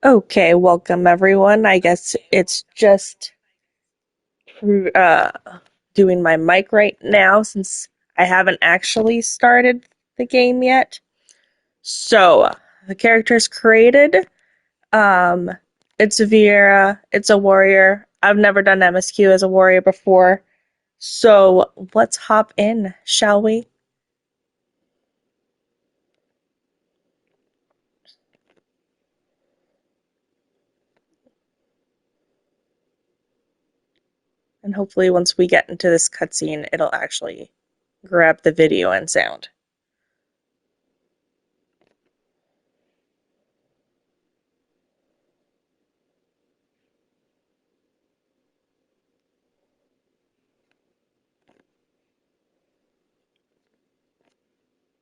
Okay, welcome everyone. I guess it's just uh, doing my mic right now since I haven't actually started the game yet. So, the character's created. Um, it's a Viera, it's a warrior. I've never done MSQ as a warrior before. So, let's hop in, shall we? And hopefully, once we get into this cutscene, it'll actually grab the video and sound.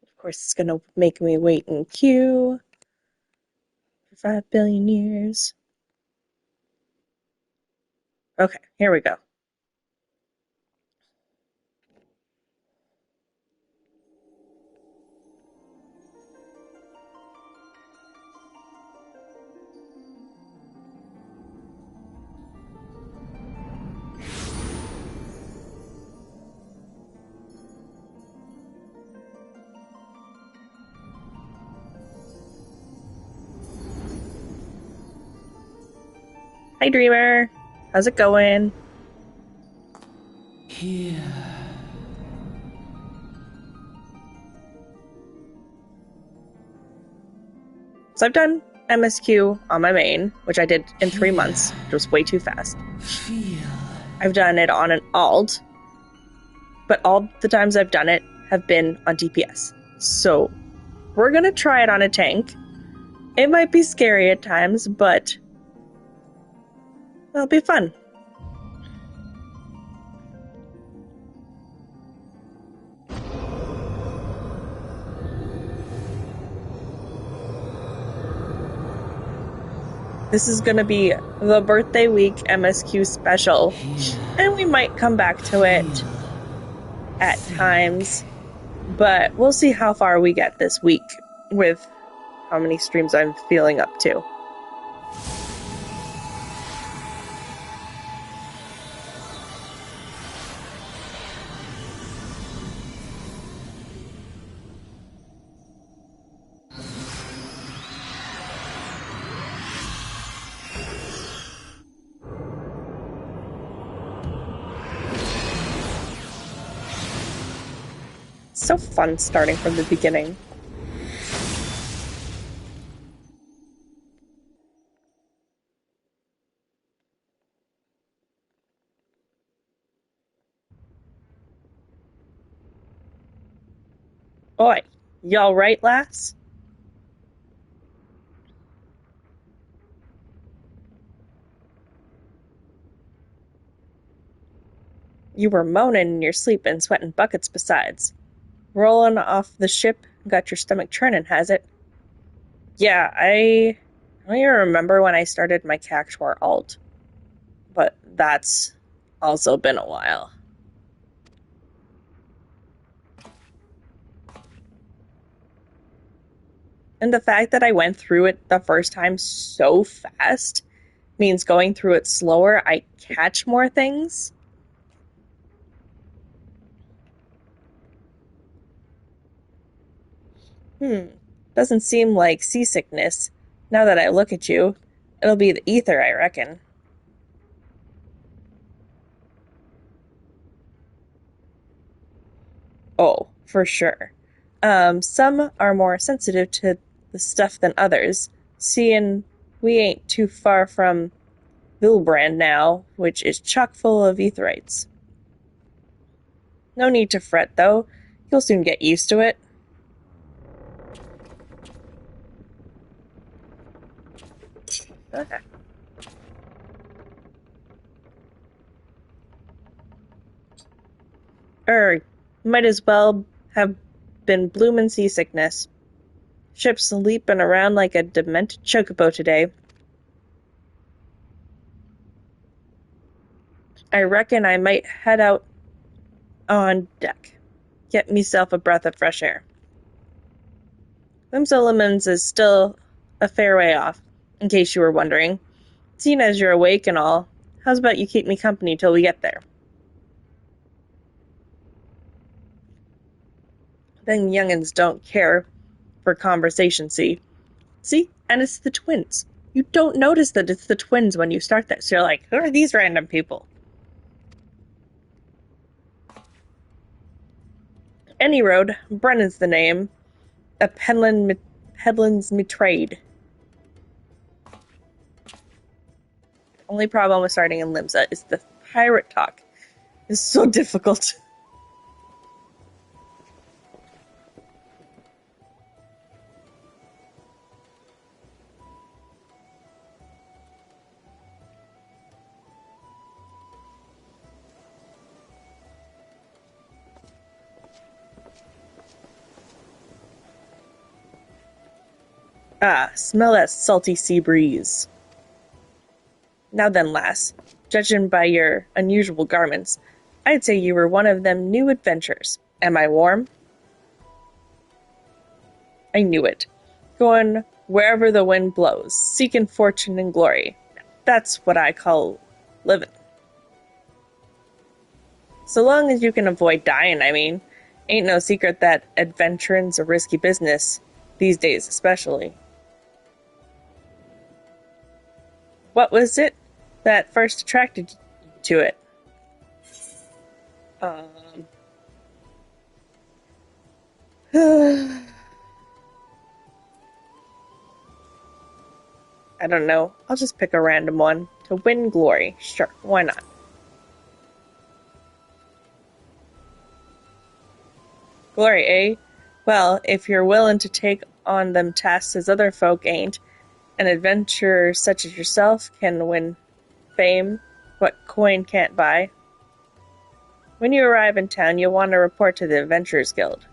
Of course, it's gonna make me wait in queue for 5 billion years. Okay, here we go. Hi, Dreamer. How's it going? Here. So I've done MSQ on my main, which I did in 3 months, Here. which was way too fast. Feel. I've done it on an alt, but all the times I've done it have been on DPS. So we're gonna try it on a tank. It might be scary at times, but it'll be fun. This is gonna be the birthday week MSQ special, and we might come back to it at times, but we'll see how far we get this week with how many streams I'm feeling up to. It's so fun starting from the beginning. Oi, y'all right, lass? You were moaning in your sleep and sweating buckets besides. Rolling off the ship got your stomach churning, has it? Yeah, I don't even remember when I started my Cactuar alt, but that's also been a while. And the fact that I went through it the first time so fast means going through it slower, I catch more things. Doesn't seem like seasickness. Now that I look at you, it'll be the ether, I reckon. Oh, for sure. Some are more sensitive to the stuff than others, seeing we ain't too far from Vilbrand now, which is chock full of etherites. No need to fret, though. You'll soon get used to it. Okay. Might as well have been bloomin' seasickness. Ship's leaping around like a demented chocobo today. I reckon I might head out on deck. Get meself a breath of fresh air. Them Solomons is still a fair way off. In case you were wondering. Seeing as you're awake and all, how's about you keep me company till we get there? Them young'uns don't care for conversation, see? See? And it's the twins. You don't notice that it's the twins when you start this. You're like, who are these random people? Any road, Brennan's the name. A Pedlin's me trade. Only problem with starting in Limsa is the pirate talk. It's so difficult. Ah, smell that salty sea breeze. Now then, lass, judging by your unusual garments, I'd say you were one of them new adventurers. Am I warm? I knew it. Going wherever the wind blows, seeking fortune and glory. That's what I call living. So long as you can avoid dying, I mean. Ain't no secret that adventuring's a risky business, these days especially. What was it that first attracted you to it? I don't know. I'll just pick a random one. To win glory. Sure, why not? Glory, eh? Well, if you're willing to take on them tasks as other folk ain't, an adventurer such as yourself can win fame, what coin can't buy. When you arrive in town, you'll want to report to the Adventurers Guild.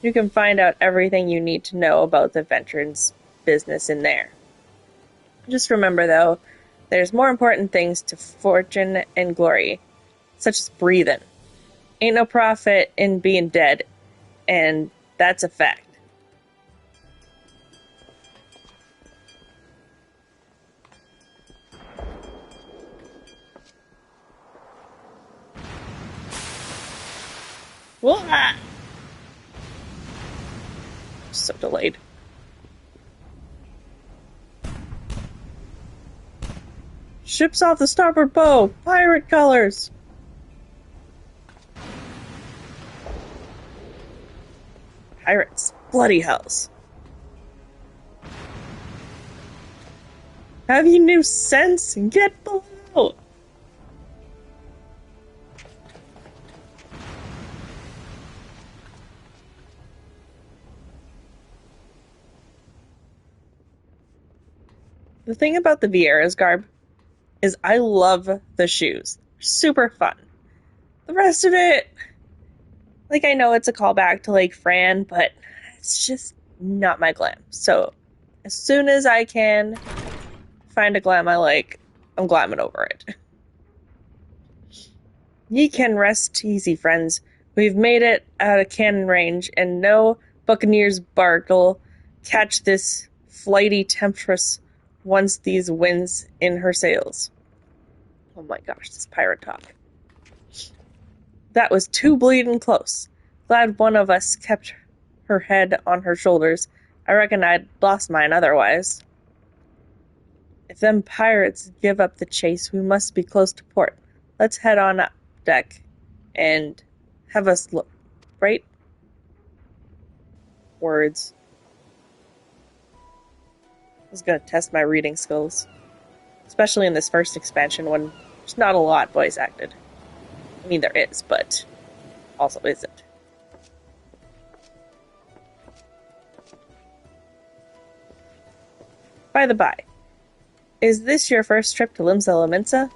You can find out everything you need to know about the adventurers' business in there. Just remember, though, there's more important things to fortune and glory, such as breathing. Ain't no profit in being dead, and that's a fact. Whoa! So delayed. Ship's off the starboard bow! Pirate colors! Pirates. Bloody hells. Have you new sense? Get below! The thing about the Vieira's garb is I love the shoes. Super fun. The rest of it, like, I know it's a callback to Lake Fran, but it's just not my glam. So as soon as I can find a glam I like, I'm glamming over it. Ye can rest easy, friends. We've made it out of cannon range, and no buccaneer's bark'll catch this flighty temptress once these winds in her sails. Oh my gosh, this pirate talk. That was too bleeding close. Glad one of us kept her head on her shoulders. I reckon I'd lost mine otherwise. If them pirates give up the chase, we must be close to port. Let's head on up deck and have us look. Right? Words. I was gonna test my reading skills. Especially in this first expansion when there's not a lot voice acted. I mean, there is, but also isn't. By the by, is this your first trip to Limsa Lominsa?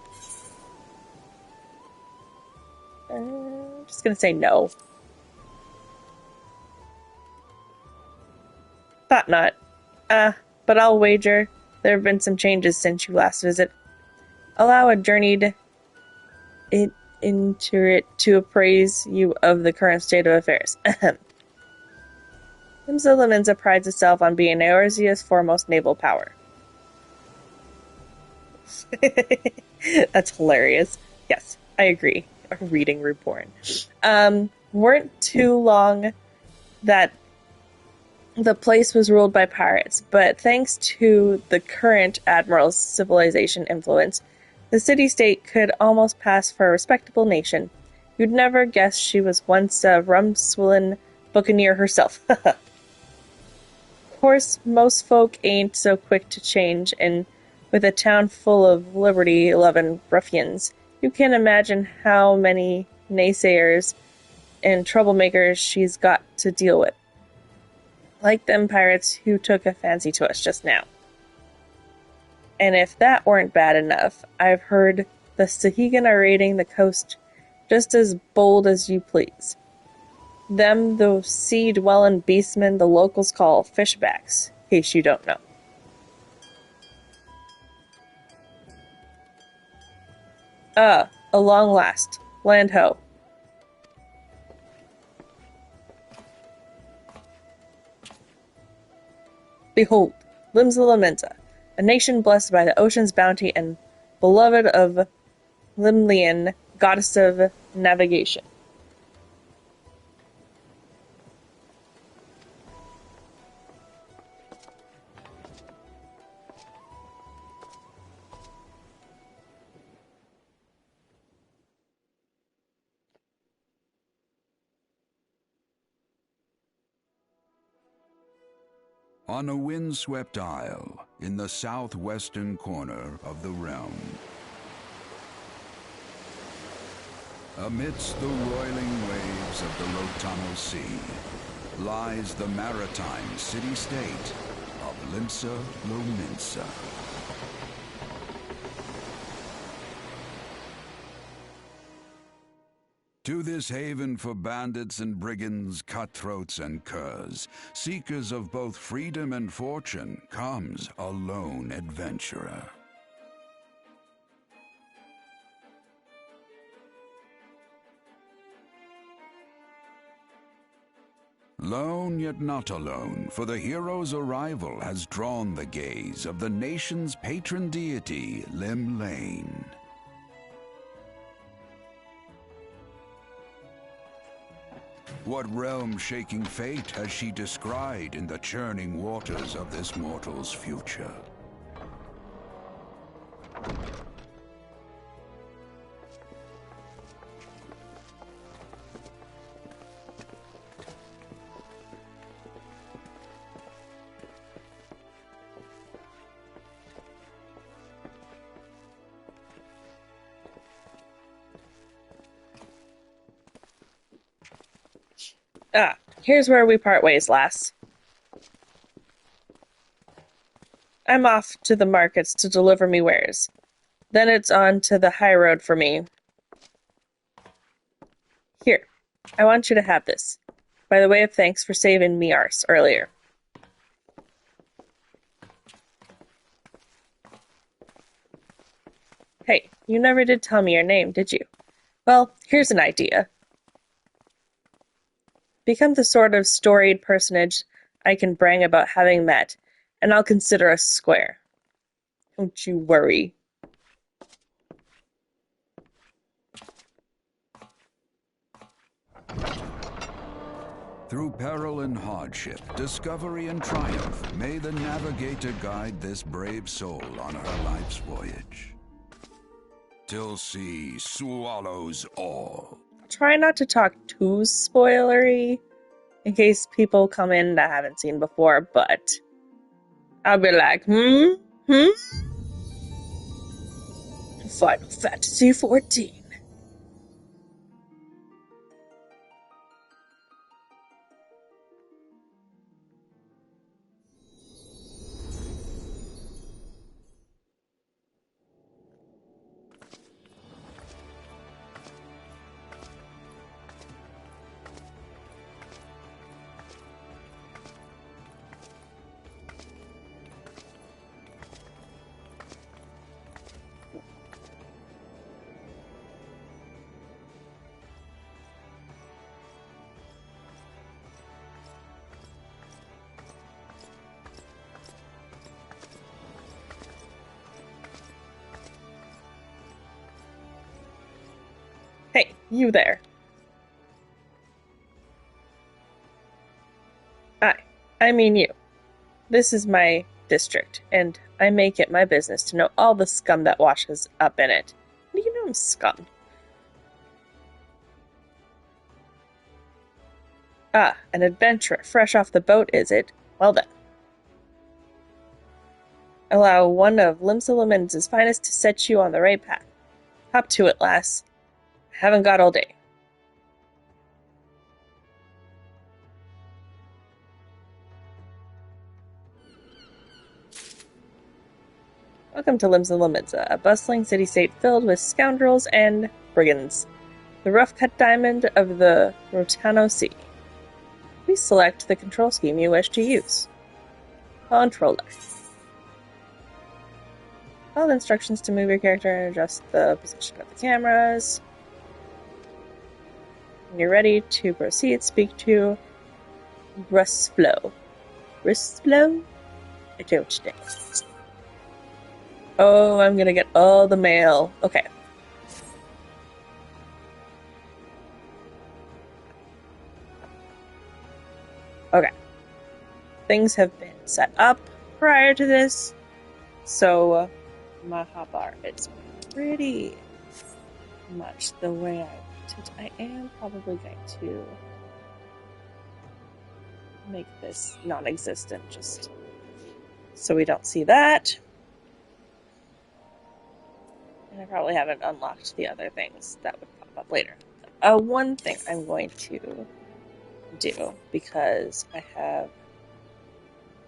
I'm just gonna say no. Thought not. But I'll wager there have been some changes since you last visit. Allow a journeyed into it to appraise you of the current state of affairs. Limsa prides itself on being Eorzea's foremost naval power. That's hilarious. Yes, I agree. Reading Reborn. Weren't too long that the place was ruled by pirates, but thanks to the current admiral's civilization influence, the city-state could almost pass for a respectable nation. You'd never guess she was once a rum-swilling buccaneer herself. Of course, most folk ain't so quick to change, and with a town full of liberty-loving ruffians, you can imagine how many naysayers and troublemakers she's got to deal with. Like them pirates who took a fancy to us just now. And if that weren't bad enough, I've heard the Sahuagin are raiding the coast just as bold as you please. Them, the sea-dwelling beastmen the locals call fishbacks, in case you don't know. A long last. Land ho. Behold, Limsa, a nation blessed by the ocean's bounty and beloved of Limlian, goddess of navigation. On a windswept isle in the southwestern corner of the realm, amidst the roiling waves of the Lotano Sea, lies the maritime city-state of Limsa Lominsa. To this haven for bandits and brigands, cutthroats and curs, seekers of both freedom and fortune, comes a lone adventurer. Lone yet not alone, for the hero's arrival has drawn the gaze of the nation's patron deity, Limlane. What realm-shaking fate has she descried in the churning waters of this mortal's future? Here's where we part ways, lass. I'm off to the markets to deliver me wares. Then it's on to the high road for me. Here, I want you to have this, by the way of thanks for saving me arse earlier. Hey, you never did tell me your name, did you? Well, here's an idea. Become the sort of storied personage I can brag about having met, and I'll consider us square. Don't you worry. Through peril and hardship, discovery and triumph, may the navigator guide this brave soul on her life's voyage. Till sea swallows all. Try not to talk too spoilery, in case people come in that I haven't seen before, but I'll be like, Final Fantasy XIV. You there. I mean you. This is my district, and I make it my business to know all the scum that washes up in it. What do you know I'm scum? Ah, an adventurer fresh off the boat, is it? Well then. Allow one of Limsa finest to set you on the right path. Hop to it, lass. I haven't got all day. Welcome to Limsa, a bustling city-state filled with scoundrels and brigands. The rough-cut diamond of the Rotano Sea. Please select the control scheme you wish to use. Controller. Follow the instructions to move your character and adjust the position of the cameras. When you're ready to proceed, speak to Rustflow. Rustflow? I don't know. Oh, I'm gonna get all the mail. Okay. Okay. Things have been set up prior to this, so my hotbar is pretty much the way I want it. I am probably going to make this non-existent just so we don't see that. And I probably haven't unlocked the other things that would pop up later. One thing I'm going to do, because I have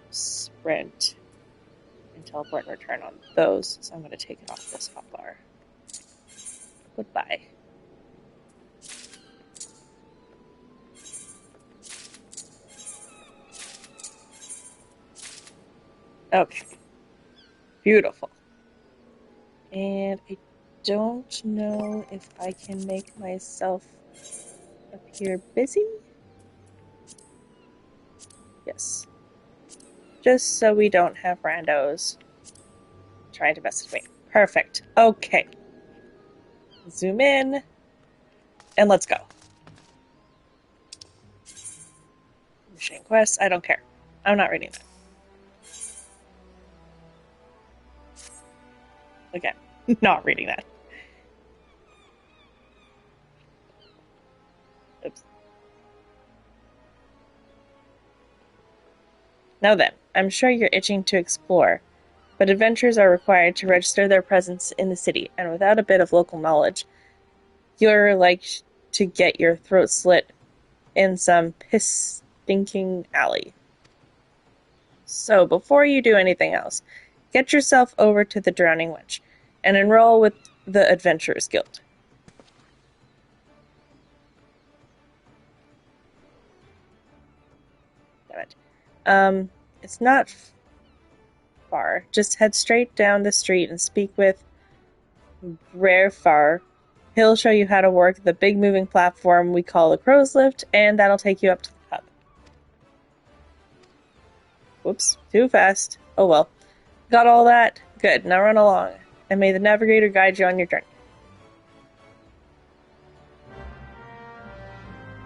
sprint and teleport and return on those, so I'm going to take it off this hotbar. Goodbye. Okay. Beautiful. And I don't know if I can make myself appear busy. Yes. Just so we don't have randos trying to message me. Perfect. Okay. Zoom in. And let's go. Mission quest. I don't care. I'm not reading that. Again, not reading that. Oops. Now then, I'm sure you're itching to explore, but adventurers are required to register their presence in the city, and without a bit of local knowledge, you're like to get your throat slit in some piss-stinking alley. So, before you do anything else, get yourself over to the Drowning Wench and enroll with the Adventurers Guild. Damn it. It's not far. Just head straight down the street and speak with Rarefar. He'll show you how to work the big moving platform we call the Crow's Lift, and that'll take you up to the hub. Whoops, too fast. Oh well. Got all that? Good, now run along, and may the navigator guide you on your journey.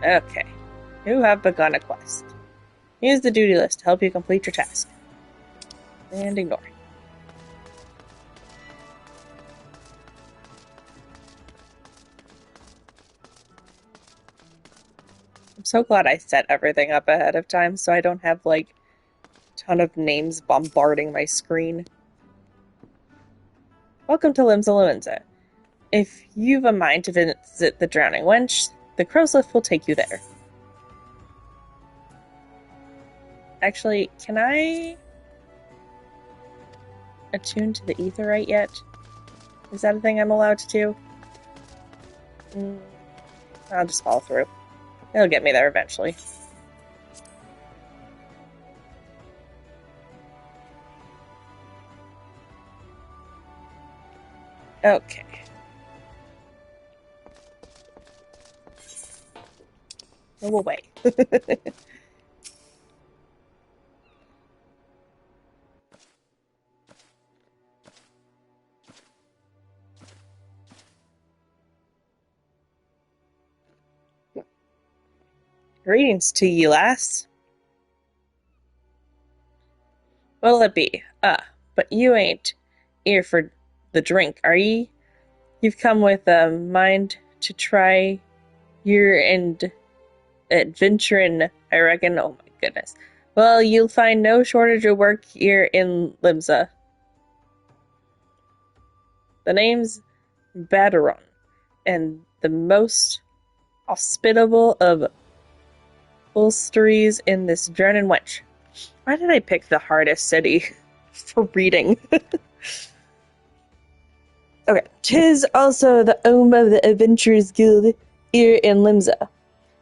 Okay, you have begun a quest. Use the duty list to help you complete your task. And ignore. I'm so glad I set everything up ahead of time so I don't have, like, a ton of names bombarding my screen. Welcome to Limsa. If you've a mind to visit the Drowning Wench, the Crow's Lift will take you there. Actually, can I attune to the Aetheryte yet? Is that a thing I'm allowed to do? I'll just follow through. It'll get me there eventually. Okay. Go away. Greetings to ye, lass. What'll it be? But you ain't here for the drink, are ye? You've come with a mind to try your and adventuring, I reckon. Oh my goodness. Well, you'll find no shortage of work here in Limsa. The name's Baderon, and the most hospitable of ulsteries in this Drennan wench. Why did I pick the hardest city for reading? Okay. 'Tis also the home of the Adventurers Guild here in Limsa.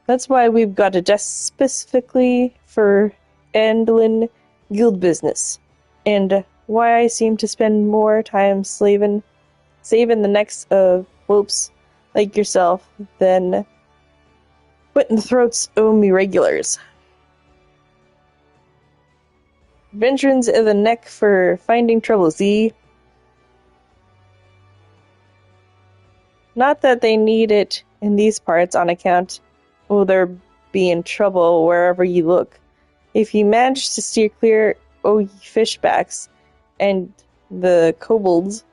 That's why we've got a desk specifically for handling guild business, and why I seem to spend more time saving the necks of whoops like yourself than putting the throats of me regulars. Venturins of the neck for finding trouble, see? Not that they need it in these parts on account of there being trouble wherever you look. If you manage to steer clear o' ye fishbacks and the kobolds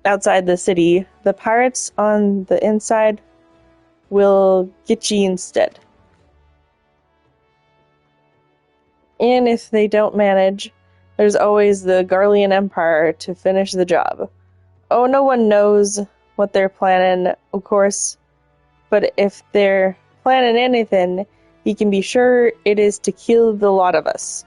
outside the city, the pirates on the inside will get ye instead. And if they don't manage, there's always the Garlean Empire to finish the job. Oh, no one knows what they're planning, of course, but if they're planning anything, you can be sure it is to kill the lot of us.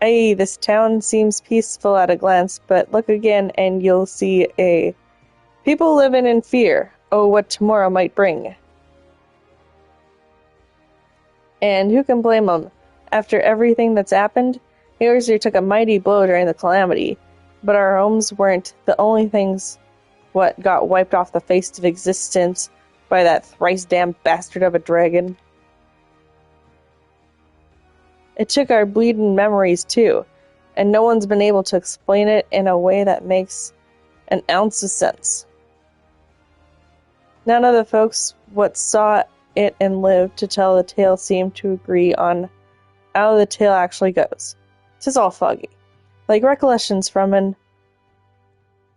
Aye, this town seems peaceful at a glance, but look again and you'll see people living in fear. Oh, what tomorrow might bring. And who can blame them? After everything that's happened, Arzir took a mighty blow during the calamity, but our homes weren't the only things what got wiped off the face of existence by that thrice-damned bastard of a dragon. It took our bleeding memories too, and no one's been able to explain it in a way that makes an ounce of sense. None of the folks what saw it and lived to tell the tale seem to agree on how the tale actually goes. 'Tis all foggy, like recollections from an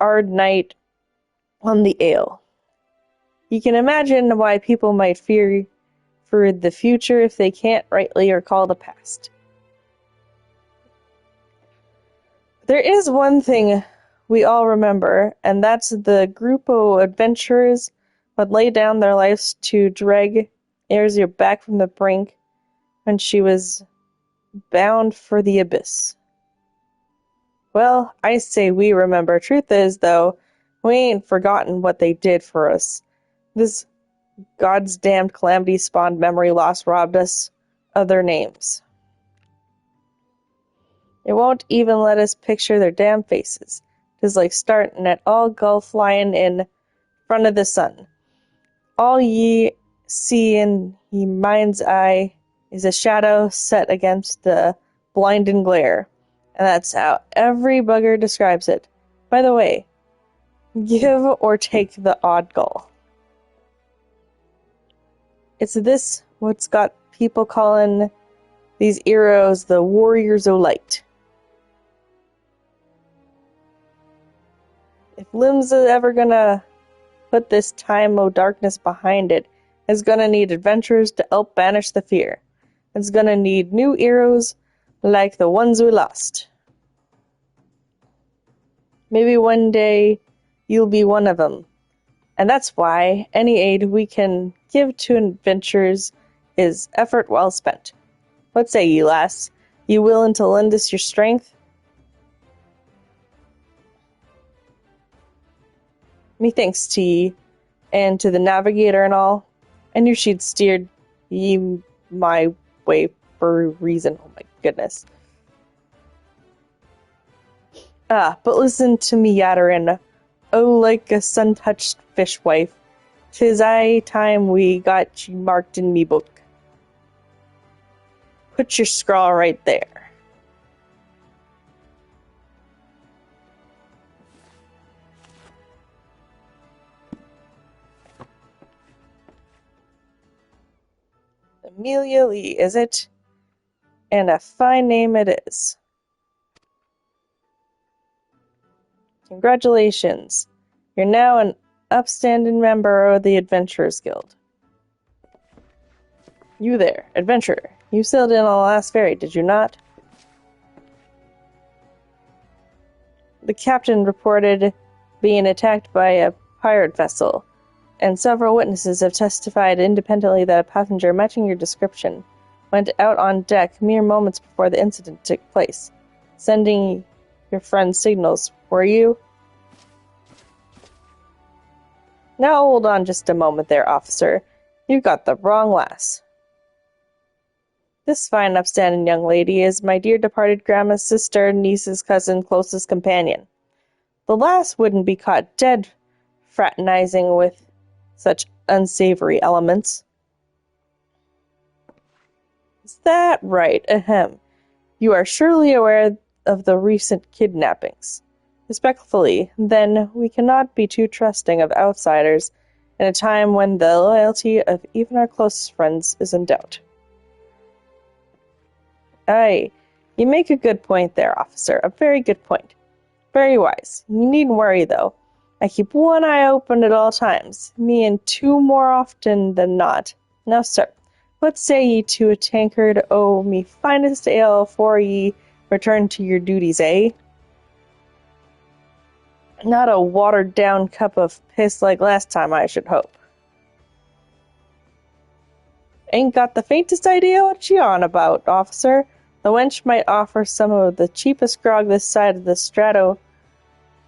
hard night on the ale. You can imagine why people might fear for the future if they can't rightly recall the past. There is one thing we all remember, and that's the group of adventurers would lay down their lives to drag Arzir back from the brink when she was bound for the abyss. Well, I say we remember. Truth is, though, we ain't forgotten what they did for us. This God's damned calamity spawned memory loss robbed us of their names. It won't even let us picture their damn faces. 'Tis like starting at all gull flying in front of the sun. All ye see in ye mind's eye is a shadow set against the blinding glare. And that's how every bugger describes it. By the way, give or take the odd gull. It's this what's got people calling these heroes the warriors o' light. If Limsa ever gonna put this time o' darkness behind it, it's gonna need adventurers to help banish the fear. It's gonna need new heroes like the ones we lost. Maybe one day you'll be one of them. And that's why any aid we can give to adventurers is effort well spent. What say ye, lass? You willing to lend us your strength? Methinks to ye, and to the navigator and all. I knew she'd steered ye my way for a reason. Oh my goodness. But listen to me, Yatterin. Oh, like a sun-touched fishwife, 'tis aye time we got you marked in me book. Put your scrawl right there. Amelia Lee, is it? And a fine name it is. Congratulations. You're now an upstanding member of the Adventurers Guild. You there, adventurer. You sailed in on the last ferry, did you not? The captain reported being attacked by a pirate vessel, and several witnesses have testified independently that a passenger matching your description went out on deck mere moments before the incident took place, sending your friend signals. Were you? Now hold on just a moment there, officer. You got the wrong lass. This fine, upstanding young lady is my dear departed grandma's sister, niece's cousin, closest companion. The lass wouldn't be caught dead fraternizing with such unsavory elements. Is that right? Ahem. You are surely aware of the recent kidnappings. Respectfully, then, we cannot be too trusting of outsiders in a time when the loyalty of even our closest friends is in doubt. Aye, you make a good point there, officer. A very good point. Very wise. You needn't worry, though. I keep one eye open at all times, me and two more often than not. Now, sir, what say ye to a tankard o' me finest ale afore ye return to your duties, eh? Not a watered-down cup of piss like last time, I should hope. Ain't got the faintest idea what you on about, officer. The wench might offer some of the cheapest grog this side of the Strato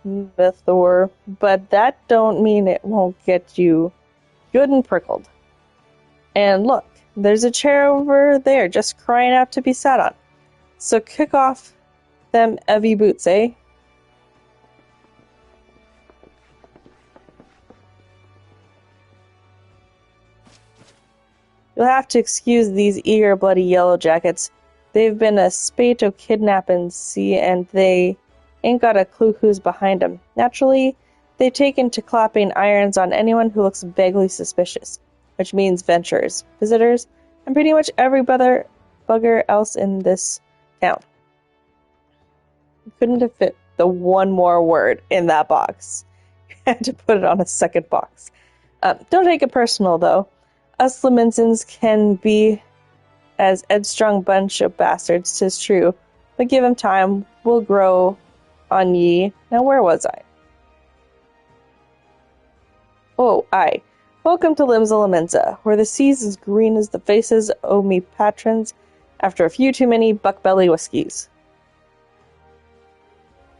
Mithor, but that don't mean it won't get you good and prickled. And look, there's a chair over there just crying out to be sat on. So kick off them heavy boots, eh? You'll have to excuse these eager, bloody yellow jackets. They've been a spate o' kidnapping, see, and they ain't got a clue who's behind 'em. Naturally, they've taken to clapping irons on anyone who looks vaguely suspicious, which means venturers, visitors, and pretty much every bugger else in this town. You couldn't have fit the one more word in that box. You had to put it on a second box. Don't take it personal, though. Us Leminsons can be as headstrong bunch of bastards, 'tis true, but give 'em time, we'll grow on ye. Now where was I? Oh, aye. Welcome to Limsa Lemensa, where the sea's as green as the faces o' me patrons after a few too many buck-belly whiskies.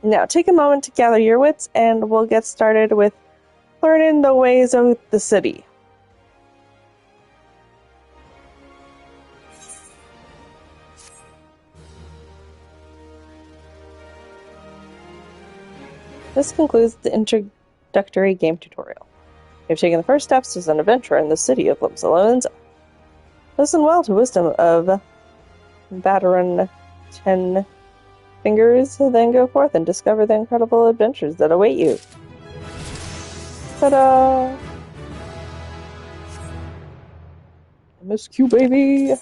Now take a moment to gather your wits, and we'll get started with learning the ways of the city. This concludes the introductory game tutorial. You've taken the first steps as an adventurer in the city of Limsa Lemensa. Listen well to wisdom of Veteran Ten Fingers, then go forth and discover the incredible adventures that await you. Ta-da! MSQ, baby!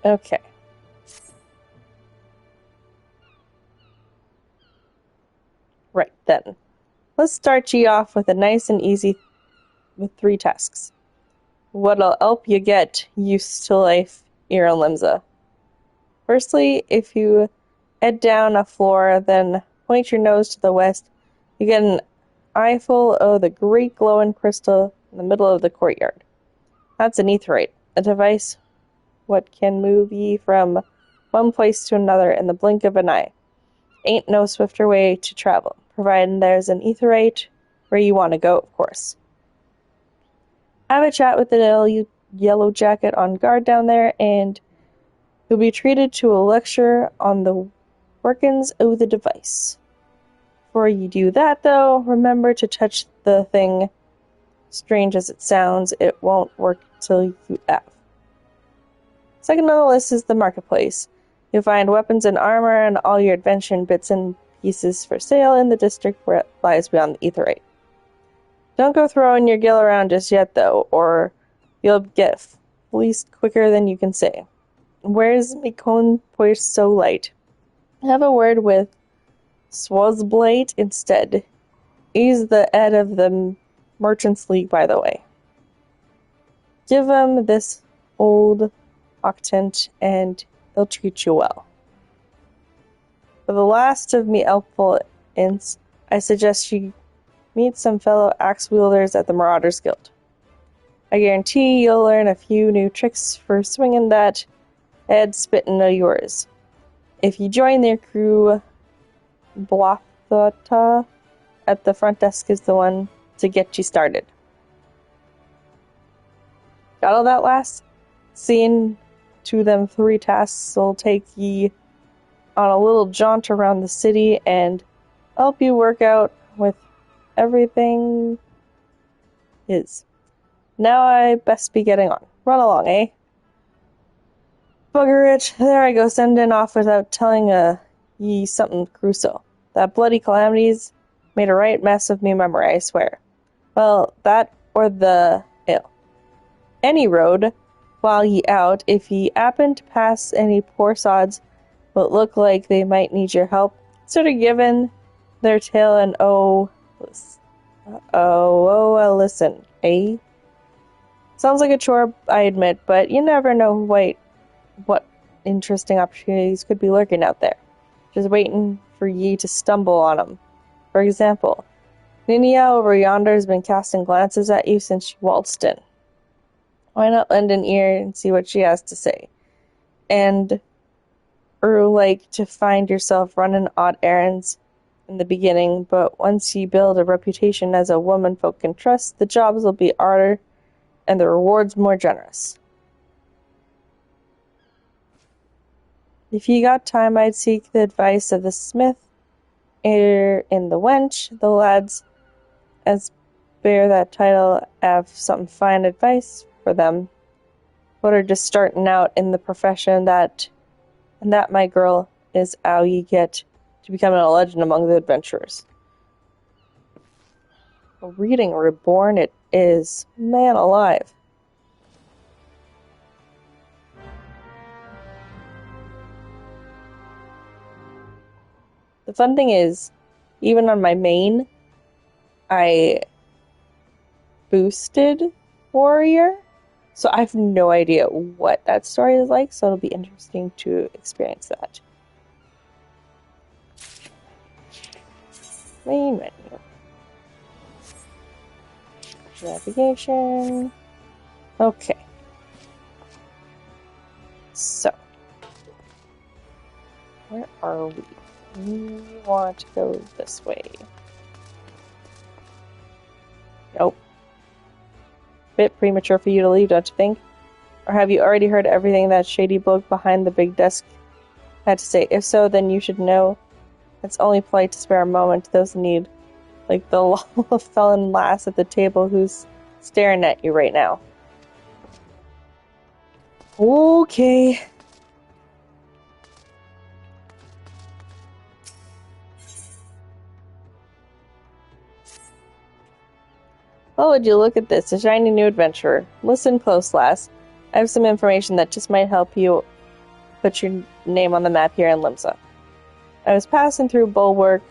Okay. Right then. Let's start ye off with a nice and easy with 3 tasks. What'll help you get used to life here in Limsa. Firstly, if you head down a floor, then point your nose to the west, you get an eyeful of the great glowing crystal in the middle of the courtyard. That's an aetheryte, a device what can move ye from one place to another in the blink of an eye. Ain't no swifter way to travel, providing there's an aetheryte where you want to go, of course. Have a chat with the little yellow jacket on guard down there, and you'll be treated to a lecture on the workings of the device. Before you do that, though, remember to touch the thing. Strange as it sounds, it won't work till you have. Second on the list is the marketplace. You'll find weapons and armor and all your adventure bits and pieces for sale in the district where it lies beyond the Aetheryte. Don't go throwing your gil around just yet, though, or you'll get fleeced quicker than you can say. Where's me cone poise so light? Have a word with Swazblade instead. He's the head of the Merchants League, by the way. Give him this old octant, and he'll treat you well. For the last of me helpful ints, I suggest you meet some fellow axe wielders at the Marauders Guild. I guarantee you'll learn a few new tricks for swinging that head spittin' of yours. If you join their crew, Blothota at the front desk is the one to get you started. Got all that, lass? Seeing to them 3 tasks will take ye on a little jaunt around the city and help you work out with everything is. Now I best be getting on. Run along, eh? Bugger it. There I go, sending off without telling ye something Crusoe. That bloody calamities made a right mess of me memory, I swear. Well, that or the ill. Any road, while ye out, if ye happen to pass any poor sods what look like they might need your help, sort of giving their tail and listen, eh? Sounds like a chore, I admit, but you never know what interesting opportunities could be lurking out there, just waiting for ye to stumble on 'em. For example, Ninia over yonder has been casting glances at you since you waltzed in. Why not lend an ear and see what she has to say? And like to find yourself running odd errands in the beginning, but once you build a reputation as a woman folk can trust, the jobs will be harder and the rewards more generous. If you got time, I'd seek the advice of the smith in the wench. The lads as bear that title have some fine advice for them, but are just starting out in the profession that, my girl, is how you get to becoming a legend among the adventurers. Reading Reborn it is, man alive. The fun thing is, even on my main, I boosted Warrior, so I have no idea what that story is like, so it'll be interesting to experience that. Main menu. Navigation. Okay. So, where are we? We want to go this way. Nope. Bit premature for you to leave, don't you think? Or have you already heard everything that shady bloke behind the big desk had to say? If so, then you should know it's only polite to spare a moment to those in need, like the felon lass at the table who's staring at you right now. Okay. Oh, would you look at this, a shiny new adventurer. Listen close, lass. I have some information that just might help you put your name on the map here in Limsa. I was passing through Bulwark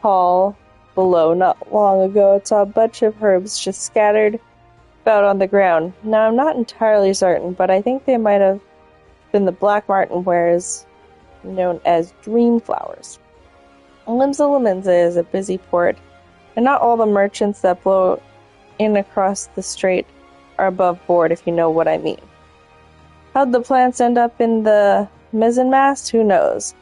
Hall below not long ago and saw a bunch of herbs just scattered about on the ground. Now, I'm not entirely certain, but I think they might have been the Black Martin wares known as dream flowers. Limsa Limenza is a busy port, and not all the merchants that blow in across the strait are above board, if you know what I mean. How'd the plants end up in the mizzenmast? Who knows?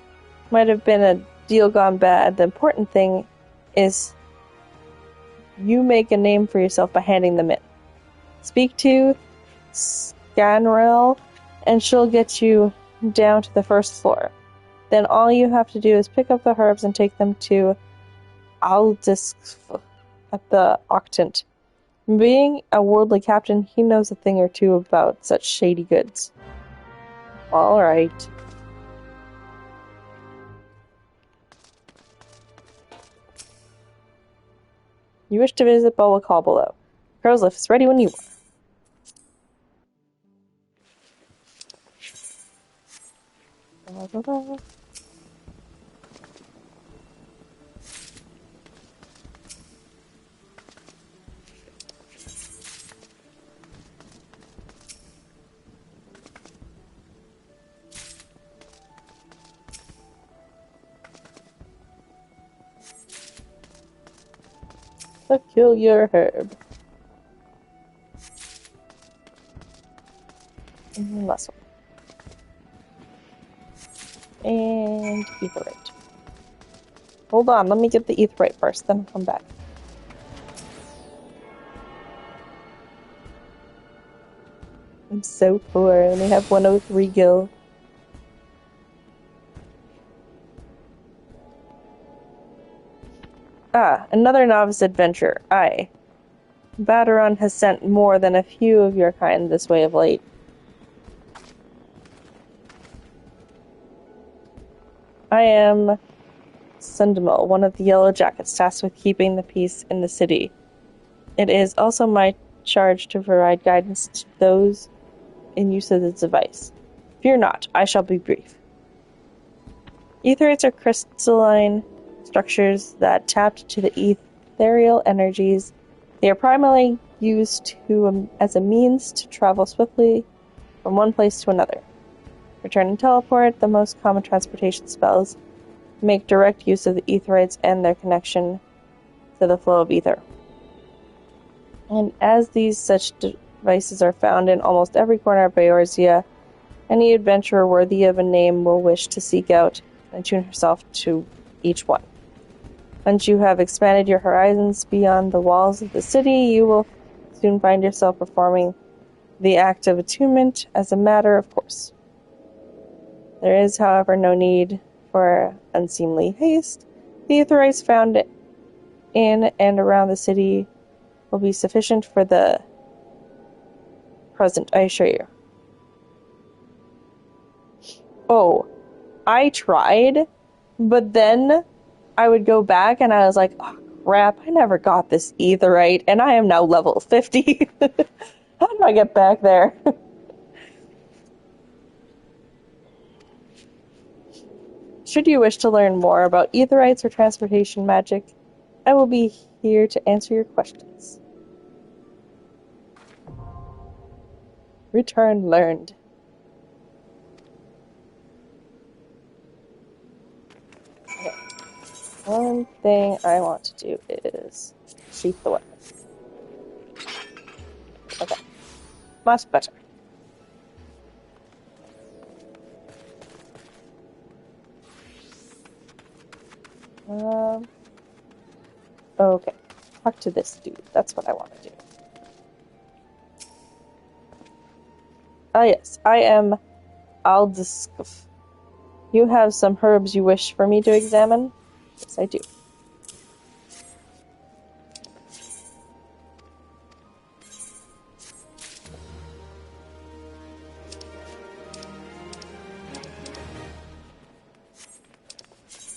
Might have been a deal gone bad. The important thing is you make a name for yourself by handing them in. Speak to Scanrel, and she'll get you down to the first floor. Then all you have to do is pick up the herbs and take them to Aldisk at the Octant. Being a worldly captain, he knows a thing or two about such shady goods. All right. You wish to visit Boa Call below. Crow's lift is ready when you are. Peculiar herb. And last one. And etherite. Hold on, let me get the etherite first, then I'll come back. I'm so poor. I only have 103 gil. Ah, another novice adventurer. Aye. Baderon has sent more than a few of your kind this way of late. I am Sundamil, one of the Yellow Jackets tasked with keeping the peace in the city. It is also my charge to provide guidance to those in use of this device. Fear not, I shall be brief. Etherites are crystalline structures that tap to the ethereal energies. They are primarily used as a means to travel swiftly from one place to another. Return and teleport, the most common transportation spells, make direct use of the etherites and their connection to the flow of ether. And as these such devices are found in almost every corner of Eorzea, any adventurer worthy of a name will wish to seek out and attune herself to each one. Once you have expanded your horizons beyond the walls of the city, you will soon find yourself performing the act of attunement as a matter of course. There is, however, no need for unseemly haste. The etherites found in and around the city will be sufficient for the present, I assure you. Oh, I tried, but then I would go back and I was like, oh crap, I never got this etherite, and I am now level 50. How do I get back there? Should you wish to learn more about etherites or transportation magic, I will be here to answer your questions. Return learned. Okay. One thing I want to do is sheath the weapon. Okay. Much better. Okay. Talk to this dude. That's what I want to do. Ah, yes. I am Aldiskuf. You have some herbs you wish for me to examine? Yes, I do.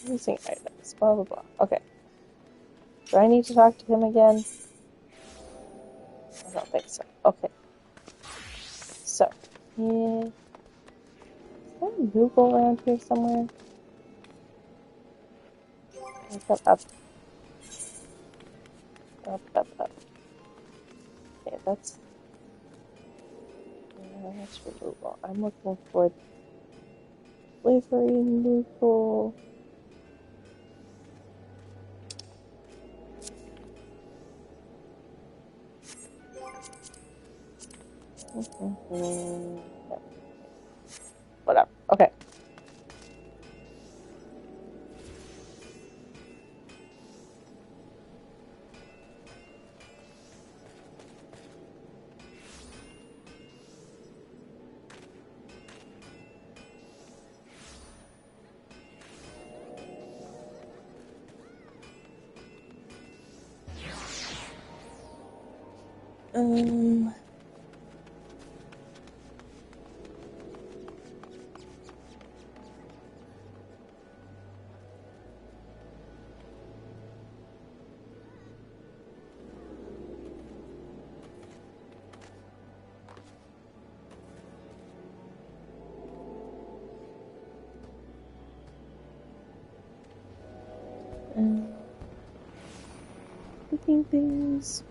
Using items. Blah, blah, blah. Okay. Do I need to talk to him again? I don't think so. Okay. So, is there a Google around here somewhere? Up. Okay, that's removal. I'm looking for slavery removal. Whatever. Okay. Um. breaking things.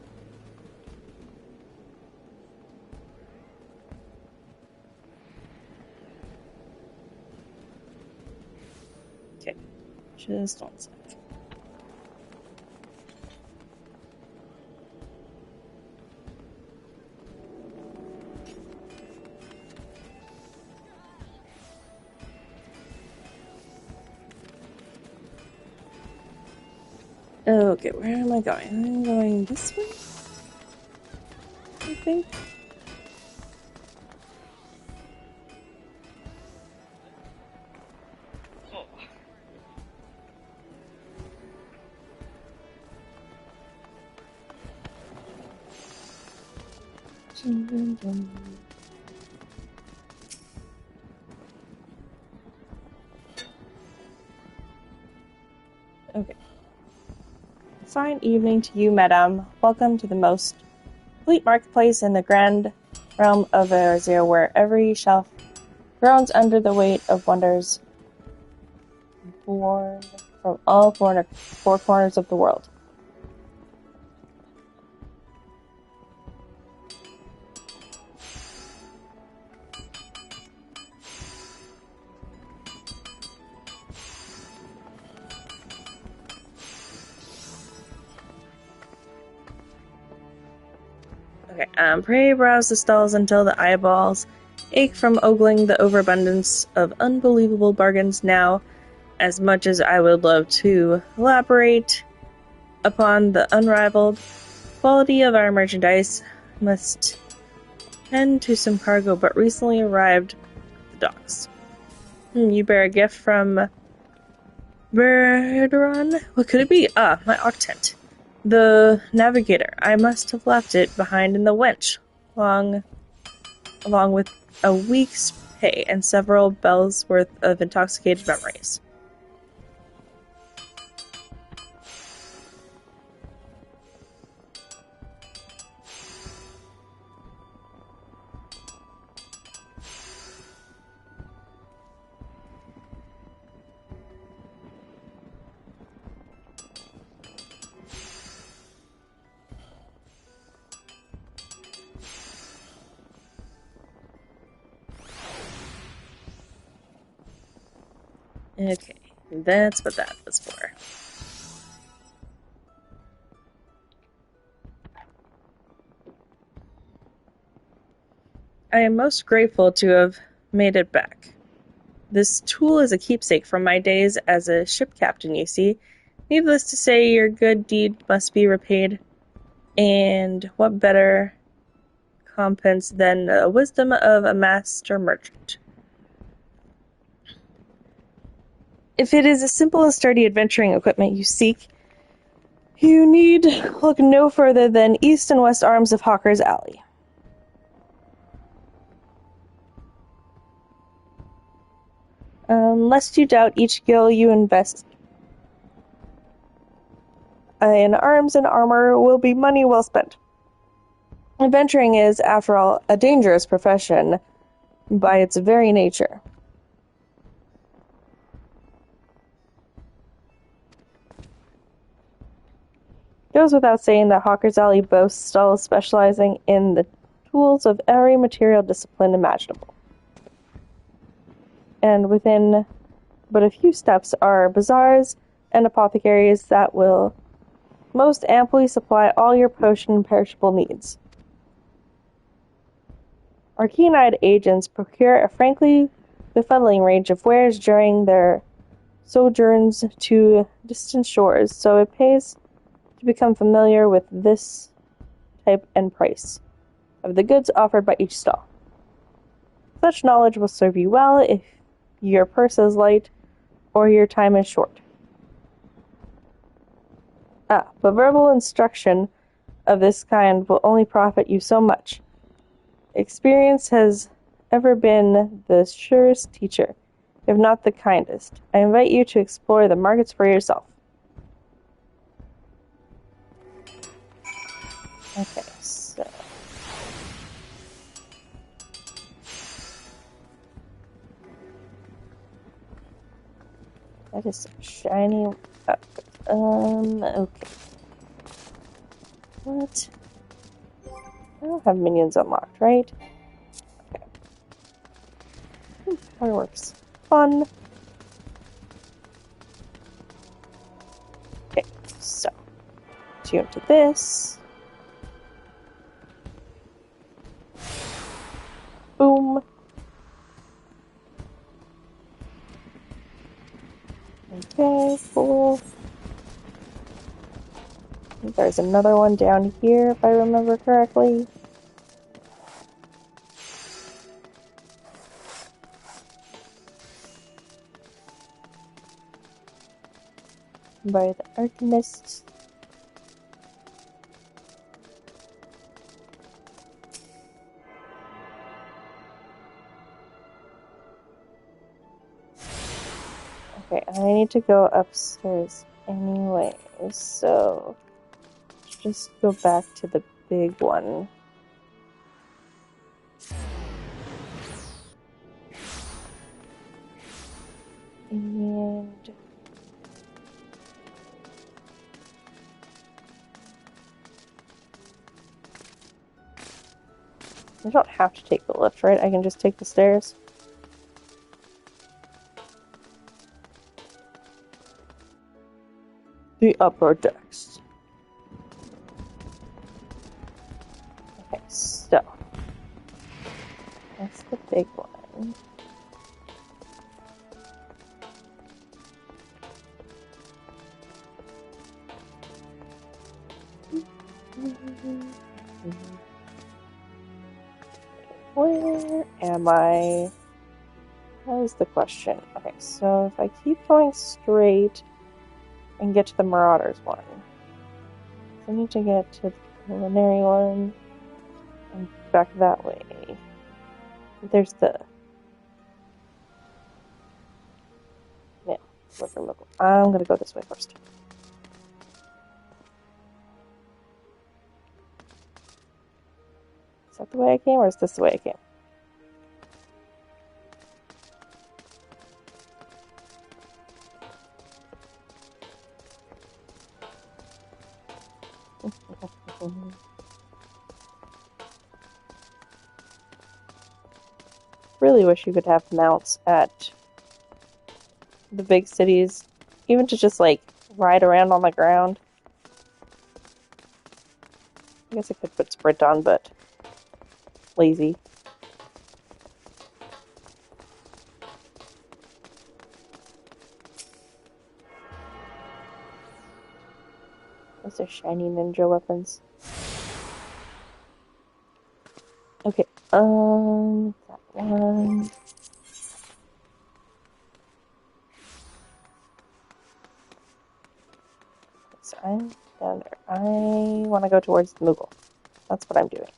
Okay, just one second. Okay, where am I going? I'm going this way, I think. Okay. Fine evening to you, madame. Welcome to the most complete marketplace in the grand realm of Erzir, where every shelf groans under the weight of wonders born from all four corners of the world. Okay, pray browse the stalls until the eyeballs ache from ogling the overabundance of unbelievable bargains. Now, as much as I would love to elaborate upon the unrivaled quality of our merchandise, must tend to some cargo but recently arrived at the docks. You bear a gift from Verderon? What could it be? Ah, my octant. The navigator. I must have left it behind in the winch, along with a week's pay and several bells worth of intoxicated memories. Okay, that's what that was for. I am most grateful to have made it back. This tool is a keepsake from my days as a ship captain, you see. Needless to say, your good deed must be repaid, and what better recompense than the wisdom of a master merchant? If it is a simple and sturdy adventuring equipment you seek, you need look no further than east and west arms of Hawker's Alley. Lest you doubt each gil you invest in arms and armor will be money well spent. Adventuring is, after all, a dangerous profession by its very nature. It goes without saying that Hawker's Alley boasts stalls specializing in the tools of every material discipline imaginable. And within but a few steps are bazaars and apothecaries that will most amply supply all your potion and perishable needs. Our keen-eyed agents procure a frankly befuddling range of wares during their sojourns to distant shores, so it pays to become familiar with this type and price of the goods offered by each stall. Such knowledge will serve you well if your purse is light or your time is short. But verbal instruction of this kind will only profit you so much. Experience has ever been the surest teacher, if not the kindest. I invite you to explore the markets for yourself. Okay, so... that is some shiny... okay. What? I don't have minions unlocked, right? Okay. Fireworks. Fun. Okay, so tune to this. Boom. Okay, cool. There's another one down here, if I remember correctly. By the Archimist. Okay, I need to go upstairs anyway, so let's just go back to the big one. And I don't have to take the lift, right? I can just take the stairs. The upper decks. Okay, so that's the big one. Where am I? That is the question. Okay, so if I keep going straight and get to the Marauders one, I need to get to the culinary one and back that way. There's the local. I'm gonna go this way first. Is that the way I came, or is this the way I came? Really wish you could have mounts at the big cities, even to just like ride around on the ground. I guess I could put sprint on, but lazy. Those are shiny ninja weapons. Okay, that one. So I'm down there. I want to go towards the Moogle. That's what I'm doing.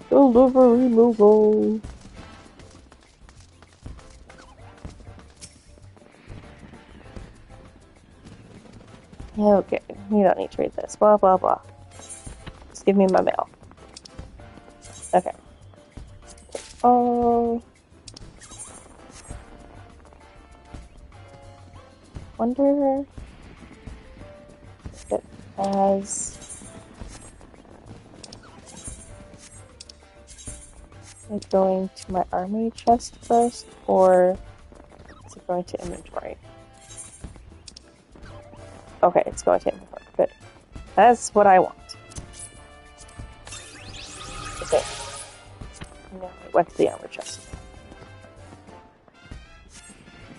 Delivery Moogle. Okay, you don't need to read this. Blah, blah, blah. Just give me my mail. Okay. Oh. Wonder if it has... like going to my army chest first, or is it going to inventory? Okay, it's going to inventory. Good. That's what I want. Okay. No, it went to the armor chest.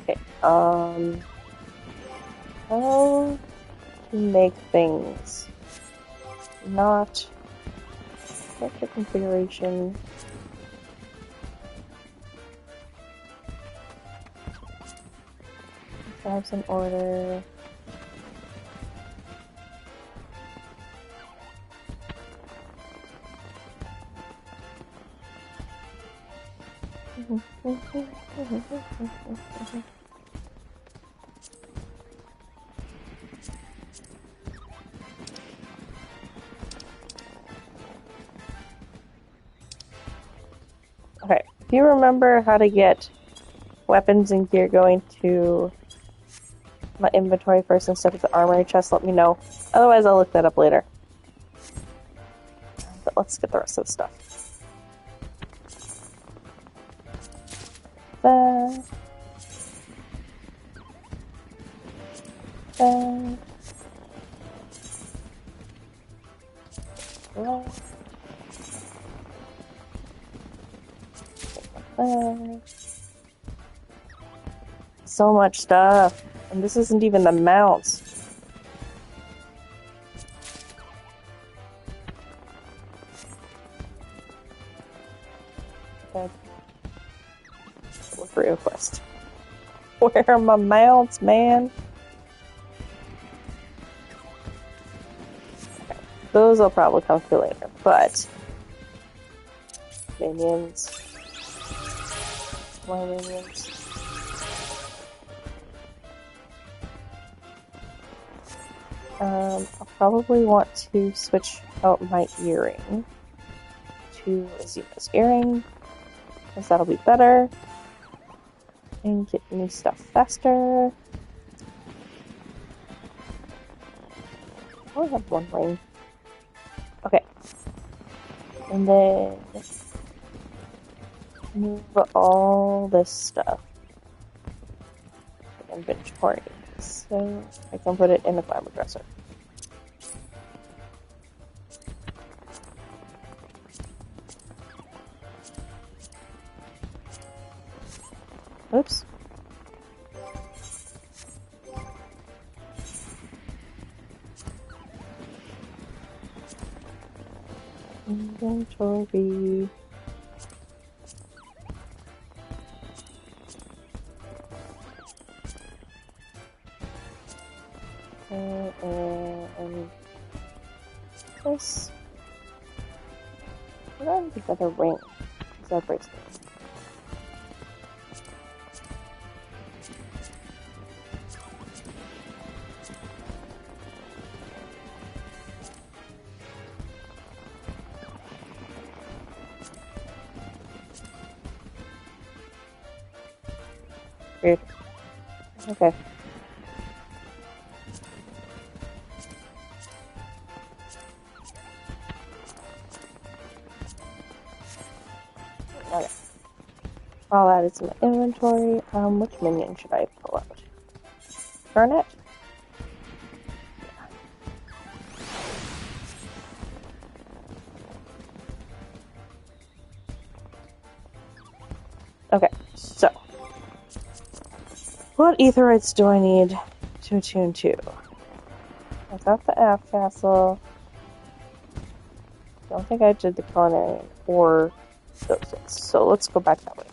Okay. How to make things not character configuration. Drives in order. Okay, do you remember how to get weapons and gear going to my inventory first instead of the armory chest, let me know. Otherwise, I'll look that up later. But let's get the rest of the stuff. That. So much stuff. And this isn't even the mounts. Okay. Delivery request. Where are my mounts, man? Okay. Those will probably come through later, but minions. More minions. I'll probably want to switch out my earring to Azima's earring, because that'll be better. And get me stuff faster. I only have one ring. Okay. And then move all this stuff to inventory so I can put it in the glamour dresser. Oops. Inventory. And this. I don't think that's a ring. Is that a bracelet? Weird. Okay. Okay. All that is in the inventory. Which minion should I pull out? Garnet? Okay, so what aetherites do I need to attune to? I got the Aft Castle. Don't think I did the culinary or those things, so let's go back that way.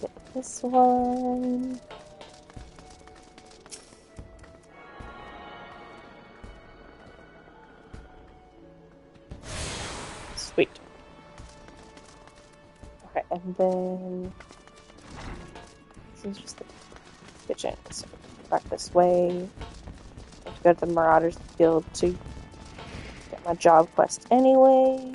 Get this one. Sweet. Okay, and then this is just the kitchen. So back this way. I have to go to the Marauders Guild to get my job quest anyway.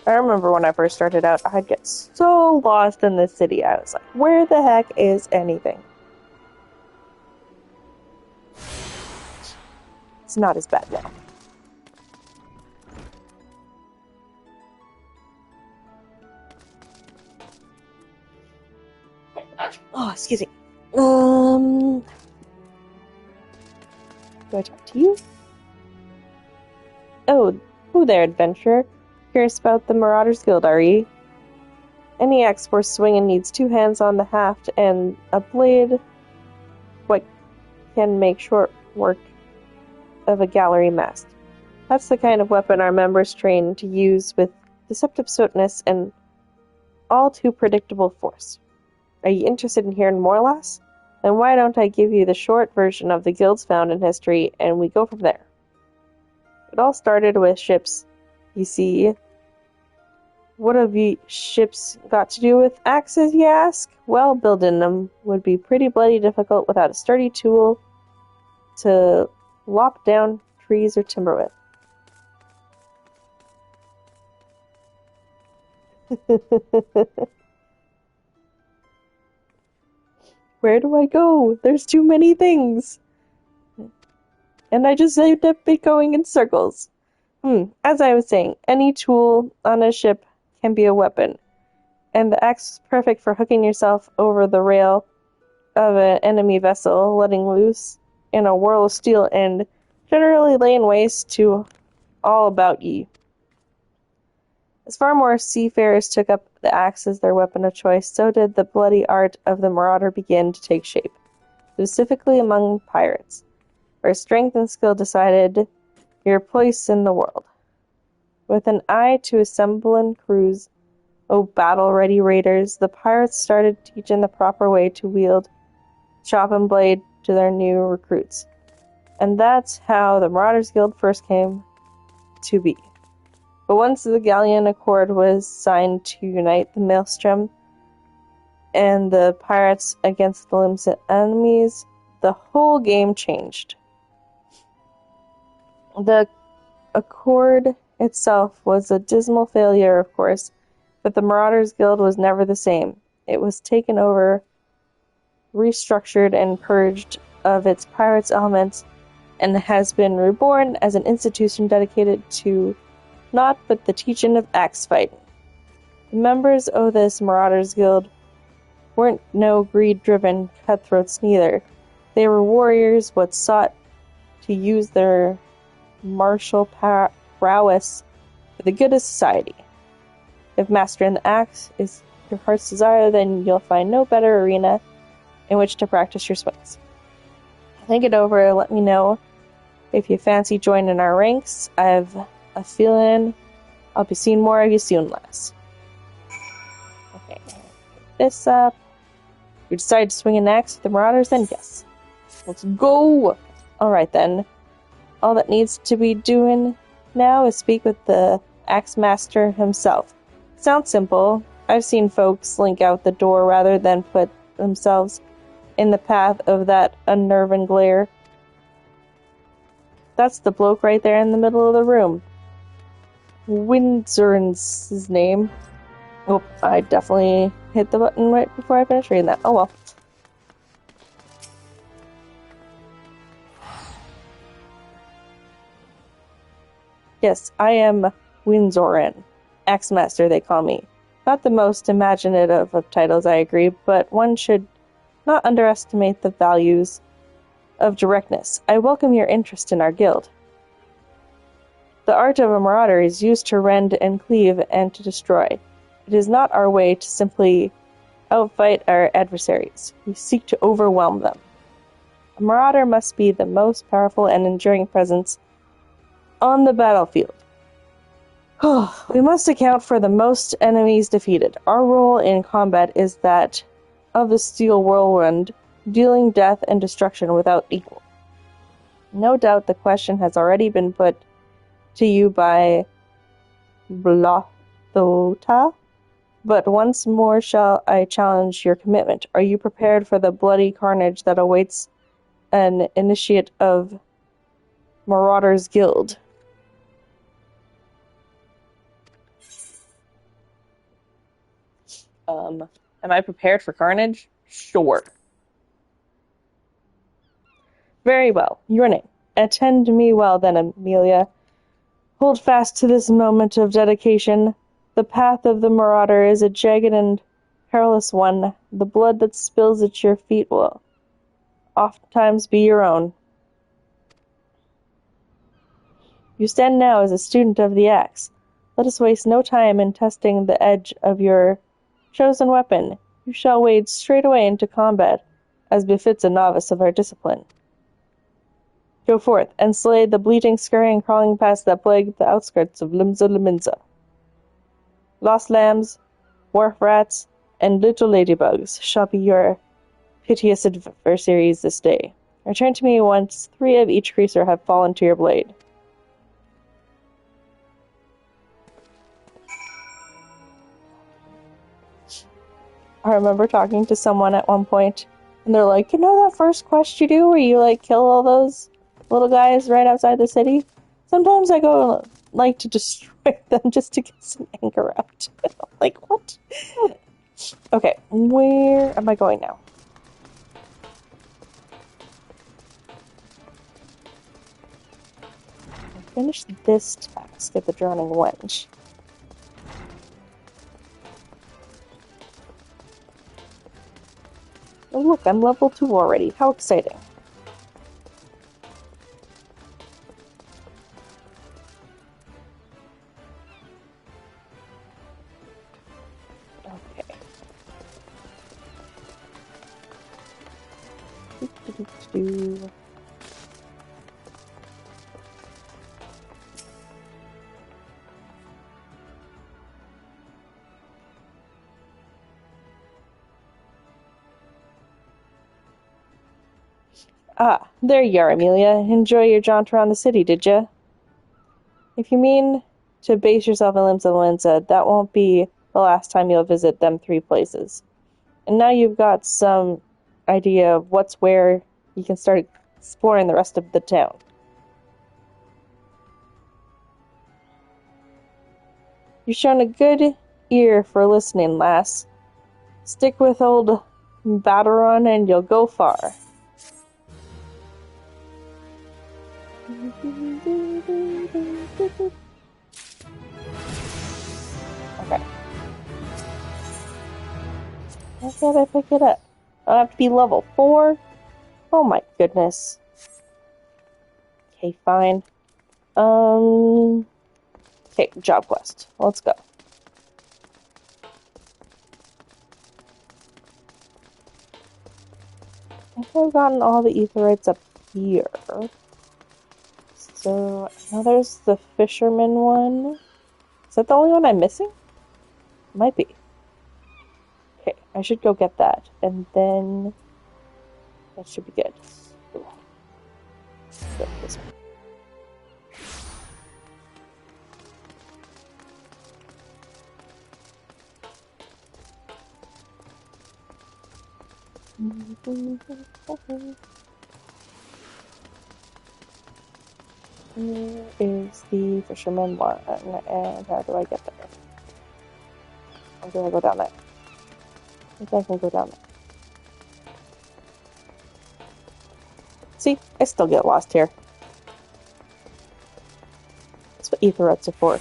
I remember when I first started out, I'd get so lost in the city. I was like, where the heck is anything? It's not as bad now. Oh, excuse me. Do I talk to you? Oh, there, adventurer. Curious about the Marauders Guild, are ye? Any axe worth swinging needs 2 hands on the haft and a blade. What can make short work of a gallery mast? That's the kind of weapon our members train to use with deceptive swiftness and all too predictable force. Are you interested in hearing more, lass? Then why don't I give you the short version of the guild's founding history, and we go from there. It all started with ships, you see. What have ships got to do with axes, you ask? Well, building them would be pretty bloody difficult without a sturdy tool to lop down trees or timber with. Where do I go? There's too many things. And I just end up going in circles. As I was saying, any tool on a ship can be a weapon. And the axe is perfect for hooking yourself over the rail of an enemy vessel, letting loose in a whirl of steel, and generally laying waste to all about ye. As far more seafarers took up the axe as their weapon of choice, so did the bloody art of the marauder begin to take shape, specifically among pirates, where strength and skill decided your place in the world. With an eye to assembling crews, battle-ready raiders, the pirates started teaching the proper way to wield chop and blade to their new recruits. And that's how the Marauders Guild first came to be. But once the Galleon Accord was signed to unite the Maelstrom and the pirates against the limited enemies, the whole game changed. The Accord itself was a dismal failure, of course, but the Marauders Guild was never the same. It was taken over, restructured, and purged of its pirates' elements, and has been reborn as an institution dedicated to naught but the teaching of axe fighting. The members of this Marauders Guild weren't no greed-driven cutthroats neither. They were warriors what sought to use their martial prowess for the good of society. If mastering the axe is your heart's desire, then you'll find no better arena in which to practice your swings. Think it over and let me know if you fancy joining our ranks. I have a feeling I'll be seeing more of you soon, lass. Okay, pick this up. You decide to swing an axe with the Marauders, then yes. Let's go! Alright then. All that needs to be doing now is speak with the Axe Master himself. Sounds simple. I've seen folks slink out the door rather than put themselves in the path of that unnerving glare. That's the bloke right there in the middle of the room. Windsor's his name. Oh, I definitely hit the button right before I finished reading that. Oh well. Yes, I am Windsorin. Axemaster, they call me. Not the most imaginative of titles, I agree, but one should not underestimate the values of directness. I welcome your interest in our guild. The art of a marauder is used to rend and cleave and to destroy. It is not our way to simply outfight our adversaries. We seek to overwhelm them. A marauder must be the most powerful and enduring presence on the battlefield. We must account for the most enemies defeated. Our role in combat is that of the steel whirlwind, dealing death and destruction without equal. No doubt the question has already been put to you by Blothota, but once more shall I challenge your commitment. Are you prepared for the bloody carnage that awaits an initiate of Marauders Guild? Am I prepared for carnage? Sure. Very well. Your name. Attend me well then, Amelia. Hold fast to this moment of dedication. The path of the marauder is a jagged and perilous one. The blood that spills at your feet will oftentimes be your own. You stand now as a student of the axe. Let us waste no time in testing the edge of your chosen weapon. You shall wade straight away into combat, as befits a novice of our discipline. Go forth, and slay the bleating, scurrying, crawling past that plague the outskirts of Limsa Liminza. Lost lambs, wharf rats, and little ladybugs shall be your piteous adversaries this day. Return to me once 3 of each creaser have fallen to your blade. I remember talking to someone at one point, and they're like, you know that first quest you do where you, like, kill all those little guys right outside the city? Sometimes I go, like, to destroy them just to get some anger out. Like, what? Okay, where am I going now? Finish this task at the Drowning Wench. Oh look, I'm level 2 already. How exciting. Okay. Do-do-do-do. Ah, there you are, Amelia. Enjoy your jaunt around the city, did ya? If you mean to base yourself in Limsa, that won't be the last time you'll visit them 3 places. And now you've got some idea of what's where, you can start exploring the rest of the town. You've shown a good ear for listening, lass. Stick with old Baderon and you'll go far. Okay. How can I pick it up? I have to be level 4? Oh my goodness. Okay, fine. Okay, job quest. Let's go. I think I've gotten all the aetherites up here. So, now there's the fisherman one. Is that the only one I'm missing? Might be. Okay, I should go get that. And then that should be good. Ooh. Go this one. Here is the fisherman one, and how do I get there? Or do I go down there? I think I can go down there. See? I still get lost here. That's what aetherites are for.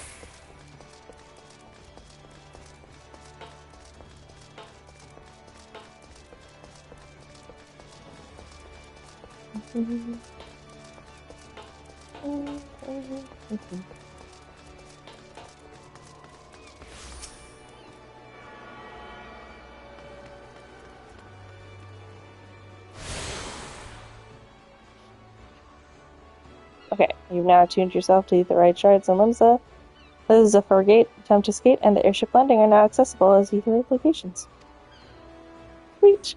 Okay, you've now attuned yourself to aetherite shards and Limsa. This is a frigate, attempt to skate, and the airship landing are now accessible as aetherite locations. Sweet.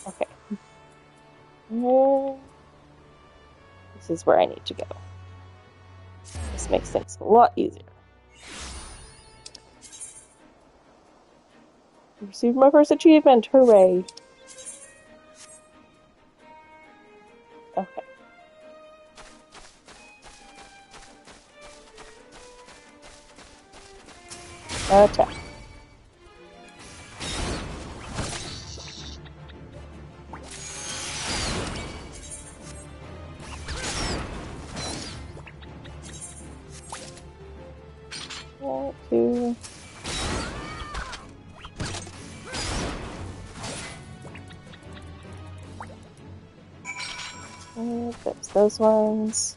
Okay. This is where I need to go. This makes things a lot easier. Received my first achievement! Hooray! Okay. Attack. One, two. Use those ones.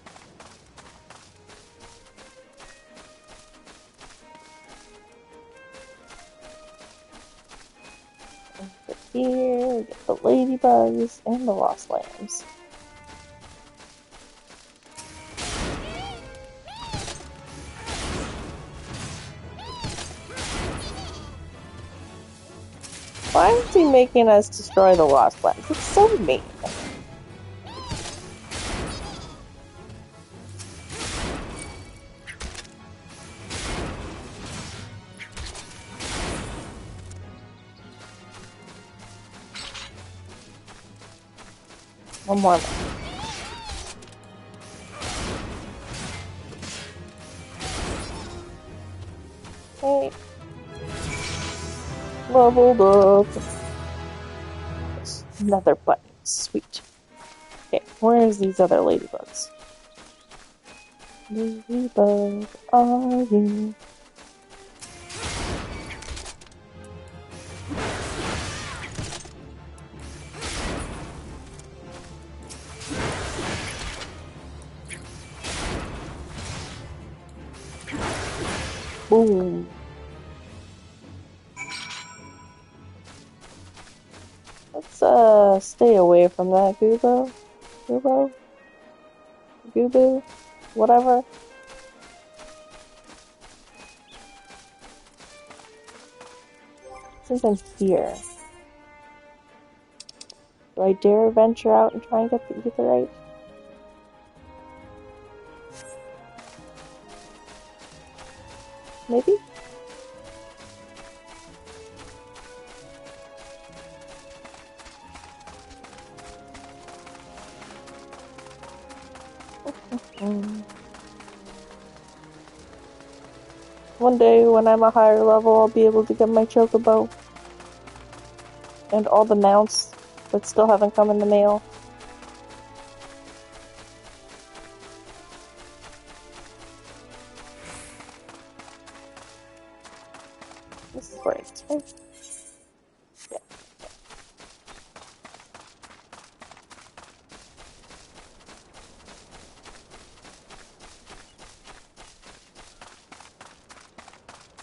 Over here, get the ladybugs and the lost lambs. Why is he making us destroy the lost lambs? It's so mean. One more left. Okay. Leveled up. Another button. Sweet. Okay, where's these other ladybugs? Ladybug, are you? Boom. Let's stay away from that Goobo. Goobo? Gooboo? Whatever. Since I'm here, do I dare venture out and try and get the etherite? Maybe? One day, when I'm a higher level, I'll be able to get my chocobo. And all the mounts that still haven't come in the mail. This is where it's right. Yeah.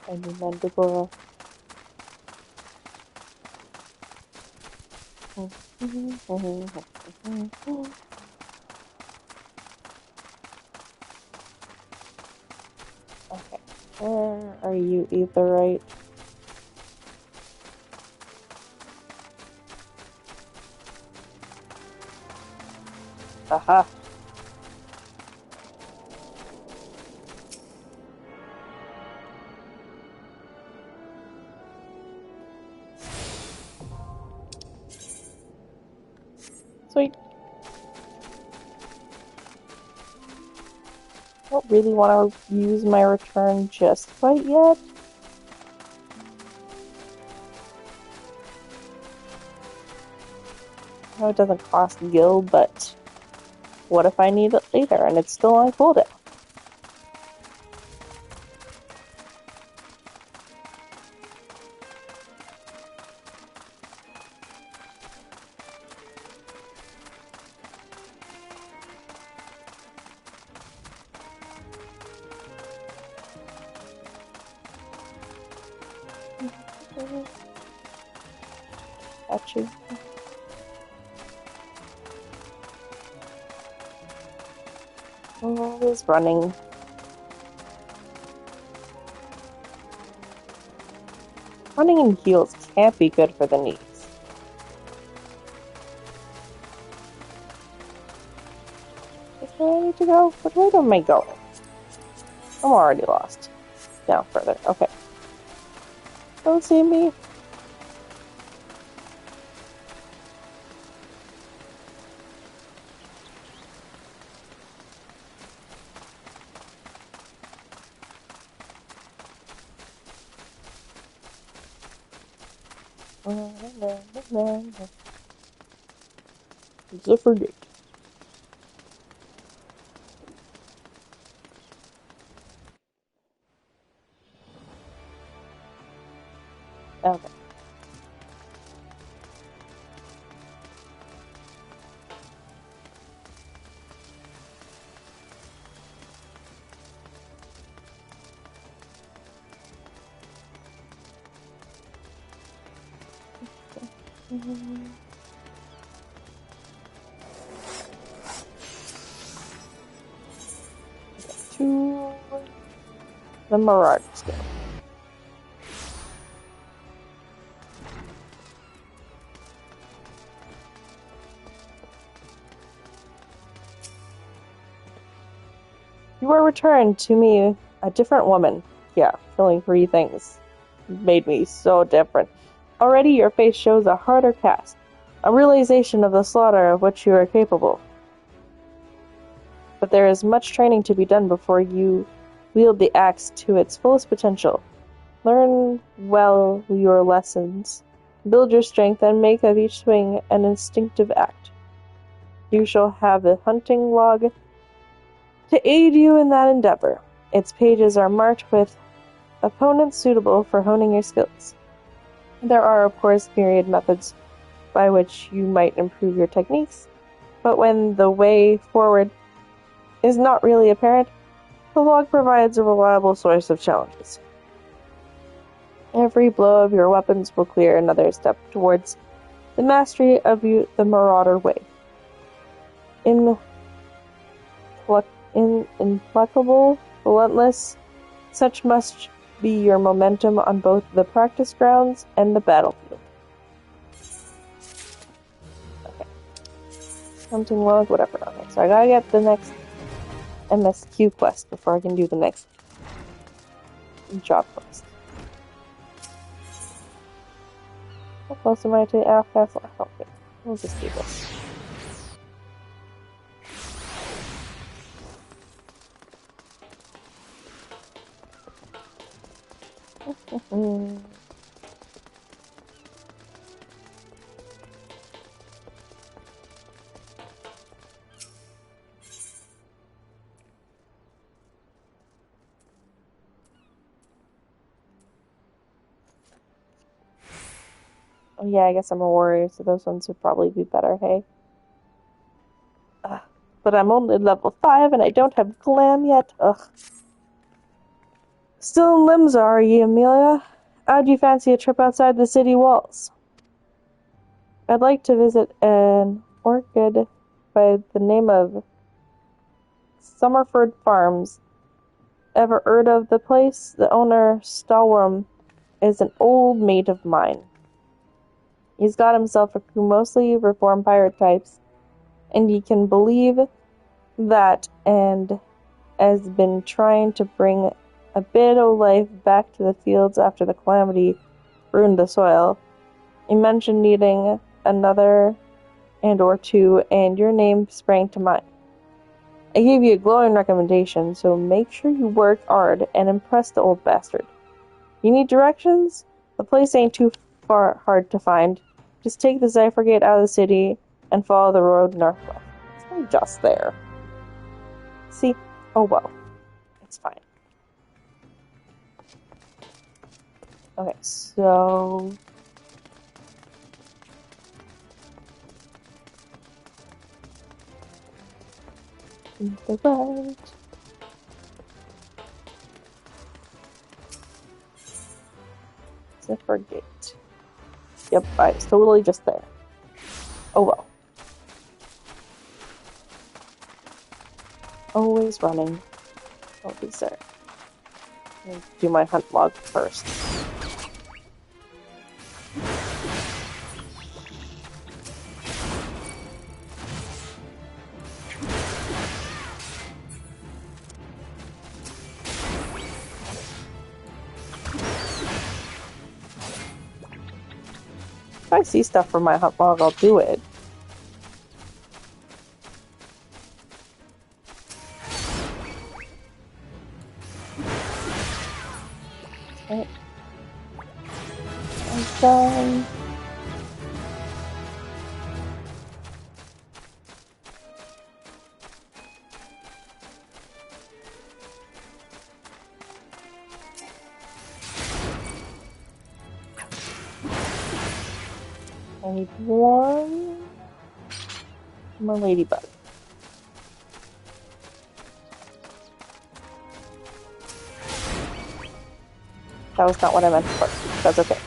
I need Mandragora. Okay, where are you, etherite? Aha! Sweet. I don't really want to use my return just quite yet. I know it doesn't cost gil, but what if I need it later and it's still on cooldown? Got you. I'm always running. Running in heels can't be good for the knees. Is where I need to go? Which way am I going? I'm already lost. Down further. Okay. Don't see me. Zipper gate. Okay. To the Marauder skill. You are returned to me a different woman. Yeah, feeling three things made me so different. Already your face shows a harder cast, a realization of the slaughter of which you are capable. But there is much training to be done before you wield the axe to its fullest potential. Learn well your lessons, build your strength, and make of each swing an instinctive act. You shall have a hunting log to aid you in that endeavor. Its pages are marked with opponents suitable for honing your skills. There are, of course, myriad methods by which you might improve your techniques, but when the way forward is not really apparent, the log provides a reliable source of challenges. Every blow of your weapons will clear another step towards the mastery of the Marauder way. Implacable, relentless, such must be your momentum on both the practice grounds and the battlefield. Okay. Hunting log, whatever. Okay, so I gotta get the next MSQ quest before I can do the next job quest. How close am I to AFF? Okay, we'll just do this. Oh yeah, I guess I'm a warrior, so those ones would probably be better, hey? But I'm only level 5 and I don't have glam yet. Ugh. Still in Limsa, are ye, Amelia? How'd you fancy a trip outside the city walls? I'd like to visit an orchid by the name of Summerford Farms. Ever heard of the place? The owner, Stalworm, is an old mate of mine. He's got himself a crew mostly reformed pirate types, and he can believe that and has been trying to bring a bit of life back to the fields after the calamity ruined the soil. He mentioned needing another and or two, and your name sprang to mind. I gave you a glowing recommendation, so make sure you work hard and impress the old bastard. You need directions? The place ain't too hard to find. Just take the Zephyr Gate out of the city and follow the road northwest. It's only just there. See? Oh well. It's fine. Okay, so... the right. Zephyr Gate. Yep, it's totally just there. Oh well. Always running. I'll be there. Let me do my hunt log first. If I see stuff from my hunt log, I'll do it. Okay. I'm done. I need one more ladybug. That was not what I meant to put. That's okay.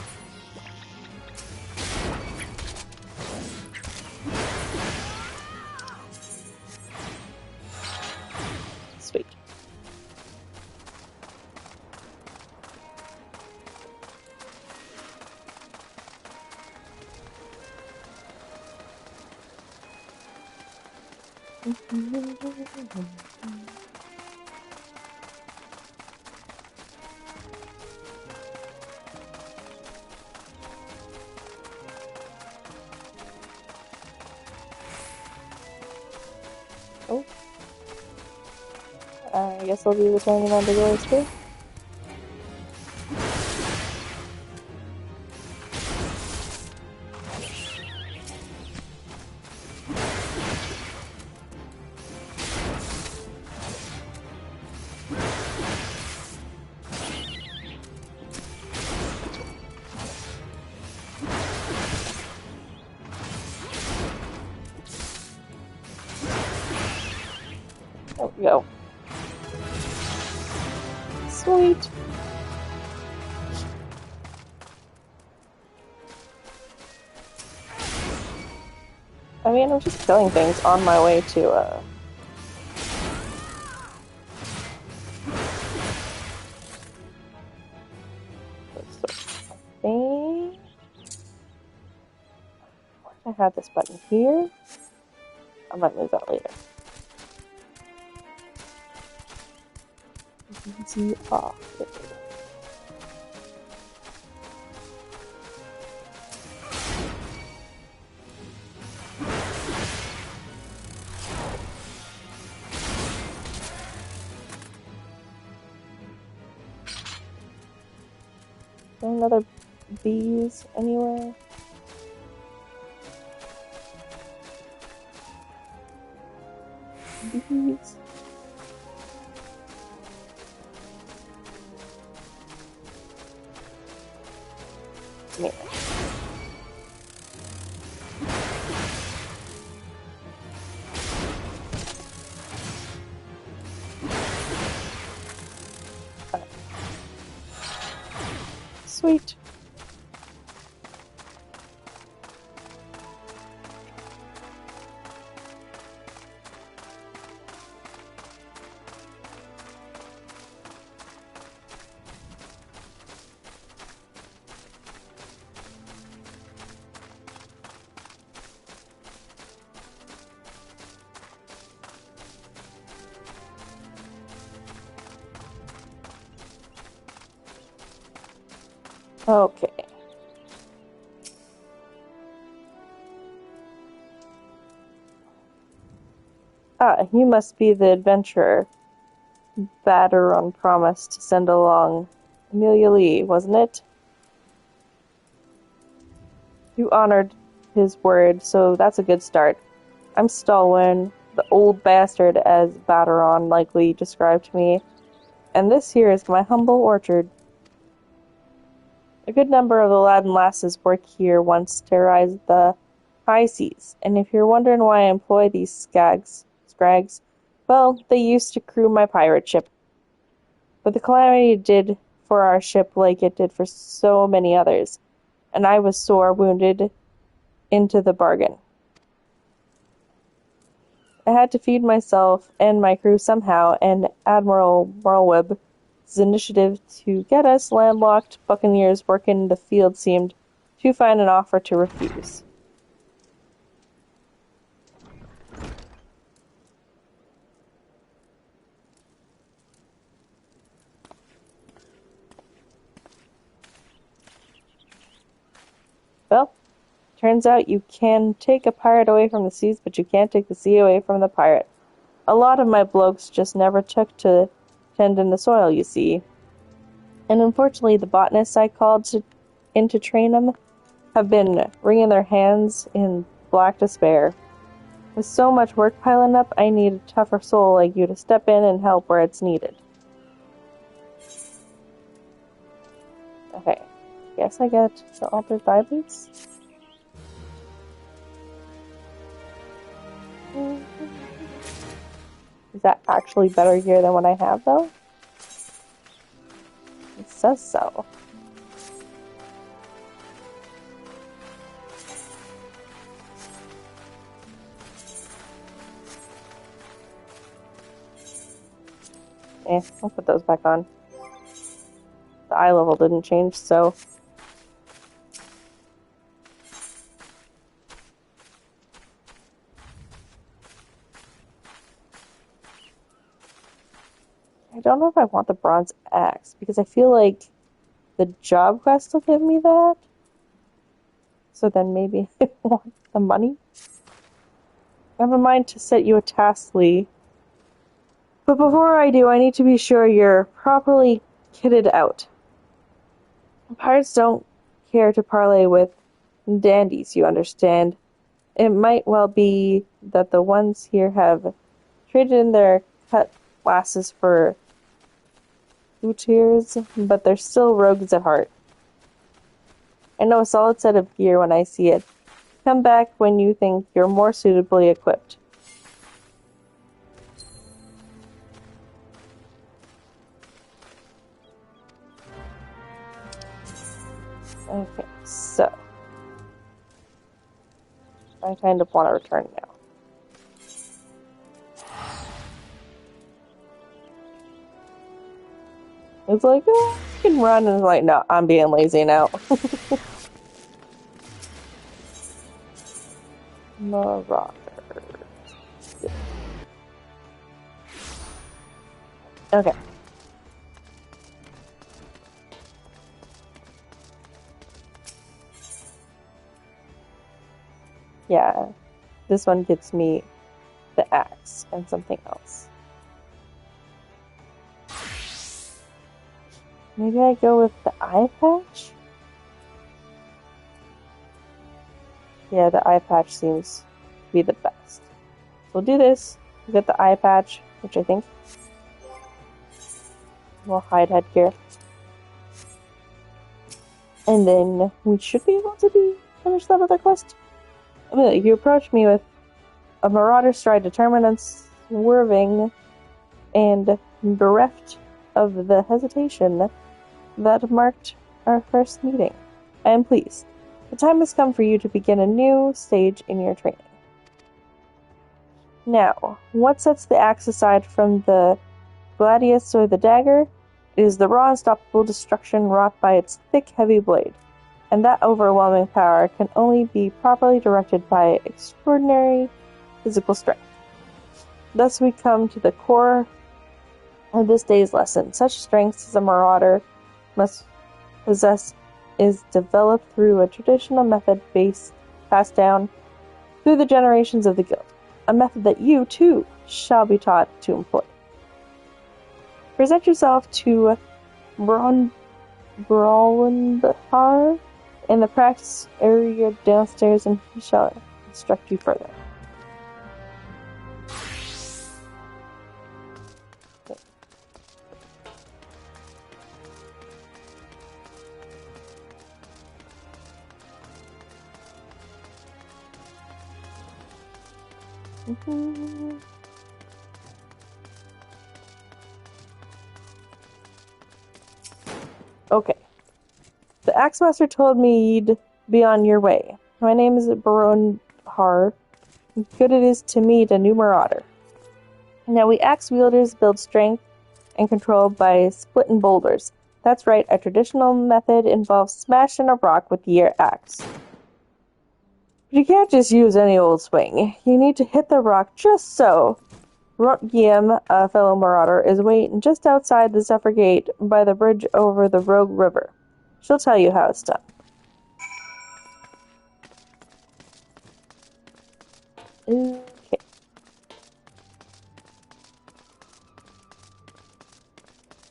Oh. I guess I'll do the turning on the doors too. There we go. Sweet. I mean, I'm just killing things on my way to, thing. I have this button here. I might move that later. Easy off. Is there another bees anywhere? Bees. Man. Sweet. Okay. Ah, you must be the adventurer Batteron promised to send along Amelia Lee, wasn't it? You honored his word, so that's a good start. I'm Stalwin, the old bastard, as Batteron likely described me, and this here is my humble orchard. A good number of the lad and lasses work here once terrorized the high seas, and if you're wondering why I employ these scrags, well, they used to crew my pirate ship. But the calamity did for our ship like it did for so many others, and I was sore wounded into the bargain. I had to feed myself and my crew somehow, and Admiral Marlwebb's initiative to get us landlocked buccaneers working in the field seemed too fine an offer to refuse. Well, turns out you can take a pirate away from the seas, but you can't take the sea away from the pirate. A lot of my blokes just never took to tending the soil, you see. And unfortunately, the botanists I called in to train them have been wringing their hands in black despair. With so much work piling up, I need a tougher soul like you to step in and help where it's needed. Okay, guess I get the altered Bibles. Is that actually better gear than what I have, though? It says so. I'll put those back on. The eye level didn't change, so... I don't know if I want the bronze axe, because I feel like the job quest will give me that. So then maybe I want the money. I have a mind to set you a task, Lee. But before I do, I need to be sure you're properly kitted out. Pirates don't care to parley with dandies, you understand. It might well be that the ones here have traded in their cut glasses for boutiers, but they're still rogues at heart. I know a solid set of gear when I see it. Come back when you think you're more suitably equipped. Okay, so I kind of want to return now. It's like, oh, I can run, and it's like, no, I'm being lazy now. Marauder. Okay. Yeah, this one gives me the axe and something else. Maybe I go with the eye patch? Yeah, the eye patch seems to be the best. We'll do this. We'll get the eye patch, which I think will hide headgear. And then we should be able to finish that other quest. Amelia, you approach me with a marauder stride, determined and swerving, and bereft of the hesitation that marked our first meeting. I am pleased. The time has come for you to begin a new stage in your training. Now, what sets the axe aside from the gladius or the dagger? It is the raw, unstoppable destruction wrought by its thick, heavy blade. And that overwhelming power can only be properly directed by extraordinary physical strength. Thus we come to the core of this day's lesson. Such strength as a marauder must possess is developed through a traditional method passed down through the generations of the guild. A method that you, too, shall be taught to employ. Present yourself to Brawlendhar in the practice area downstairs, and he shall instruct you further. Okay. Okay. The Axemaster told me you'd be on your way. My name is Brawlendhar. Good it is to meet a new marauder. Now we axe wielders build strength and control by splitting boulders. That's right, a traditional method involves smashing a rock with the axe. But you can't just use any old swing. You need to hit the rock just so. Rotgiem, a fellow marauder, is waiting just outside the Zephyr Gate by the bridge over the Rogue River. She'll tell you how it's done. Okay.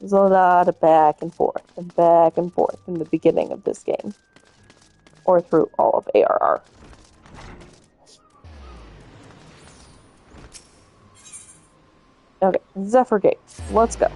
There's a lot of back and forth in the beginning of this game. Or through all of ARR. Okay, Zephyr Gate. Let's go.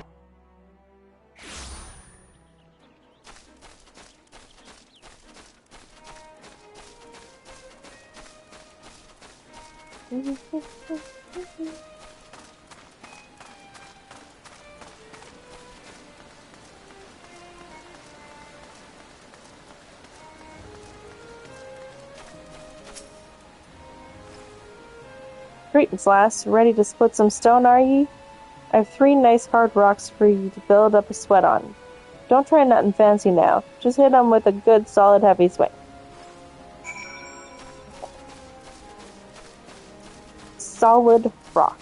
Greetings, lass. Ready to split some stone, are ye? I have 3 nice hard rocks for you to build up a sweat on. Don't try nothing fancy now. Just hit them with a good, solid, heavy swing. Solid rock.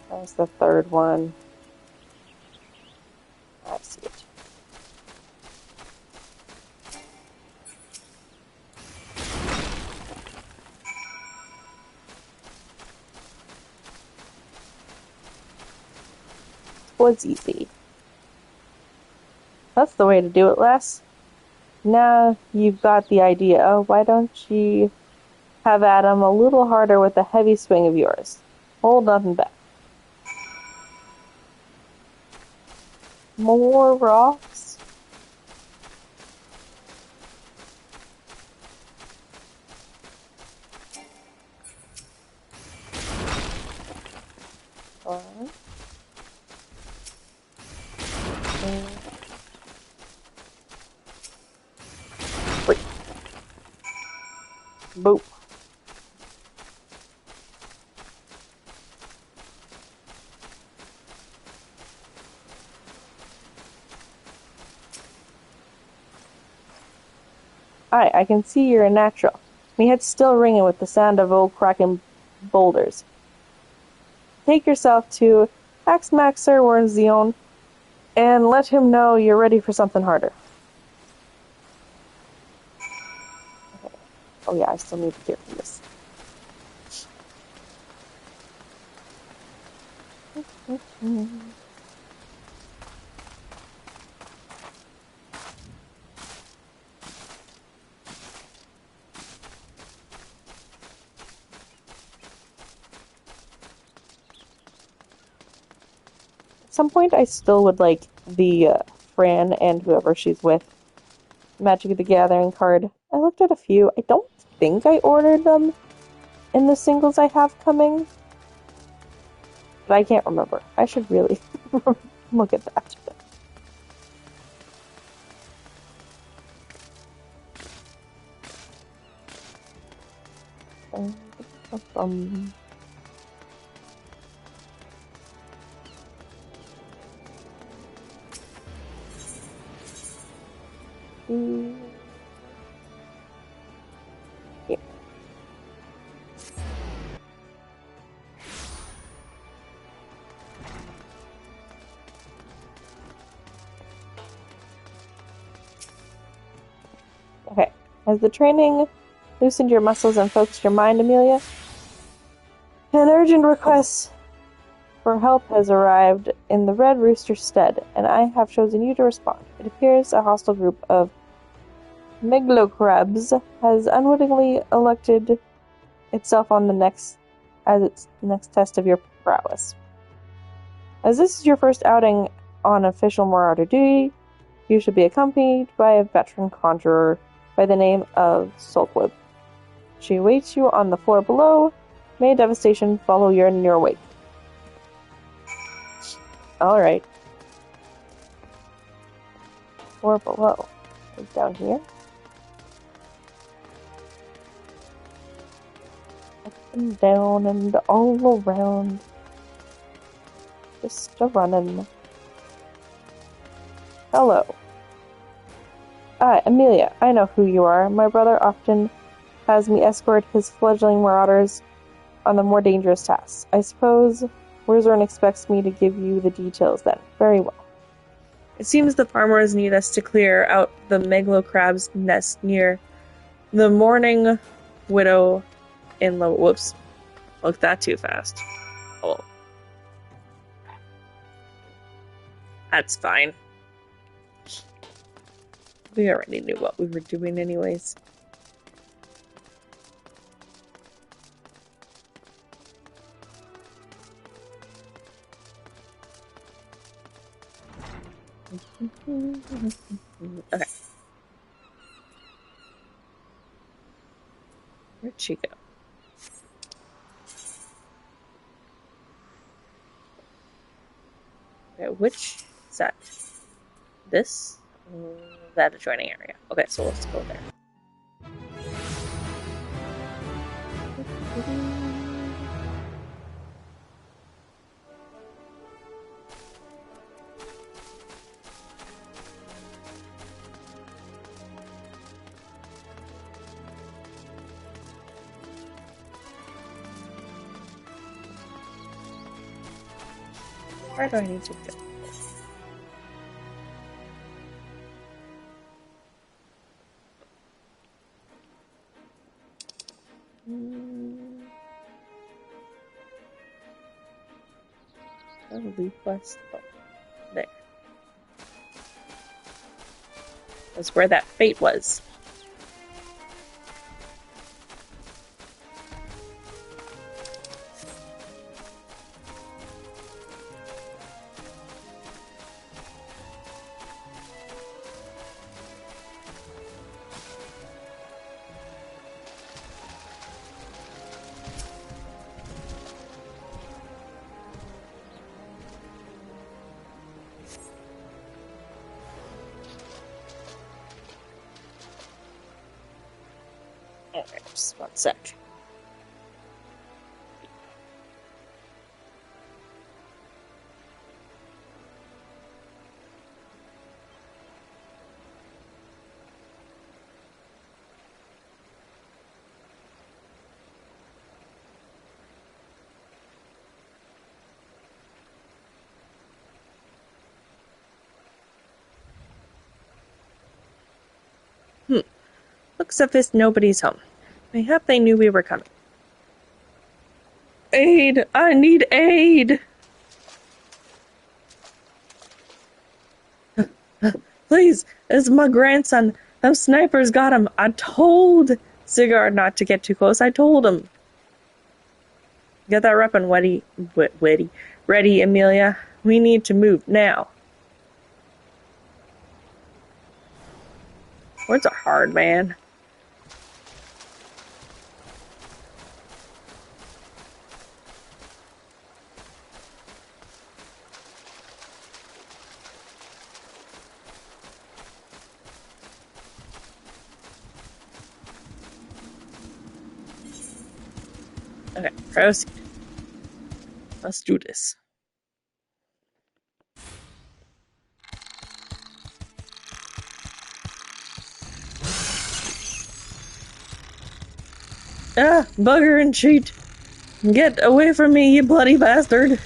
That was the third one. I see it. Was easy. That's the way to do it, Les. Now you've got the idea, why don't you have at him a little harder with the heavy swing of yours? Hold nothing back. More rocks? One. Two. Three. Boop. Aye, I can see you're a natural. Me head's still ringing with the sound of old cracking boulders. Take yourself to Axmaxer or Zion and let him know you're ready for something harder. Okay. Oh yeah, I still need to hear from this. At some point, I still would like the Fran and whoever she's with Magic of the Gathering card. I looked at a few. I don't think I ordered them in the singles I have coming, but I can't remember. I should really look at that. Um, yeah. Okay. Has the training loosened your muscles and focused your mind, Amelia? An urgent request for help has arrived in the Red Rooster's stead, and I have chosen you to respond. It appears a hostile group of Megalocrabs has unwittingly elected itself on its next test of your prowess. As this is your first outing on official Marauder duty, you should be accompanied by a veteran conjurer by the name of Sulkwib. She awaits you on the floor below. May devastation follow you in your wake. Alright. Floor below. Is down here. Up and down and all around. Just a running. Hello. Amelia, I know who you are. My brother often has me escort his fledgling marauders on the more dangerous tasks. I suppose Wurzern expects me to give you the details then. Very well. It seems the farmers need us to clear out the Megalocrab's nest near the Mourning Widow in Whoops. Look that too fast. Oh. That's fine. We already knew what we were doing anyways. Okay. Where'd she go? Okay, which is that? This? That adjoining area. Okay, so let's go there. Where do I need to go? Probably west. Oh, there. That's where that fate was. Alright, just one sec. Looks as if nobody's home. Mayhap they knew we were coming. Aid! I need aid! Please, it's my grandson. Them snipers got him. I told Sigurd not to get too close. I told him. Get that weapon ready, Amelia. We need to move now. Words are hard, man. Okay, proceed. Let's do this. Ah, bugger and cheat. Get away from me, you bloody bastard.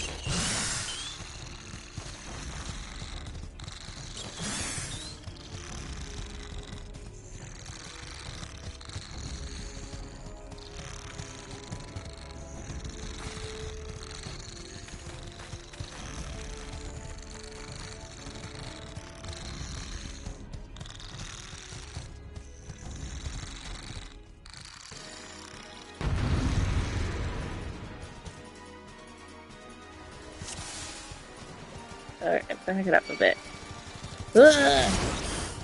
Alright, back it up a bit. Ugh.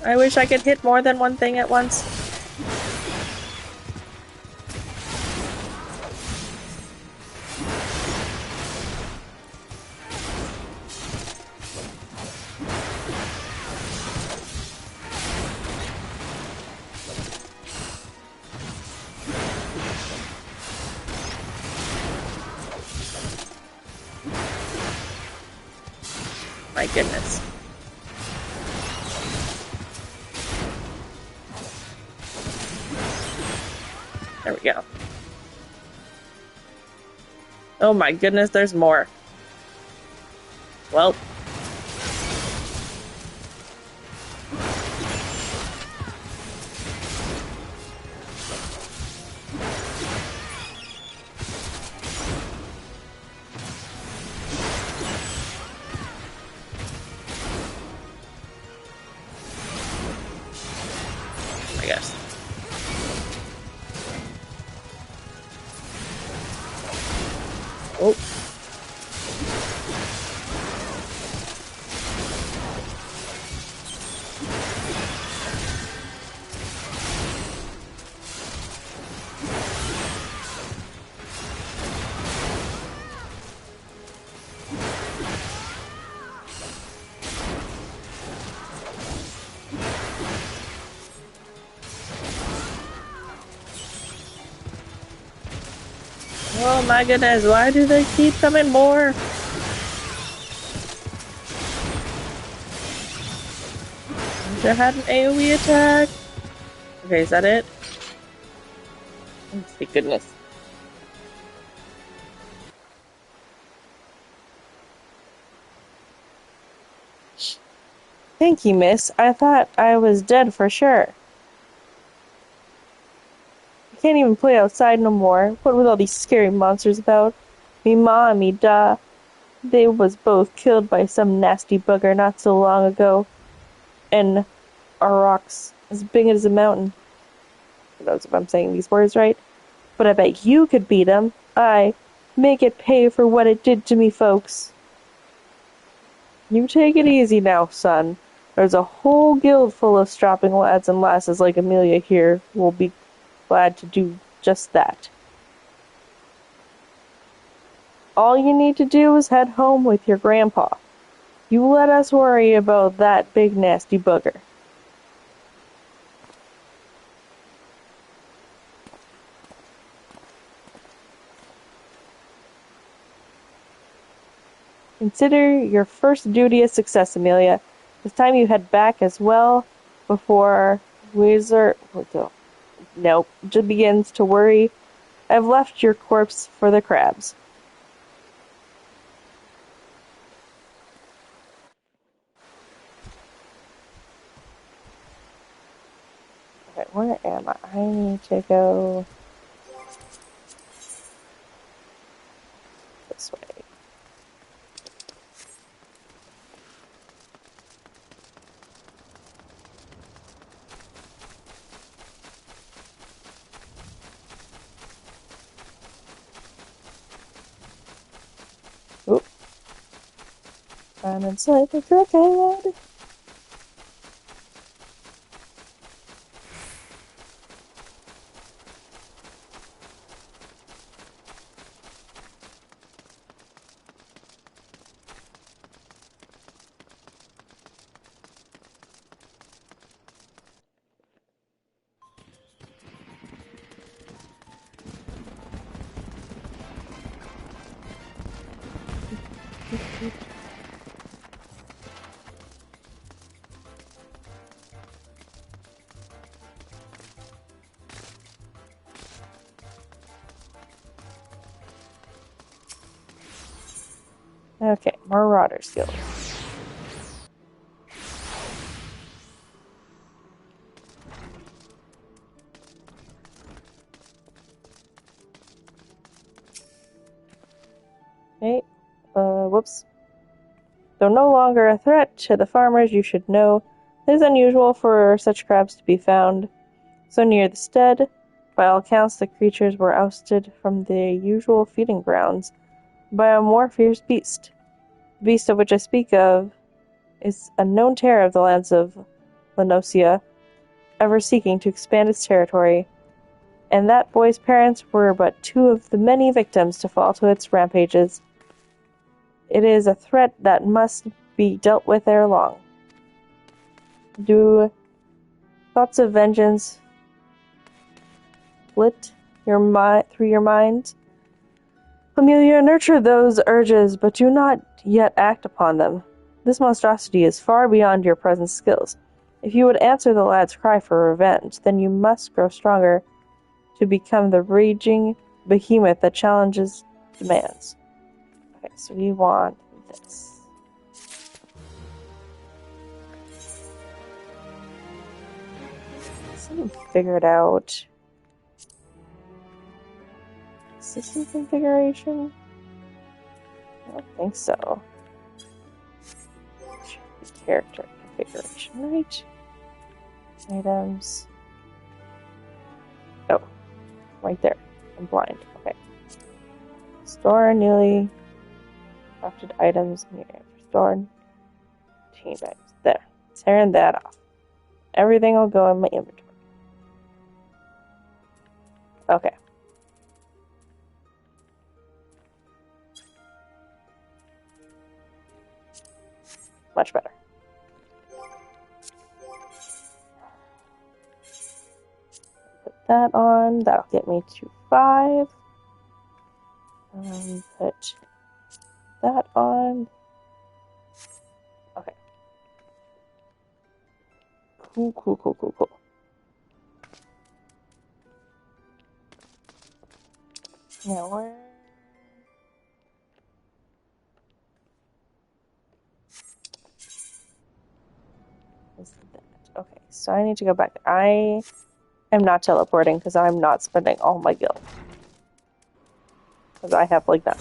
I wish I could hit more than one thing at once. My goodness. There we go. Oh my goodness, there's more. Well. I guess. Oh. Oh my goodness, why do they keep coming more? I should have had an AoE attack. Okay, is that it? Oh, thank goodness. Thank you, miss. I thought I was dead for sure. I can't even play outside no more. What with all these scary monsters about? Me ma and me da, they was both killed by some nasty bugger not so long ago. And our rocks as big as a mountain. Who knows if I'm saying these words right? But I bet you could beat 'em. I make it pay for what it did to me, folks. You take it easy now, son. There's a whole guild full of strapping lads and lasses like Amelia here who will be glad to do just that. All you need to do is head home with your grandpa. You let us worry about that big nasty bugger. Consider your first duty a success, Amelia. It's time you head back as well before Wizard just begins to worry. I've left your corpse for the crabs. Okay, where am I? I need to go this way. Oop. I'm inside the crooked. Okay, Marauder skills. Okay, whoops. Though no longer a threat to the farmers, you should know it is unusual for such crabs to be found so near the stead. By all accounts, the creatures were ousted from their usual feeding grounds by a more fierce beast. The beast of which I speak of is a known terror of the lands of Lenosia, ever seeking to expand its territory, and that boy's parents were but two of the many victims to fall to its rampages. It is a threat that must be dealt with ere long. Do thoughts of vengeance flit through your mind? Amelia, nurture those urges, but do not yet act upon them. This monstrosity is far beyond your present skills. If you would answer the lad's cry for revenge, then you must grow stronger to become the raging behemoth that challenges demands. Okay, so we want this. Let's figure it out. System configuration? I don't think so. Should be character configuration, right? Items. Oh, right there. I'm blind. Okay. Store newly crafted items. Store team items. There. Tearing that off. Everything will go in my inventory. Okay. Much better. Put that on. That'll get me to 5. Put that on. Okay. Cool. Now where? So I need to go back. I am not teleporting because I'm not spending all my gil. Because I have like that.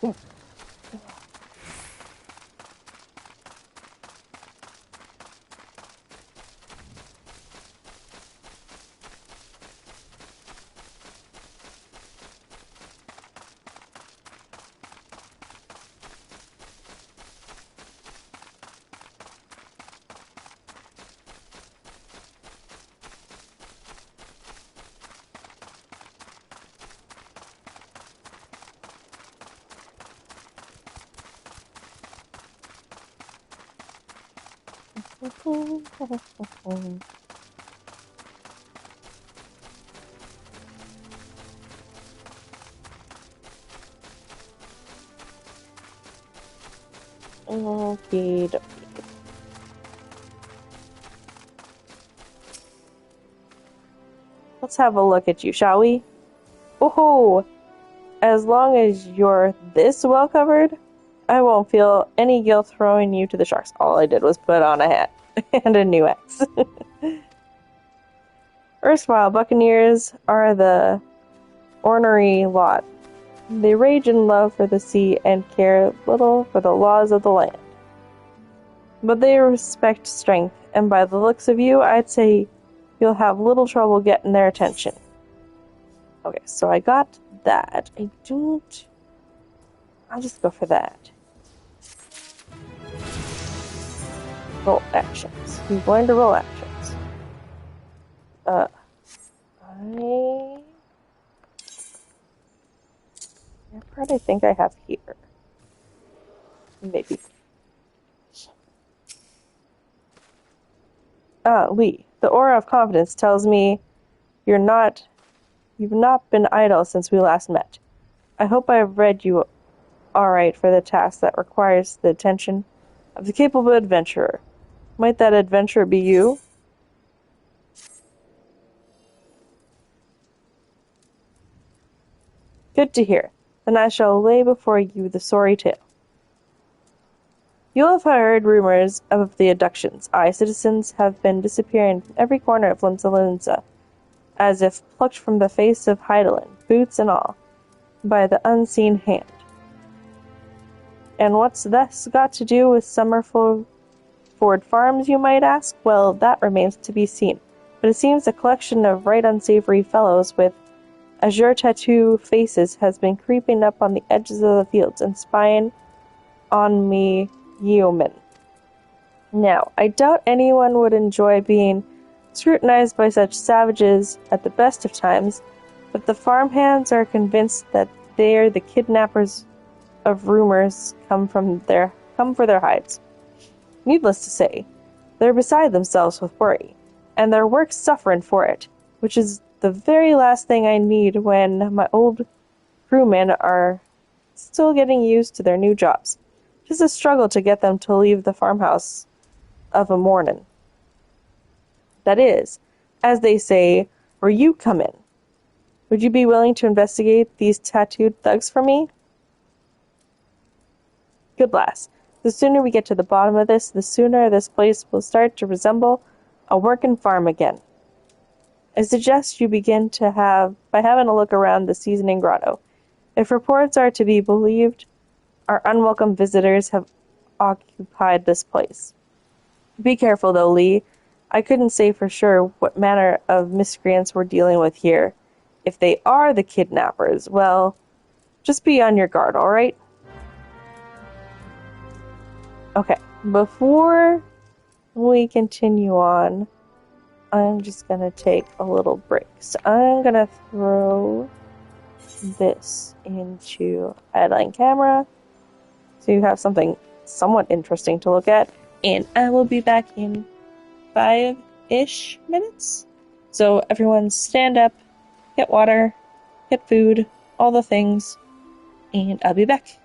Okay. Let's have a look at you, shall we? Oh, as long as you're this well covered, I won't feel any guilt throwing you to the sharks. All I did was put on a hat and a new axe. Erstwhile buccaneers are the ornery lot. They rage in love for the sea and care little for the laws of the land. But they respect strength, and by the looks of you, I'd say you'll have little trouble getting their attention. Okay, so I got that. I'll just go for that. Roll actions. I'm going to roll actions. What I think I have here. Maybe. Lee, the aura of confidence tells me you've not been idle since we last met. I hope I have read you alright for the task that requires the attention of the capable adventurer. Might that adventurer be you? Good to hear. Then I shall lay before you the sorry tale. You have heard rumors of the abductions. Citizens have been disappearing from every corner of Linsalinsa, as if plucked from the face of Heidelin, boots and all, by the unseen hand. And what's this got to do with Summerford Farms, you might ask? Well, that remains to be seen. But it seems a collection of right unsavory fellows with azure tattoo faces has been creeping up on the edges of the fields and spying on me yeomen. Now, I doubt anyone would enjoy being scrutinized by such savages at the best of times, but the farmhands are convinced that they're the kidnappers of rumors come for their hides. Needless to say, they're beside themselves with worry, and their work's suffering for it, which is the very last thing I need when my old crewmen are still getting used to their new jobs. Just a struggle to get them to leave the farmhouse of a morning. That is, as they say, where you come in. Would you be willing to investigate these tattooed thugs for me? Good lass. The sooner we get to the bottom of this, the sooner this place will start to resemble a working farm again. I suggest you begin by having a look around the seasoning grotto. If reports are to be believed, our unwelcome visitors have occupied this place. Be careful, though, Lee. I couldn't say for sure what manner of miscreants we're dealing with here. If they are the kidnappers, well, just be on your guard, all right? Okay, before we continue on, I'm just going to take a little break. So I'm going to throw this into headline camera so you have something somewhat interesting to look at. And I will be back in 5-ish minutes. So everyone stand up, get water, get food, all the things, and I'll be back.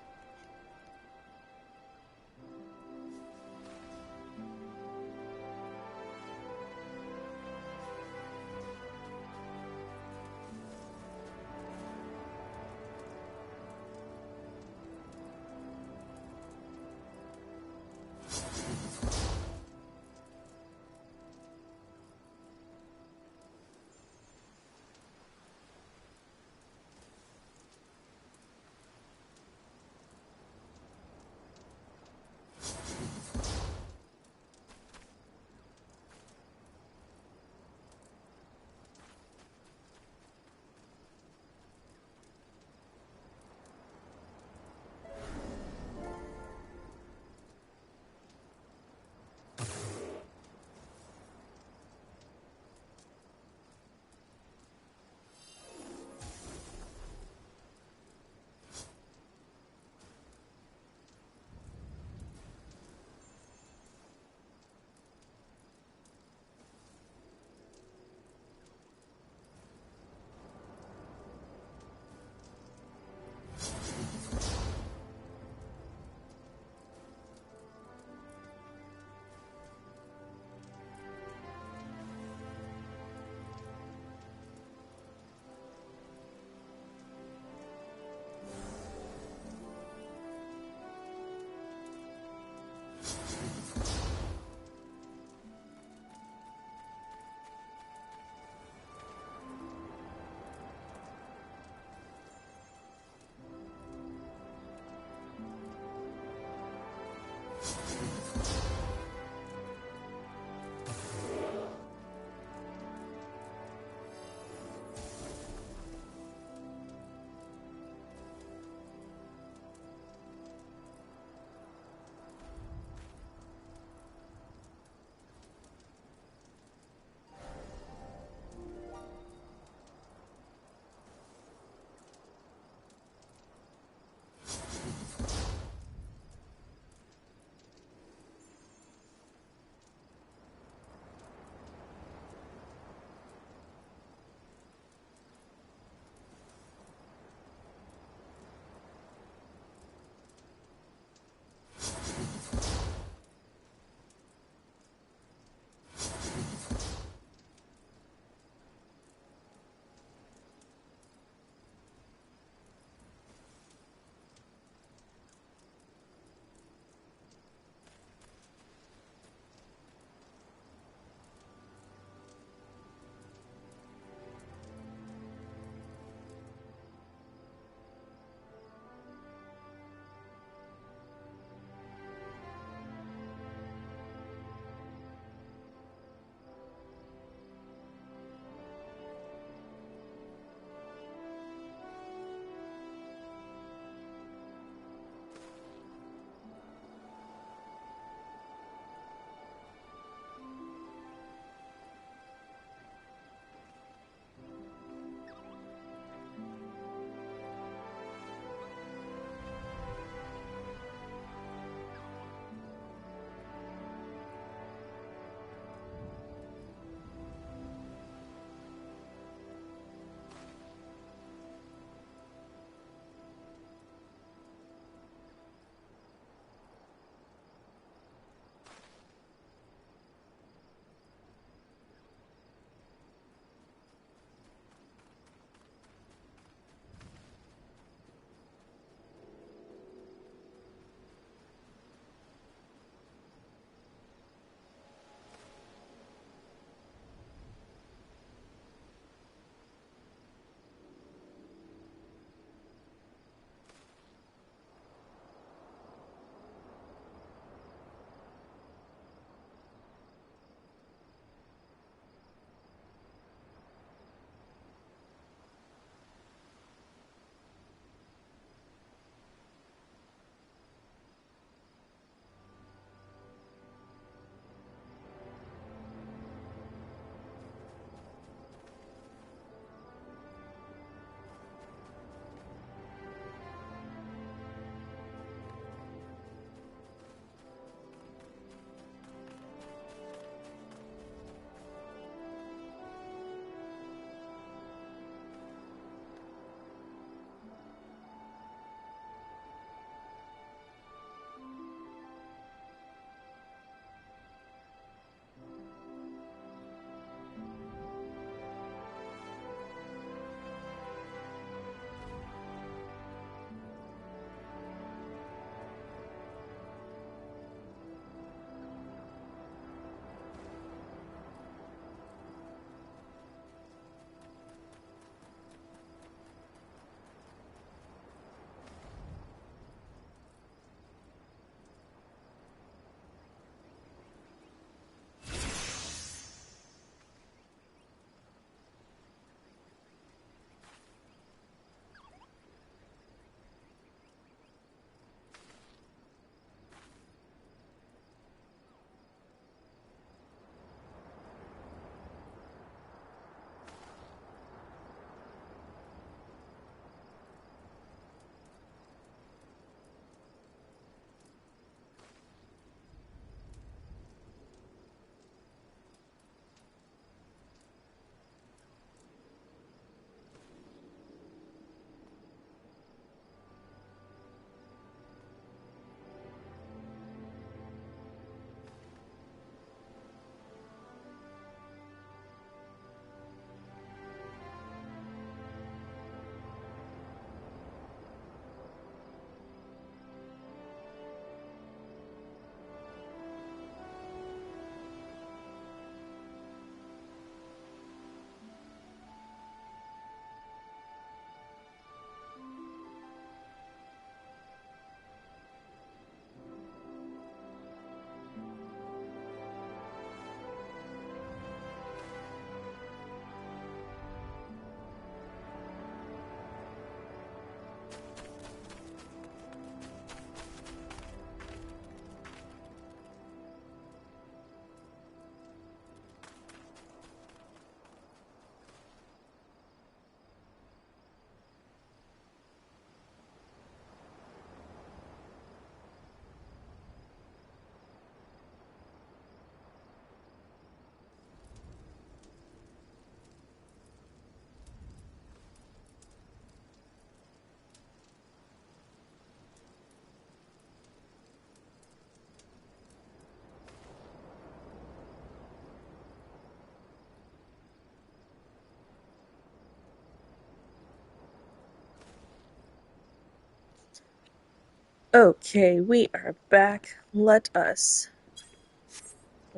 Okay, we are back. Let us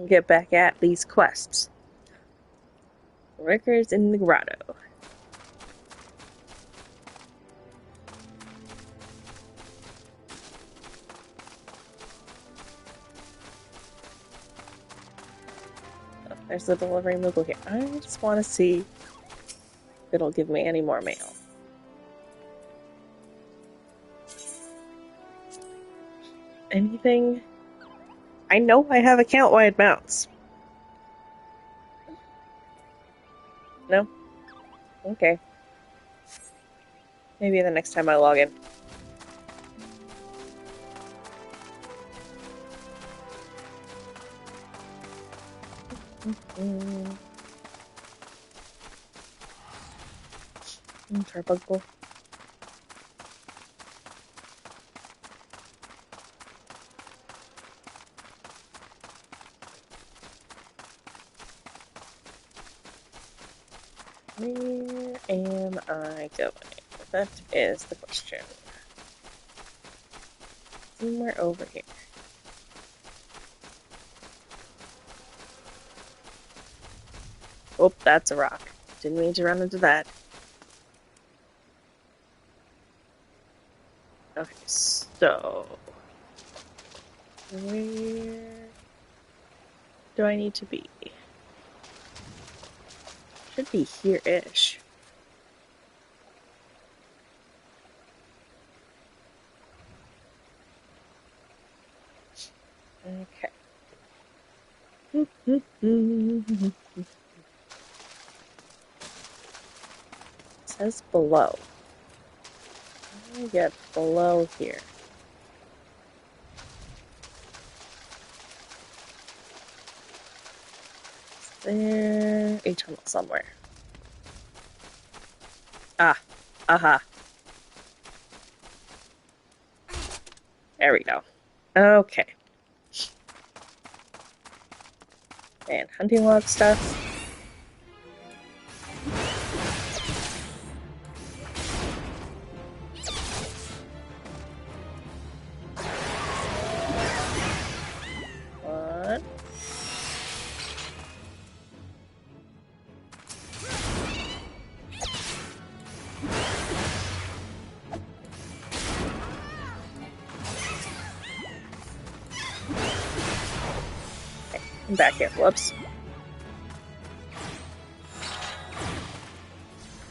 get back at these quests. Workers in the grotto. Oh, there's the delivery Moogle here. I just want to see if it'll give me any more mail. Anything? I know I have account-wide mounts. No? Okay. Maybe the next time I log in. Carbuncle. Where am I going? That is the question. Somewhere over here. Oh, that's a rock. Didn't mean to run into that. Okay, so... where do I need to be? Should be here-ish. Okay. It says below. Let me get below here. Is there a tunnel somewhere? Ah, aha. There we go. Okay. And hunting log stuff. What? Okay, I'm back here. Whoops.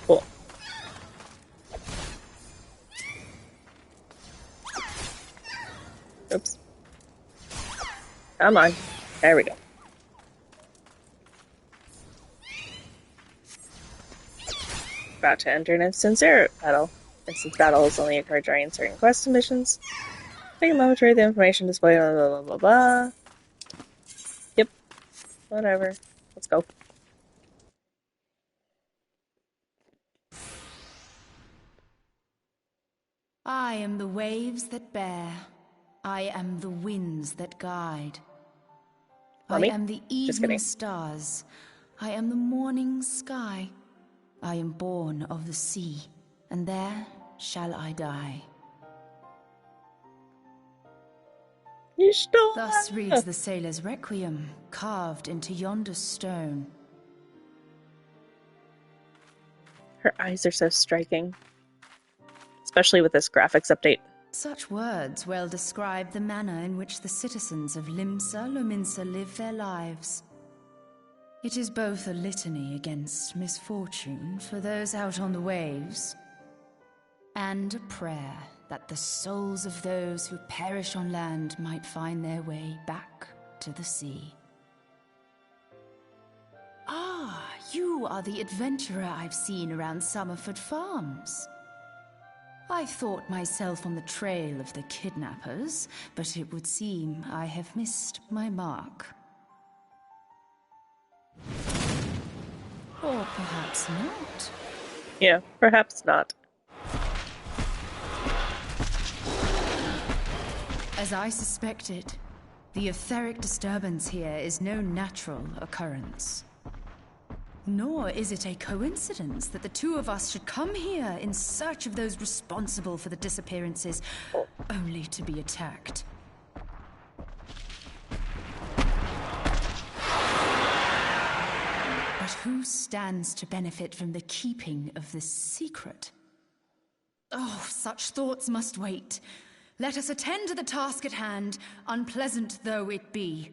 Cool. Oops. Come on. There we go. About to enter an instant zero battle. Instance battles only occur during certain quest missions. Take a moment to read the information displayed on blah blah blah blah. Yep. Whatever. Let's go. I am the waves that bear. I am the winds that guide. Mommy? I am the Just evening kidding. stars. I am the morning sky. I am born of the sea, and there shall I die. You stole Thus that. reads the sailor's requiem, carved into yonder stone. Her eyes are so striking. Especially with this graphics update. Such words well describe the manner in which the citizens of Limsa Lominsa live their lives. It is both a litany against misfortune for those out on the waves, And a prayer that the souls of those who perish on land might find their way back to the sea. Ah, you are the adventurer I've seen around Summerford Farms. I thought myself on the trail of the kidnappers, but it would seem I have missed my mark. Or perhaps not. Yeah, perhaps not. As I suspected, the etheric disturbance here is no natural occurrence. Nor is it a coincidence that the two of us should come here in search of those responsible for the disappearances, only to be attacked. But who stands to benefit from the keeping of this secret? Oh, such thoughts must wait. Let us attend to the task at hand, unpleasant though it be.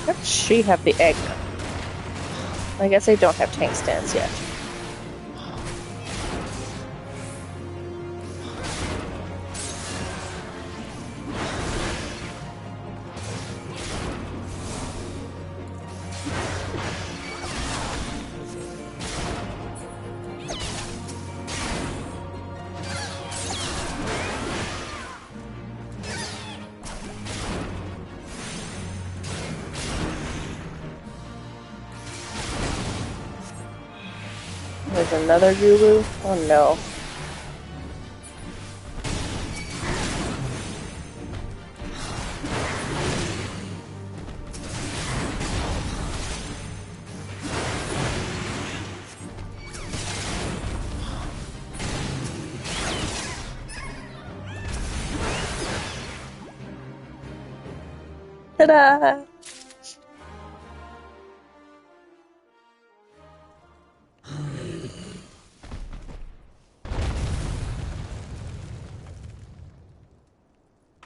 How does she have the egg? I guess I don't have tank stands yet. There's another guru? Oh no. Ta-da!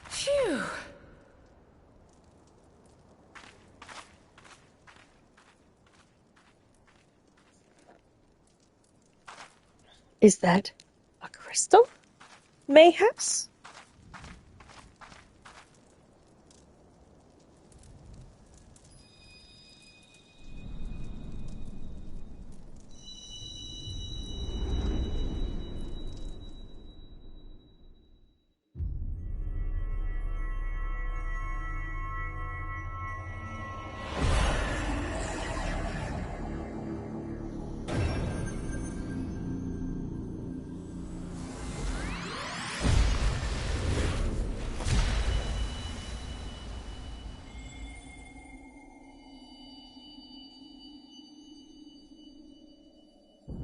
Phew! Is that a crystal? Mayhaps?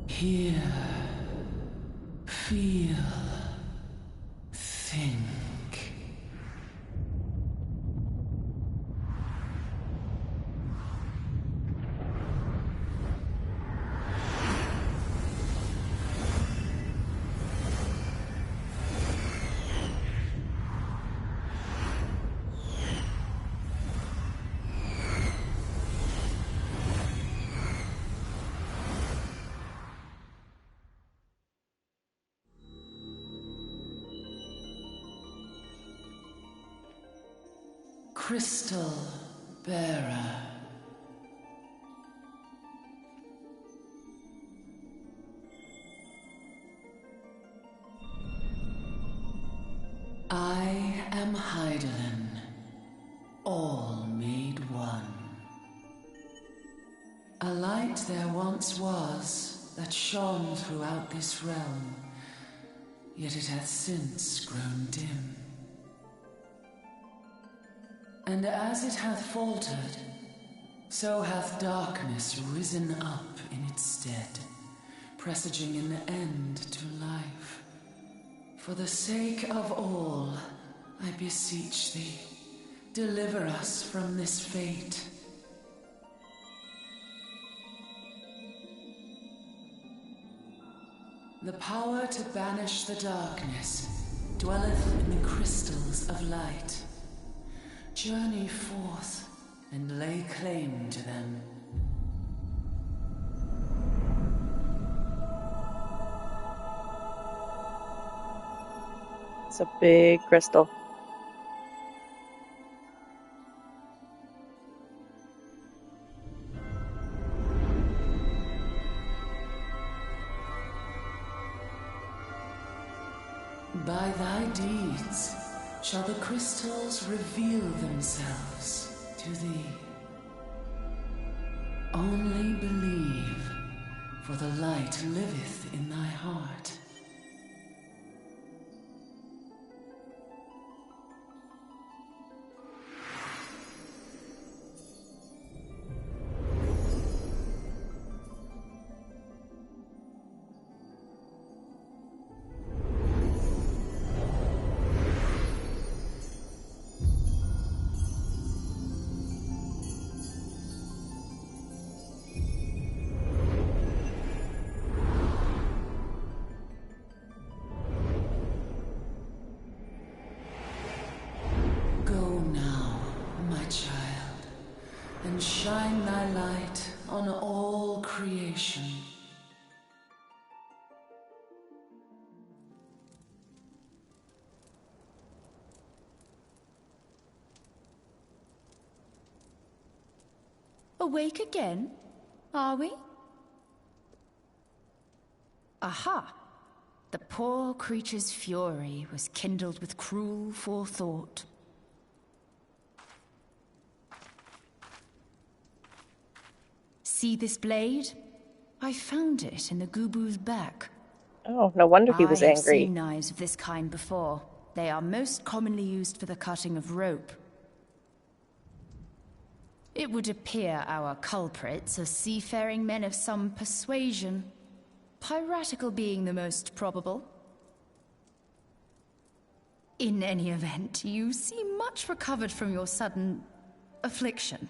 Hear, feel, think. Crystal Bearer. I am Heidelin, all made one. A light there once was that shone throughout this realm, yet it hath since grown dim. And as it hath faltered, so hath darkness risen up in its stead, presaging an end to life. For the sake of all, I beseech thee, deliver us from this fate. The power to banish the darkness dwelleth in the crystals of light. Journey forth and lay claim to them. It's a big crystal. By thy deeds shall the crystals reveal themselves to thee. Only believe, for the light liveth in thy heart. Shine thy light on all creation. Awake again, are we? Aha! The poor creature's fury was kindled with cruel forethought. See this blade? I found it in the Gubu's back. Oh, no wonder he was I have angry. seen knives of this kind before. They are most commonly used for the cutting of rope. It would appear our culprits are seafaring men of some persuasion, piratical being the most probable. In any event, you seem much recovered from your sudden affliction.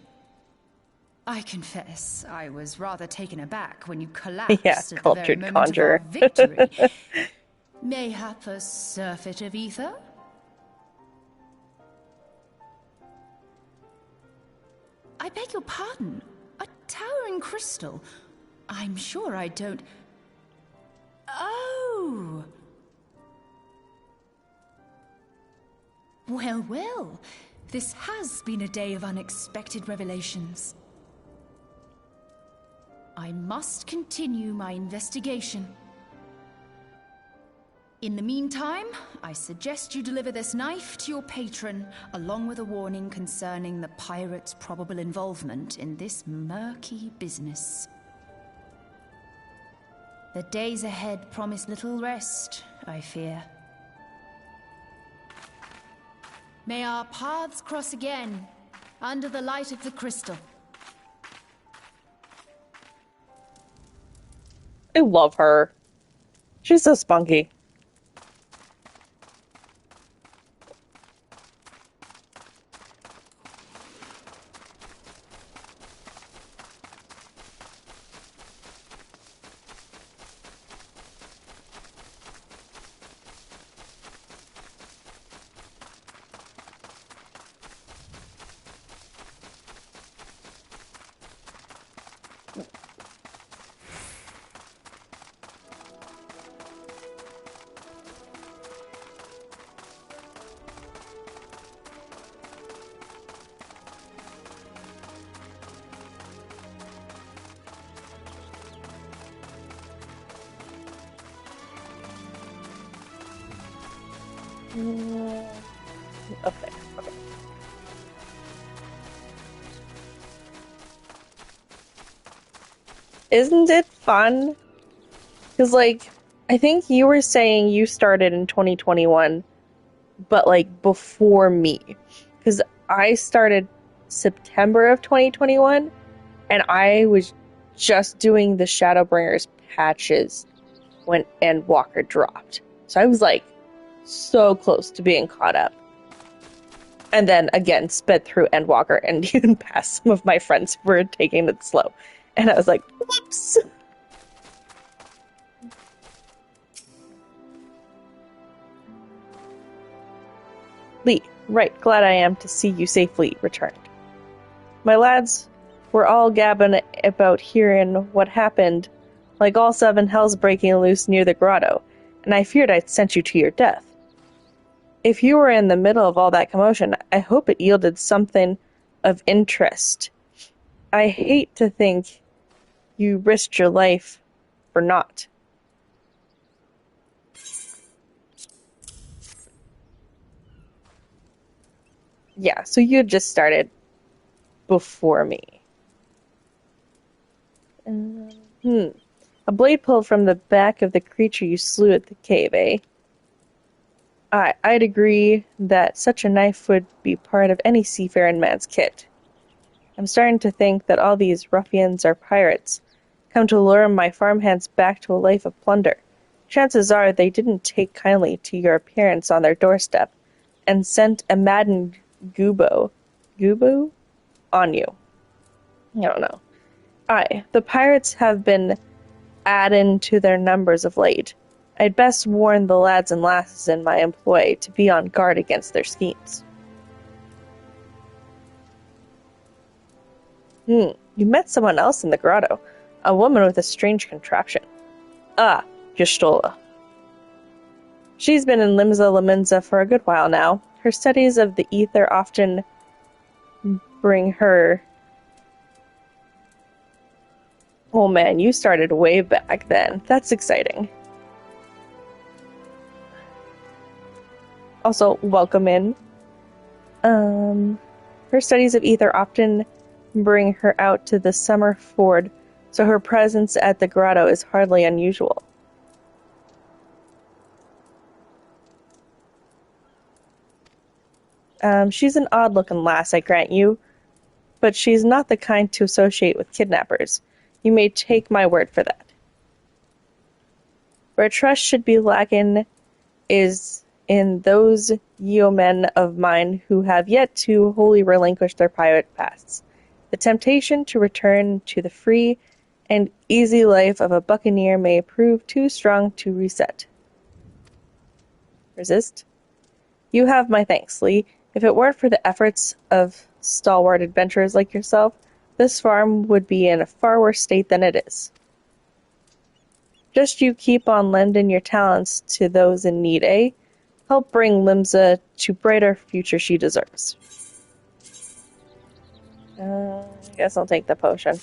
I confess, I was rather taken aback when you collapsed Yeah, at the very cultured moment conjurer. of our victory. Mayhap a surfeit of ether? I beg your pardon. A towering crystal. I'm sure I don't... Oh! Well, well. This has been a day of unexpected revelations. I must continue my investigation. In the meantime, I suggest you deliver this knife to your patron, along with a warning concerning the pirate's probable involvement in this murky business. The days ahead promise little rest, I fear. May our paths cross again, under the light of the crystal. I love her. She's so spunky. Okay. Isn't it fun? Because, like, I think you were saying you started in 2021, but, like, before me. Because I started September of 2021, and I was just doing the Shadowbringers patches when Endwalker dropped. So I was, like, so close to being caught up. And then again, sped through Endwalker and even past some of my friends who were taking it slow. And I was like, whoops! Lee, right, glad I am to see you safely returned. My lads were all gabbing about hearing what happened, like all seven hells breaking loose near the grotto, and I feared I'd sent you to your death. If you were in the middle of all that commotion, I hope it yielded something of interest. I hate to think you risked your life for naught. Yeah, so you had just started before me. A blade pulled from the back of the creature you slew at the cave, eh? I'd agree that such a knife would be part of any seafaring man's kit. I'm starting to think that all these ruffians are pirates, come to lure my farmhands back to a life of plunder. Chances are they didn't take kindly to your appearance on their doorstep, and sent a maddened goobo on you. I don't know. The pirates have been adding to their numbers of late. I'd best warn the lads and lasses in my employ to be on guard against their schemes. You met someone else in the grotto. A woman with a strange contraption. Justola. She's been in Limsa Laminza for a good while now. Her studies of the ether often bring her... Oh man, you started way back then. That's exciting. Also, welcome in. Her studies of ether often bring her out to the summer ford, so her presence at the grotto is hardly unusual. She's an odd-looking lass, I grant you, but she's not the kind to associate with kidnappers. You may take my word for that. Where trust should be lacking is in those yeomen of mine who have yet to wholly relinquish their pirate pasts. The temptation to return to the free and easy life of a buccaneer may prove too strong to resist. You have my thanks, Lee. If it weren't for the efforts of stalwart adventurers like yourself, this farm would be in a far worse state than it is. Just you keep on lending your talents to those in need, eh? Help bring Limsa to brighter future she deserves. I guess I'll take the potion.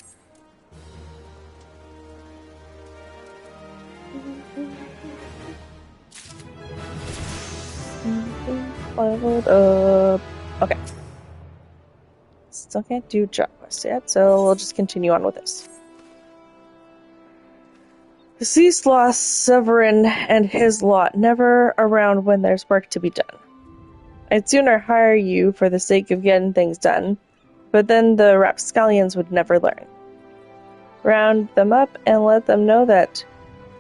Leveled up. Okay. Still can't do job quest yet, so we'll just continue on with this. Deceased lost Severin and his lot, never around when there's work to be done. I'd sooner hire you for the sake of getting things done, but then the rapscallions would never learn. Round them up and let them know that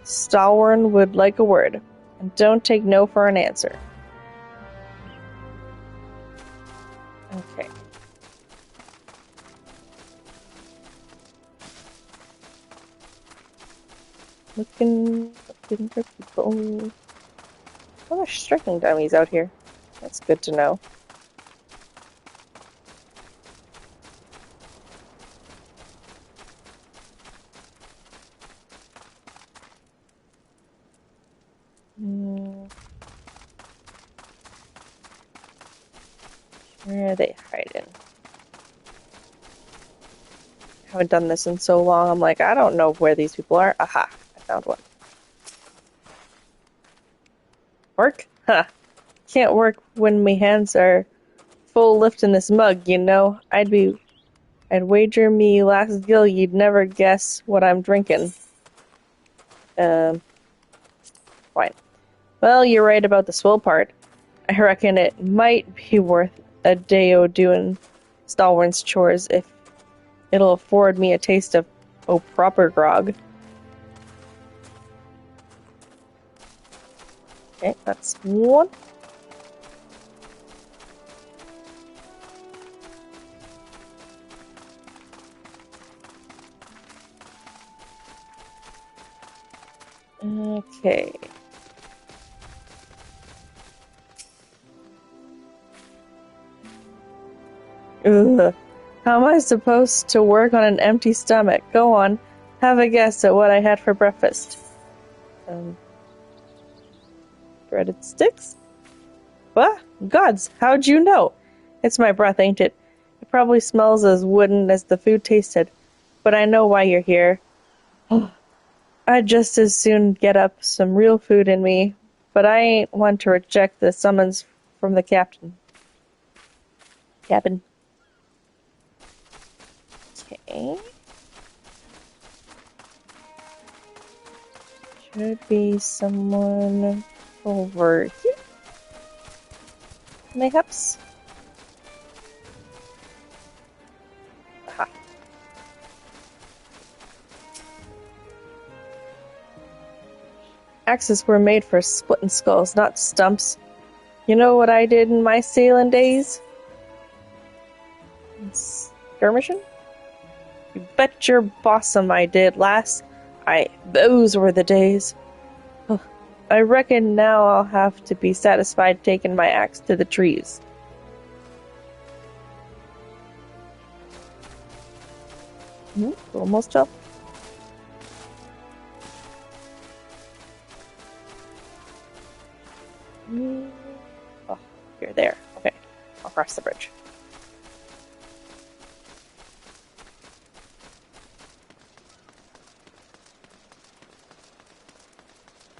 Stalwern would like a word, and don't take no for an answer. Okay. Looking for people. Oh, there's striking dummies out here. That's good to know. Where are they hiding? I haven't done this in so long, I'm like, I don't know where these people are. Aha, I found one. Work? Huh. Can't work when my hands are full lifting this mug, you know. I'd wager me last gill you'd never guess what I'm drinking. Fine. Well, you're right about the swill part. I reckon it might be worth a day doing Stalwern's chores if it'll afford me a taste of proper grog. Okay, that's one. Okay. Ugh. How am I supposed to work on an empty stomach? Go on. Have a guess at what I had for breakfast. Breaded sticks? What? Gods, how'd you know? It's my breath, ain't it? It probably smells as wooden as the food tasted. But I know why you're here. I'd just as soon get up some real food in me, but I ain't one to reject the summons from the captain. Cabin. Okay. Should be someone over here. Mayhaps. Aha. Axes were made for splitting skulls, not stumps. You know what I did in my sailing days? Skirmishing? You bet your bossum I did, lass. Those were the days. Ugh, I reckon now I'll have to be satisfied taking my axe to the trees. Almost up. Oh, you're there. Okay, I'll cross the bridge.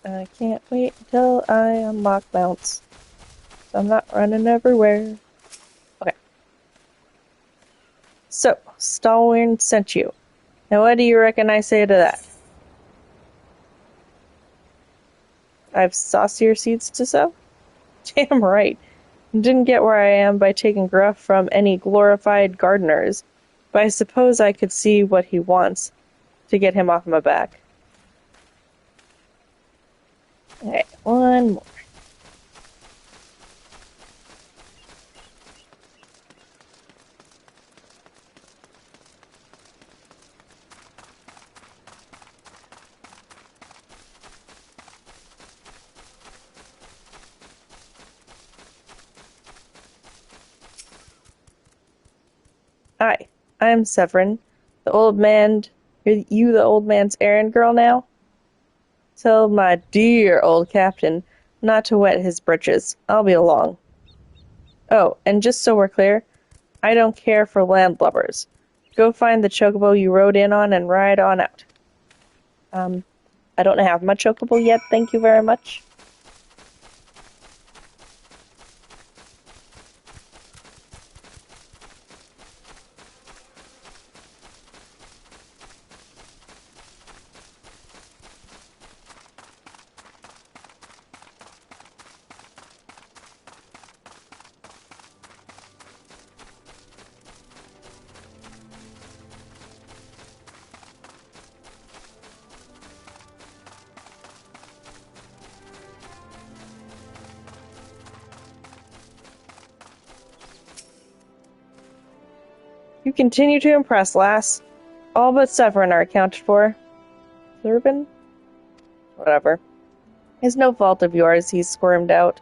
I can't wait until I unlock mounts. So I'm not running everywhere. Okay. So, Stalwern sent you. Now what do you reckon I say to that? I've saucier seeds to sow? Damn right. Didn't get where I am by taking gruff from any glorified gardeners, but I suppose I could see what he wants to get him off my back. Okay, one more. Hi, I'm Severin, the old man. Are you the old man's errand girl now? Tell my dear old captain not to wet his britches. I'll be along. Oh, and just so we're clear, I don't care for landlubbers. Go find the chocobo you rode in on and ride on out. I don't have my chocobo yet, thank you very much. You continue to impress, lass. All but Severin are accounted for. Thurbin? Whatever. It's no fault of yours, he's squirmed out.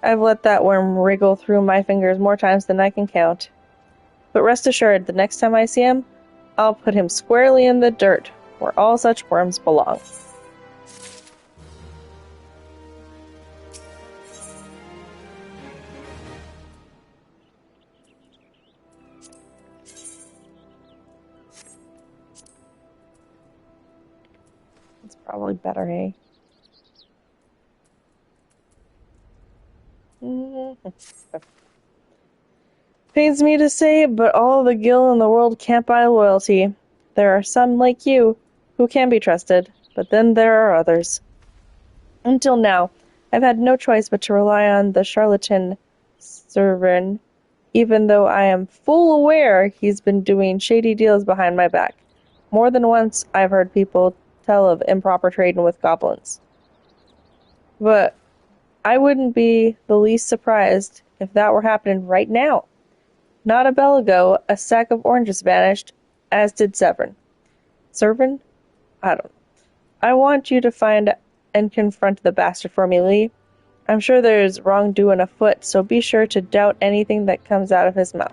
I've let that worm wriggle through my fingers more times than I can count. But rest assured, the next time I see him, I'll put him squarely in the dirt, where all such worms belong. It's probably better, eh? Pains me to say, but all the gil in the world can't buy loyalty. There are some like you who can be trusted, but then there are others. Until now, I've had no choice but to rely on the charlatan Severin, even though I am full aware he's been doing shady deals behind my back. More than once, I've heard people tell of improper trading with goblins. But I wouldn't be the least surprised if that were happening right now. Not a bell ago, a sack of oranges vanished, as did Severin. Severin? I don't know. I want you to find and confront the bastard for me, Lee. I'm sure there's wrongdoing afoot, so be sure to doubt anything that comes out of his mouth.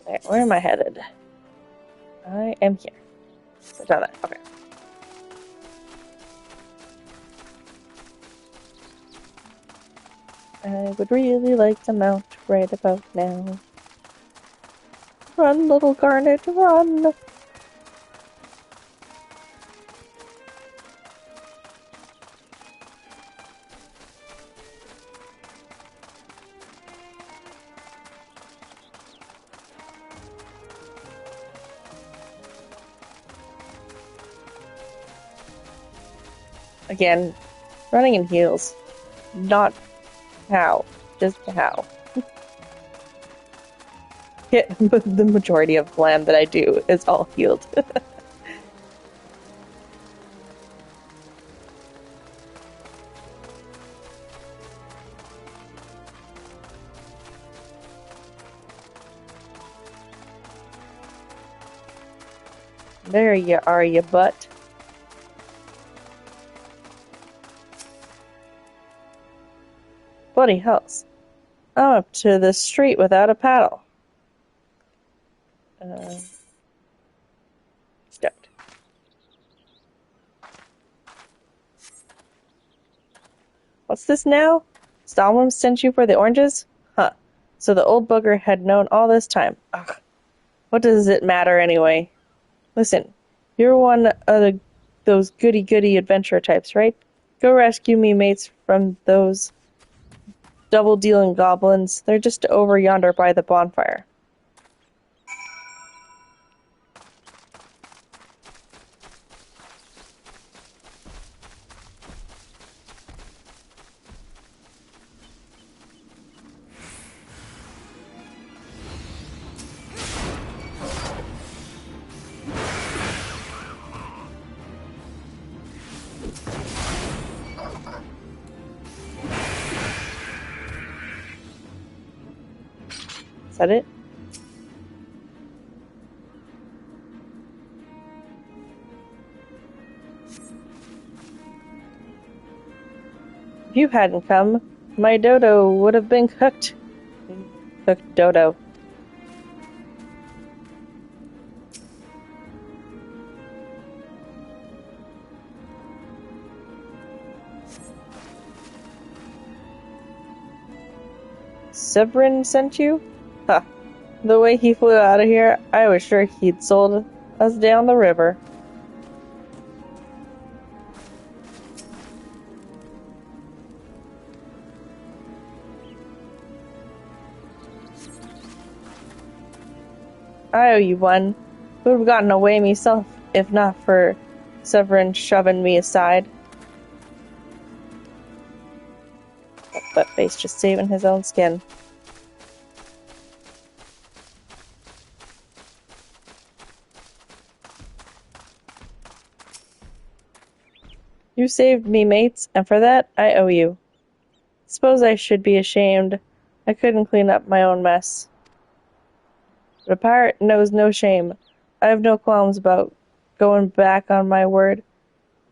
Alright, where am I headed? I am here. So down that. Okay. I would really like to mount right about now. Run, little Garnet, run! Again, running in heels. Not how. Just how. Yeah, the majority of glam that I do is all healed. There you are, you butt. Bloody hells. I'm up to the street without a paddle. Stoked. What's this now? Stalwam sent you for the oranges? Huh. So the old bugger had known all this time. Ugh. What does it matter anyway? Listen, you're one of those goody-goody adventurer types, right? Go rescue me mates from those double-dealing goblins. They're just over yonder by the bonfire. Is that it? If you hadn't come, my dodo would have been cooked. Cooked dodo. Severin sent you? Huh. The way he flew out of here, I was sure he'd sold us down the river. I owe you one. Would have gotten away myself if not for Severin shoving me aside. That butt-face just saving his own skin. You saved me, mates, and for that, I owe you. Suppose I should be ashamed. I couldn't clean up my own mess. But a pirate knows no shame. I have no qualms about going back on my word.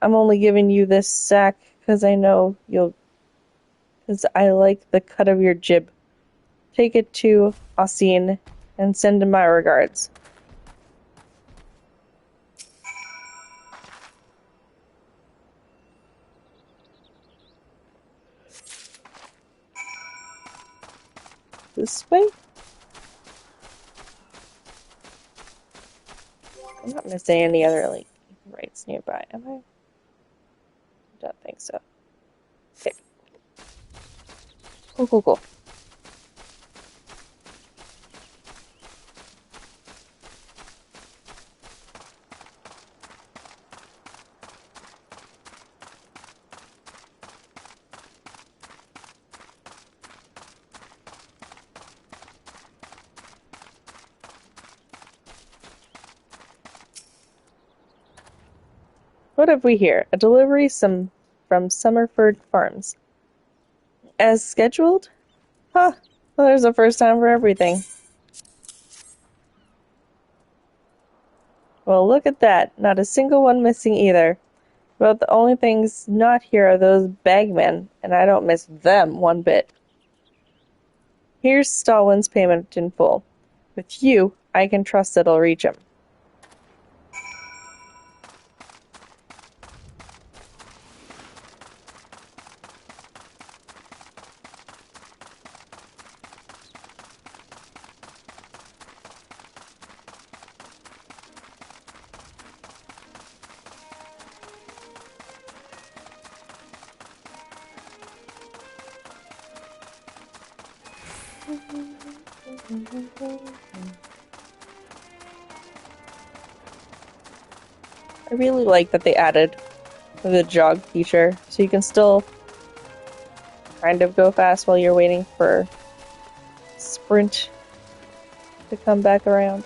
I'm only giving you this sack because I know you'll... because I like the cut of your jib. Take it to Ossine and send him my regards. This way? I'm not missing any other, like, rights nearby, am I? Don't think so. Okay. Cool, cool, cool. What have we here? A delivery from Summerford Farms. As scheduled? Huh. Well, there's a first time for everything. Well, look at that. Not a single one missing either. But the only things not here are those bagmen, and I don't miss them one bit. Here's Stalwyn's payment in full. With you, I can trust it'll reach him. I really like that they added the jog feature, so you can still kind of go fast while you're waiting for sprint to come back around.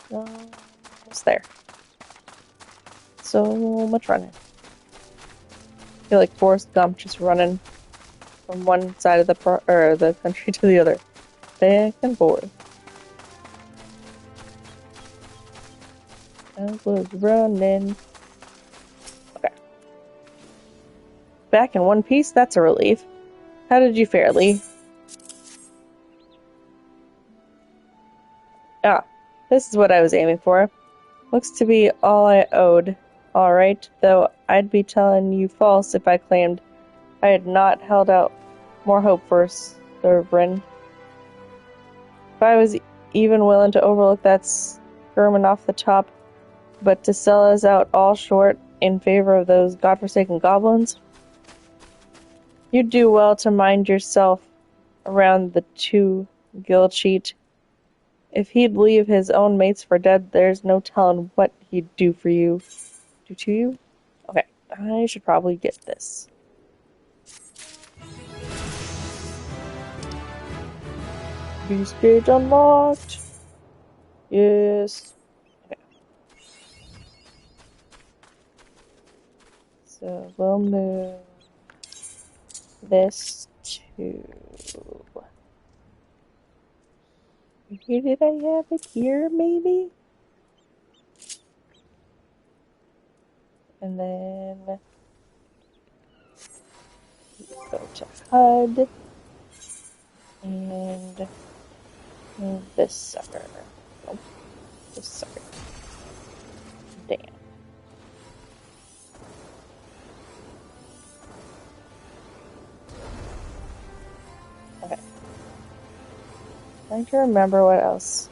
Almost there. So much running. I feel like Forrest Gump just running from one side of the country to the other, back and forth. I was running. Okay. Back in one piece, that's a relief. How did you fare, Lee? Ah, this is what I was aiming for. Looks to be all I owed. Alright, though I'd be telling you false if I claimed I had not held out more hope for Sovereign. If I was even willing to overlook that skirming off the top, but to sell us out all short in favor of those godforsaken goblins, you'd do well to mind yourself around the two guild cheat. If he'd leave his own mates for dead, there's no telling what he'd do for you. Do to you? Okay, I should probably get this. Beast cage unlocked. Yes. Okay. So we'll move this to... Here, did I have it here, maybe? And then go to HUD and move this sucker. Nope, this sucker. Damn. Okay. Trying to remember what else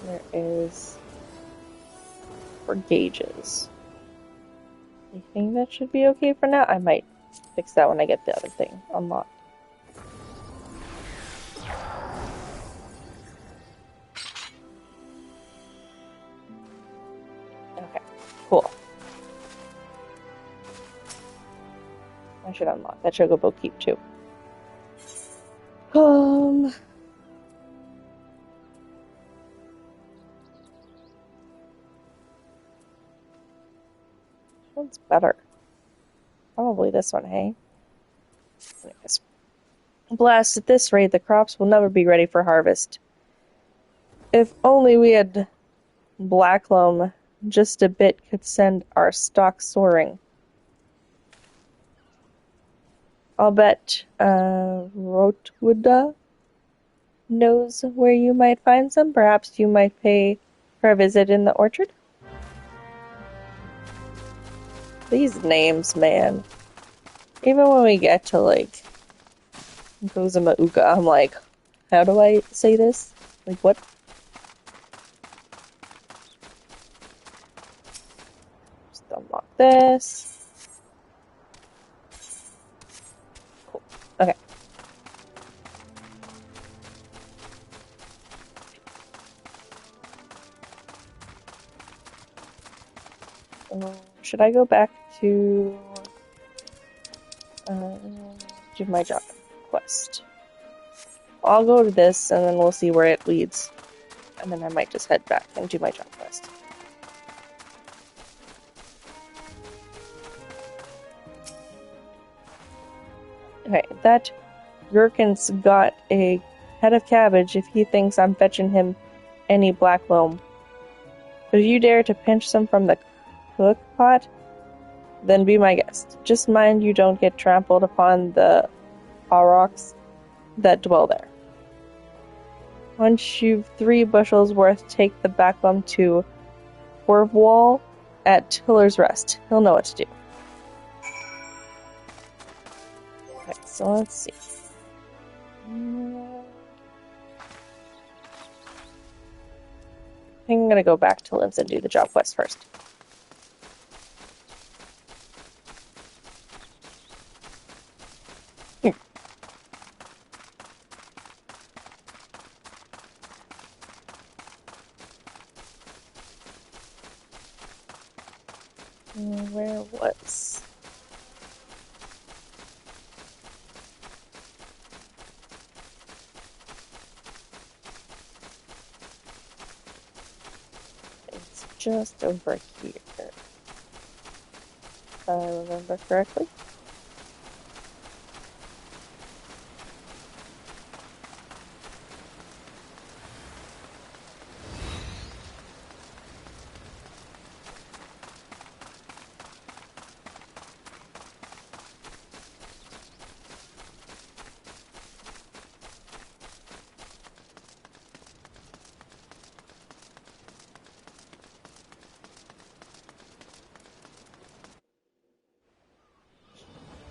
there is for gauges. I think that should be okay for now. I might fix that when I get the other thing unlocked. Okay, cool. I should unlock that Chocobo Keep too. One's better. Probably this one, hey? Anyways. Blast, at this rate, the crops will never be ready for harvest. If only we had black loam, just a bit could send our stock soaring. I'll bet Rotwuda knows where you might find some. Perhaps you might pay for a visit in the orchard? These names, man. Even when we get to, like, Kozumauka, I'm like, How do I say this? Like, what? Just unlock this. Cool. Okay. Should I go back to do my job quest? I'll go to this, and then we'll see where it leads. And then I might just head back and do my job quest. Okay, that Gherkin's got a head of cabbage if he thinks I'm fetching him any black loam. But if you dare to pinch some from the cook pot, then be my guest. Just mind you don't get trampled upon the aurochs that dwell there. Once you've 3 bushels worth, take the back loam to Wervwall at Tiller's Rest. He'll know what to do. Okay, so let's see. I think I'm gonna go back to Linz and do the job quest first. Where was... It's just over here. If I remember correctly.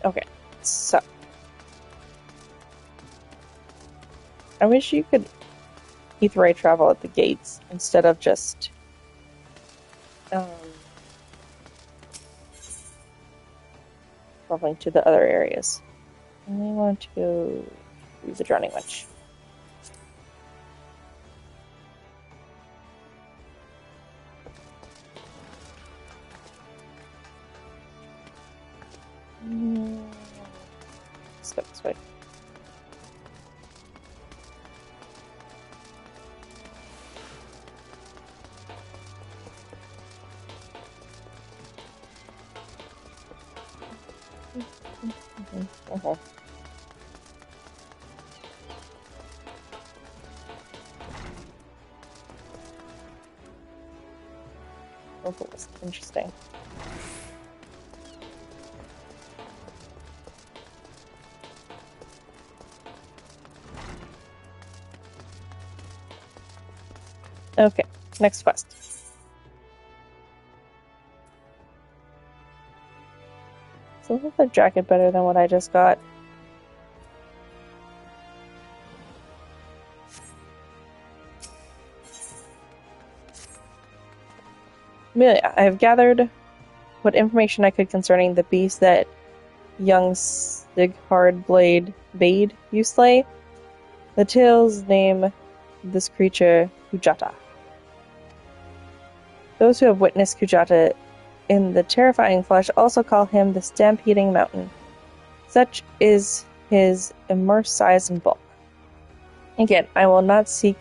Okay, so I wish you could Etherite travel at the gates instead of just traveling to the other areas. I want to go use the Drowning Witch. Let's go this way. Okay. Oh, that's interesting. Okay, next quest. So is the jacket better than what I just got? Amelia, I have gathered what information I could concerning the beast that young Sighard bade you slay. The tales name this creature Kujata. Those who have witnessed Kujata in the terrifying flesh also call him the Stampeding Mountain. Such is his immense size and bulk. Again, I will not seek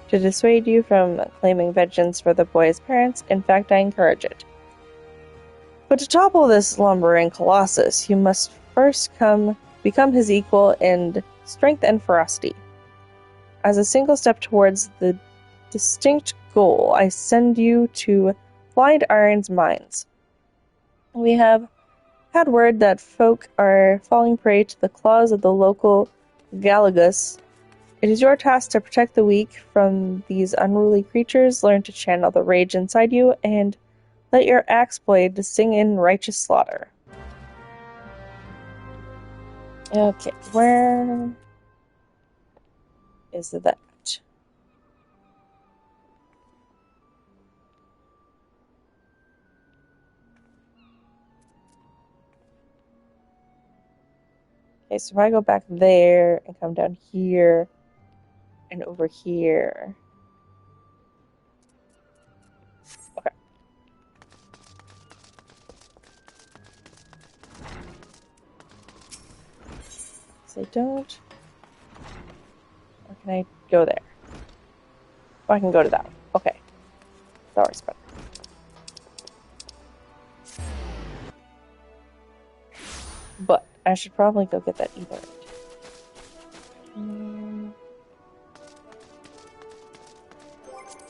to dissuade you from claiming vengeance for the boy's parents. In fact, I encourage it. But to topple this lumbering colossus, you must first become his equal in strength and ferocity. As a single step towards the distinct goal, I send you to Blind Iron's mines. We have had word that folk are falling prey to the claws of the local Galagus. It is your task to protect the weak from these unruly creatures, learn to channel the rage inside you, and let your axe blade sing in righteous slaughter. Okay, where... is that. Okay, so if I go back there and come down here and over here. Okay. So I don't. Or can I go there? Oh, I can go to that one. Okay. That works better. But I should probably go get that ether.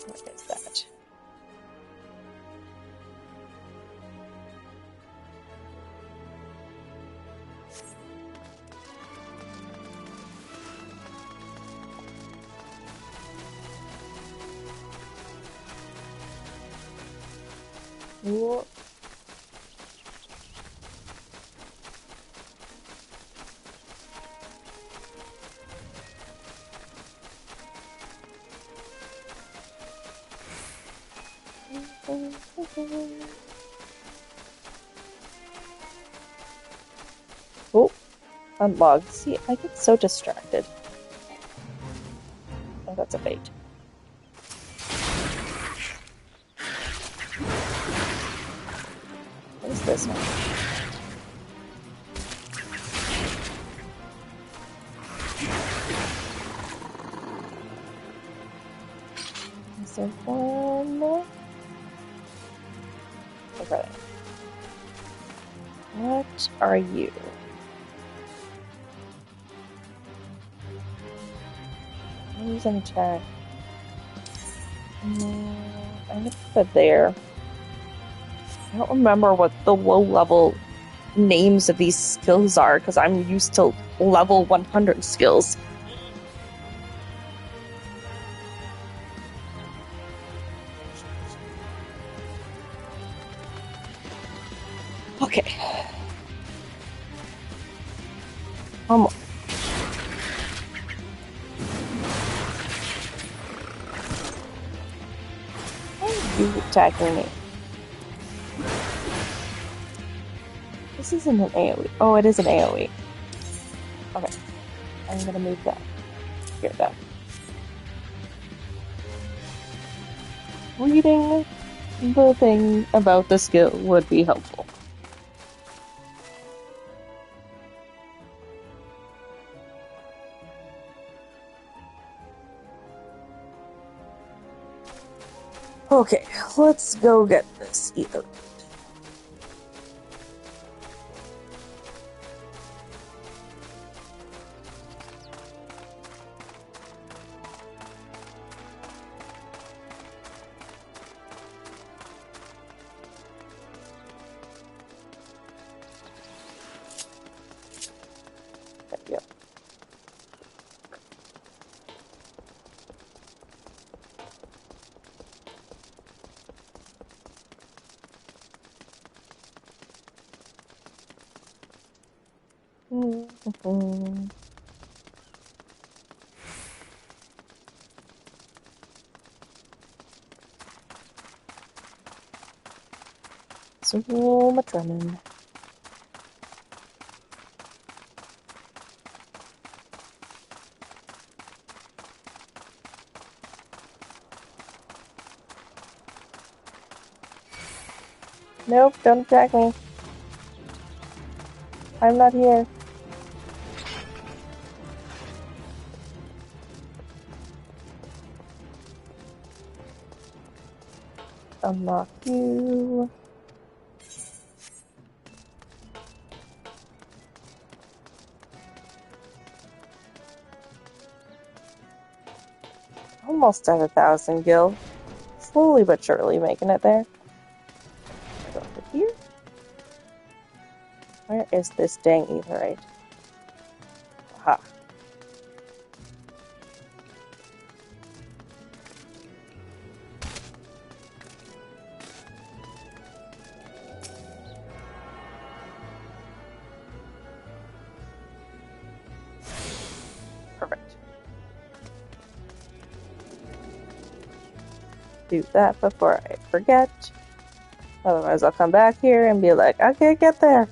What is that? Ooh. Oh, unlocked. See, I get so distracted. Oh, that's a bait. What is this one? Is there one more? Okay. What are you? Use an attack. I'm gonna put it there. I don't remember what the low level names of these skills are because I'm used to level 100 skills. Okay. Why are you attacking me? This isn't an AoE. Oh, it is an AoE. Okay. I'm gonna move that. Here, that. Reading the thing about the skill would be helpful. Okay, let's go get this ether. Yep. So much running. Nope, don't attack me. I'm not here. Unlock you. Almost at 1,000 gil. Slowly but surely making it there. Go over here. Where is this dang etherite? Aha. Perfect. do that before I forget. Otherwise, I'll come back here and be like, I can't get there.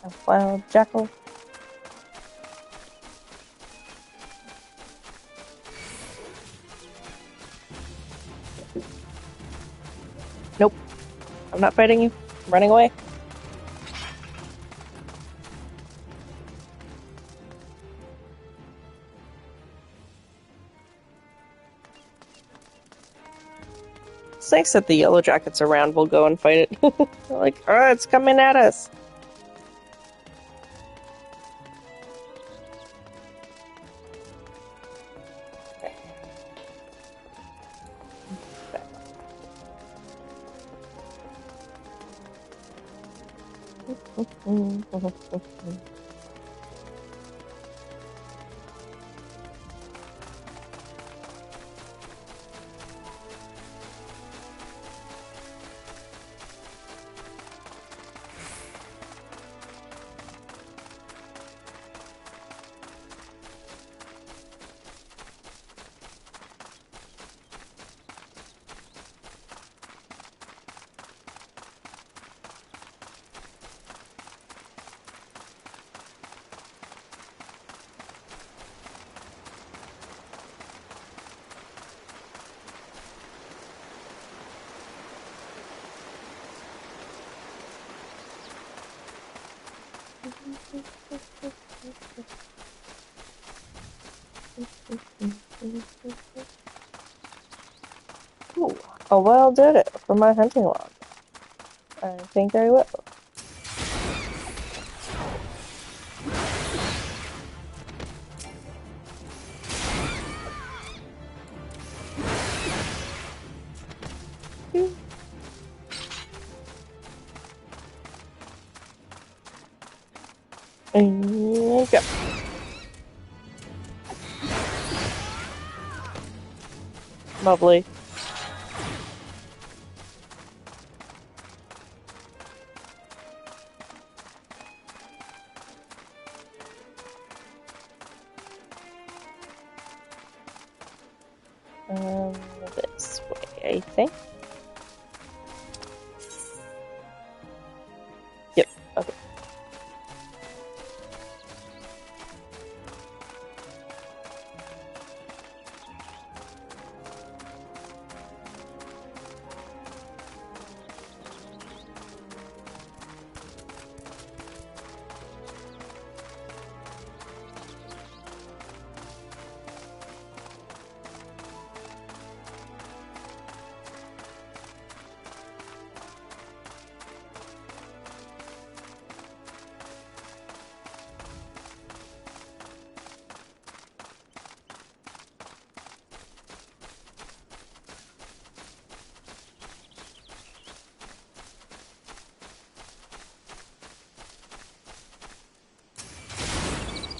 A wild jackal. Nope. I'm not fighting you. I'm running away. It's nice that the yellow jackets around will go and fight it. They're like, oh, it's coming at us. Ooh, a wild dodo for my hunting log. I think I will. And go. Lovely. This way, I think. Yep, okay.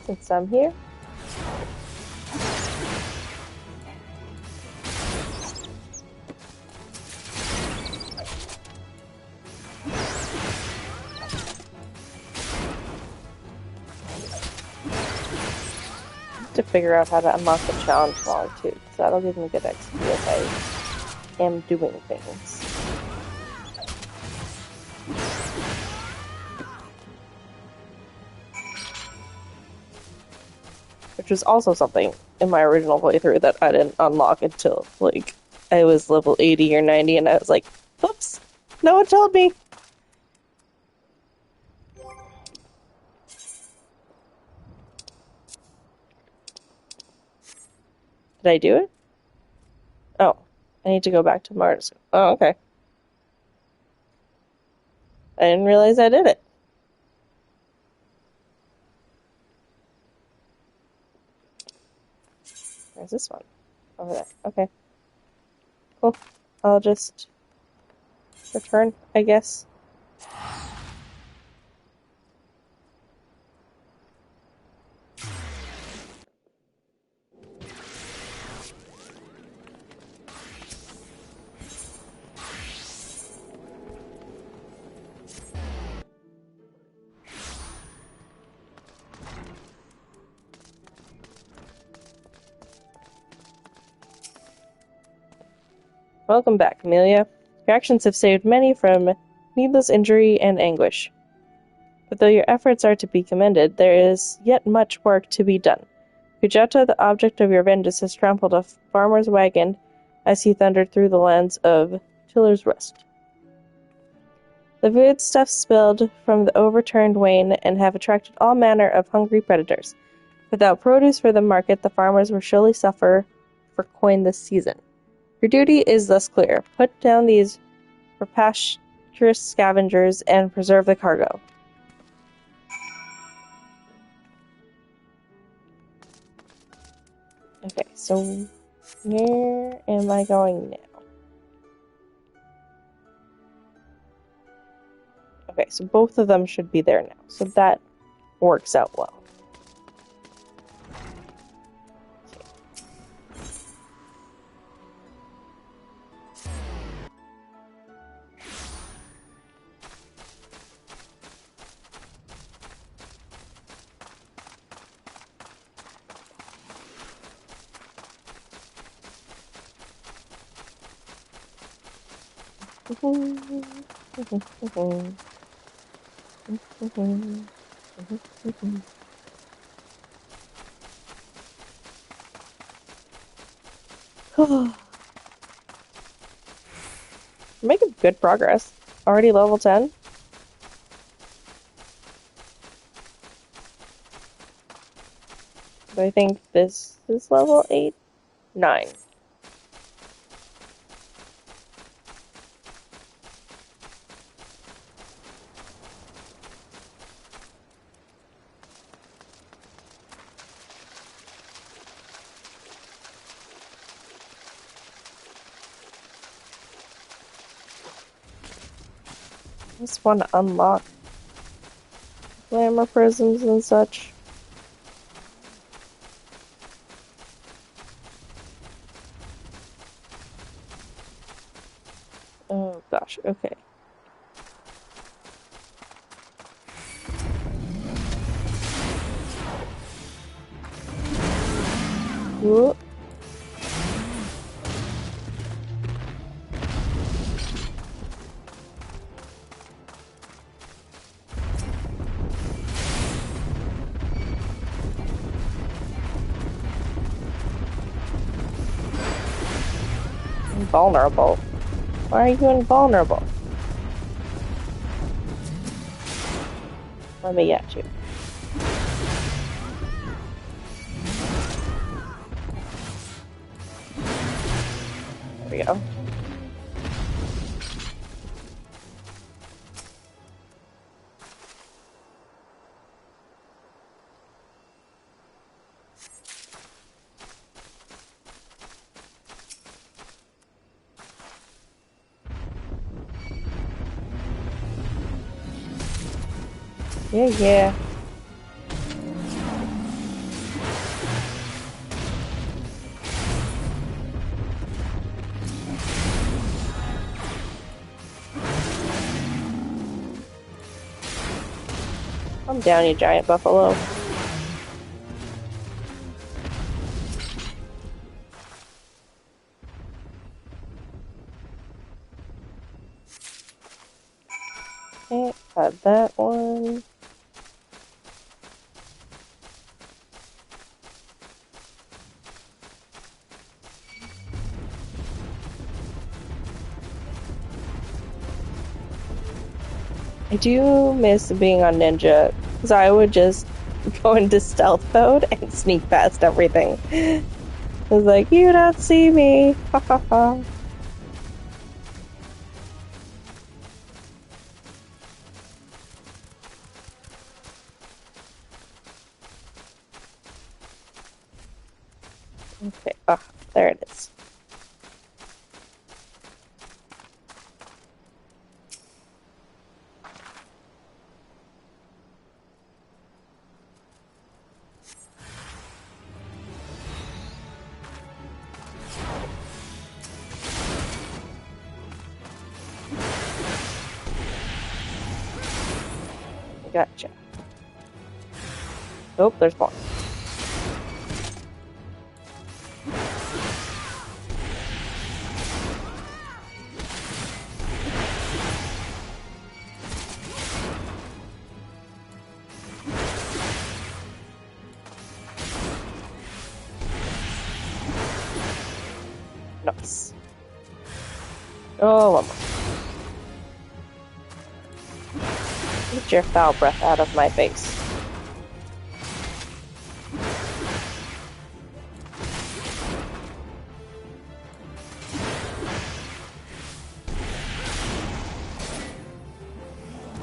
Since I'm here. To figure out how to unlock the challenge log too, because that'll give me good XP if I am doing things. Which was also something in my original playthrough that I didn't unlock until, like, I was level 80 or 90, and I was like, oops, no one told me! Did I do it? Oh, I need to go back to Mars. Oh, okay. I didn't realize I did it. Where's this one? over there. Okay. Cool. I'll just return, I guess. Welcome back, Amelia. Your actions have saved many from needless injury and anguish. But though your efforts are to be commended, there is yet much work to be done. Kujata, the object of your vengeance, has trampled a farmer's wagon as he thundered through the lands of Tiller's Rest. The foodstuffs spilled from the overturned wain and have attracted all manner of hungry predators. Without produce for the market, the farmers will surely suffer for coin this season. Your duty is thus clear. Put down these rapacious scavengers and preserve the cargo. Okay, so where am I going now? Okay, so both of them should be there now, so that works out well. Making good progress. Already level 10? I think this is level 8? 9. I just want to unlock glamour prisms and such. Oh gosh, okay. Whoop. Invulnerable. Why are you invulnerable? Let me get you. There we go. Yeah. Calm down, you giant buffalo. Okay, got that one. I do miss being on Ninja, because I would just go into stealth mode and sneak past everything. I was like, you don't see me! Ha ha ha. Okay, There it is. Gotcha. Oh, there's more. Nice. Oh, one more. Get your foul breath out of my face.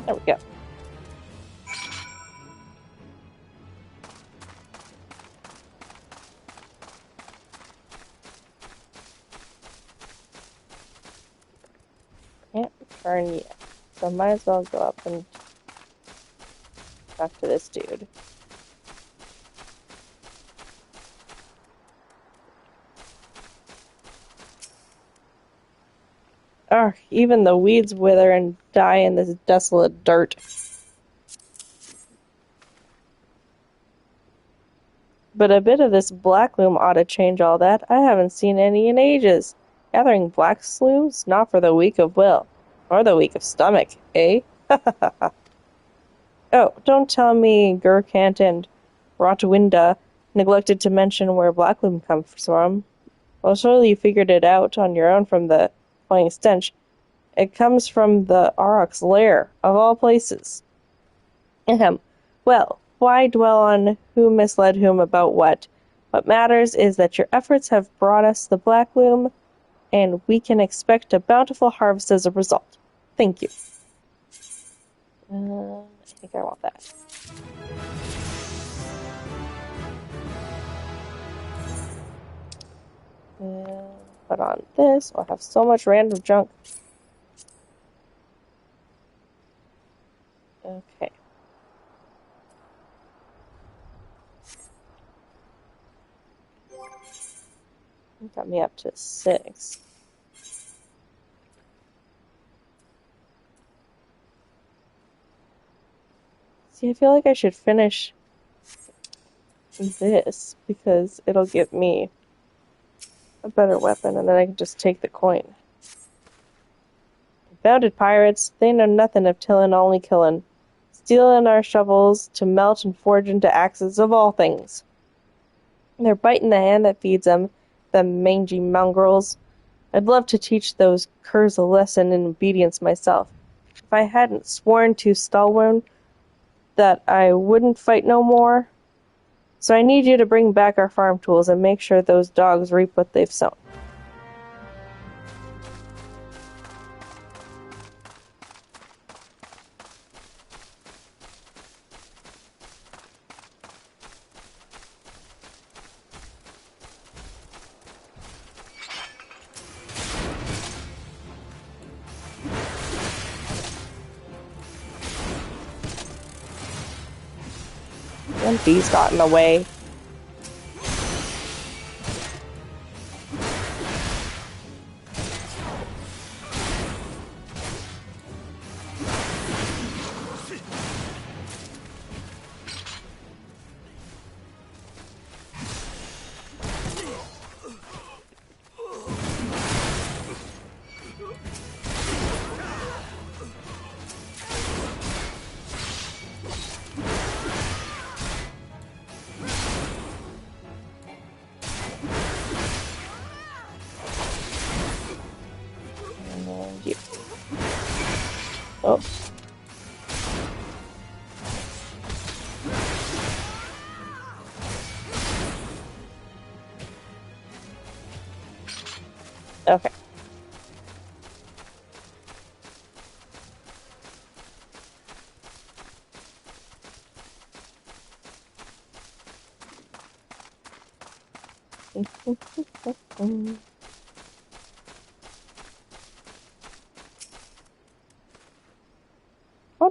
There we go. Can't turn yet, so might as well go up and talk to this dude. Oh, even the weeds wither and die in this desolate dirt. But a bit of this black loom ought to change all that. I haven't seen any in ages. Gathering black looms, not for the weak of will, or the weak of stomach, eh? Oh, don't tell me Gurkant and Rotwinda neglected to mention where Blackloom comes from. Well, surely you figured it out on your own from the cloying stench. It comes from the Aurochs' lair, of all places. Ahem. Well, why dwell on who misled whom about what? What matters is that your efforts have brought us the Blackloom, and we can expect a bountiful harvest as a result. Thank you. I think I want that. And put on this. I'll have so much random junk. Okay. Got me up to 6. See, I feel like I should finish this because it'll give me a better weapon and then I can just take the coin. Confounded pirates, they know nothing of tillin', only killin'. Stealing our shovels to melt and forge into axes of all things. They're biting the hand that feeds them mangy mongrels. I'd love to teach those curs a lesson in obedience myself. If I hadn't sworn to Stalwyn that I wouldn't fight no more. So I need you to bring back our farm tools and make sure those dogs reap what they've sown. And bees got in the way. And you. Oh. Okay. Wonder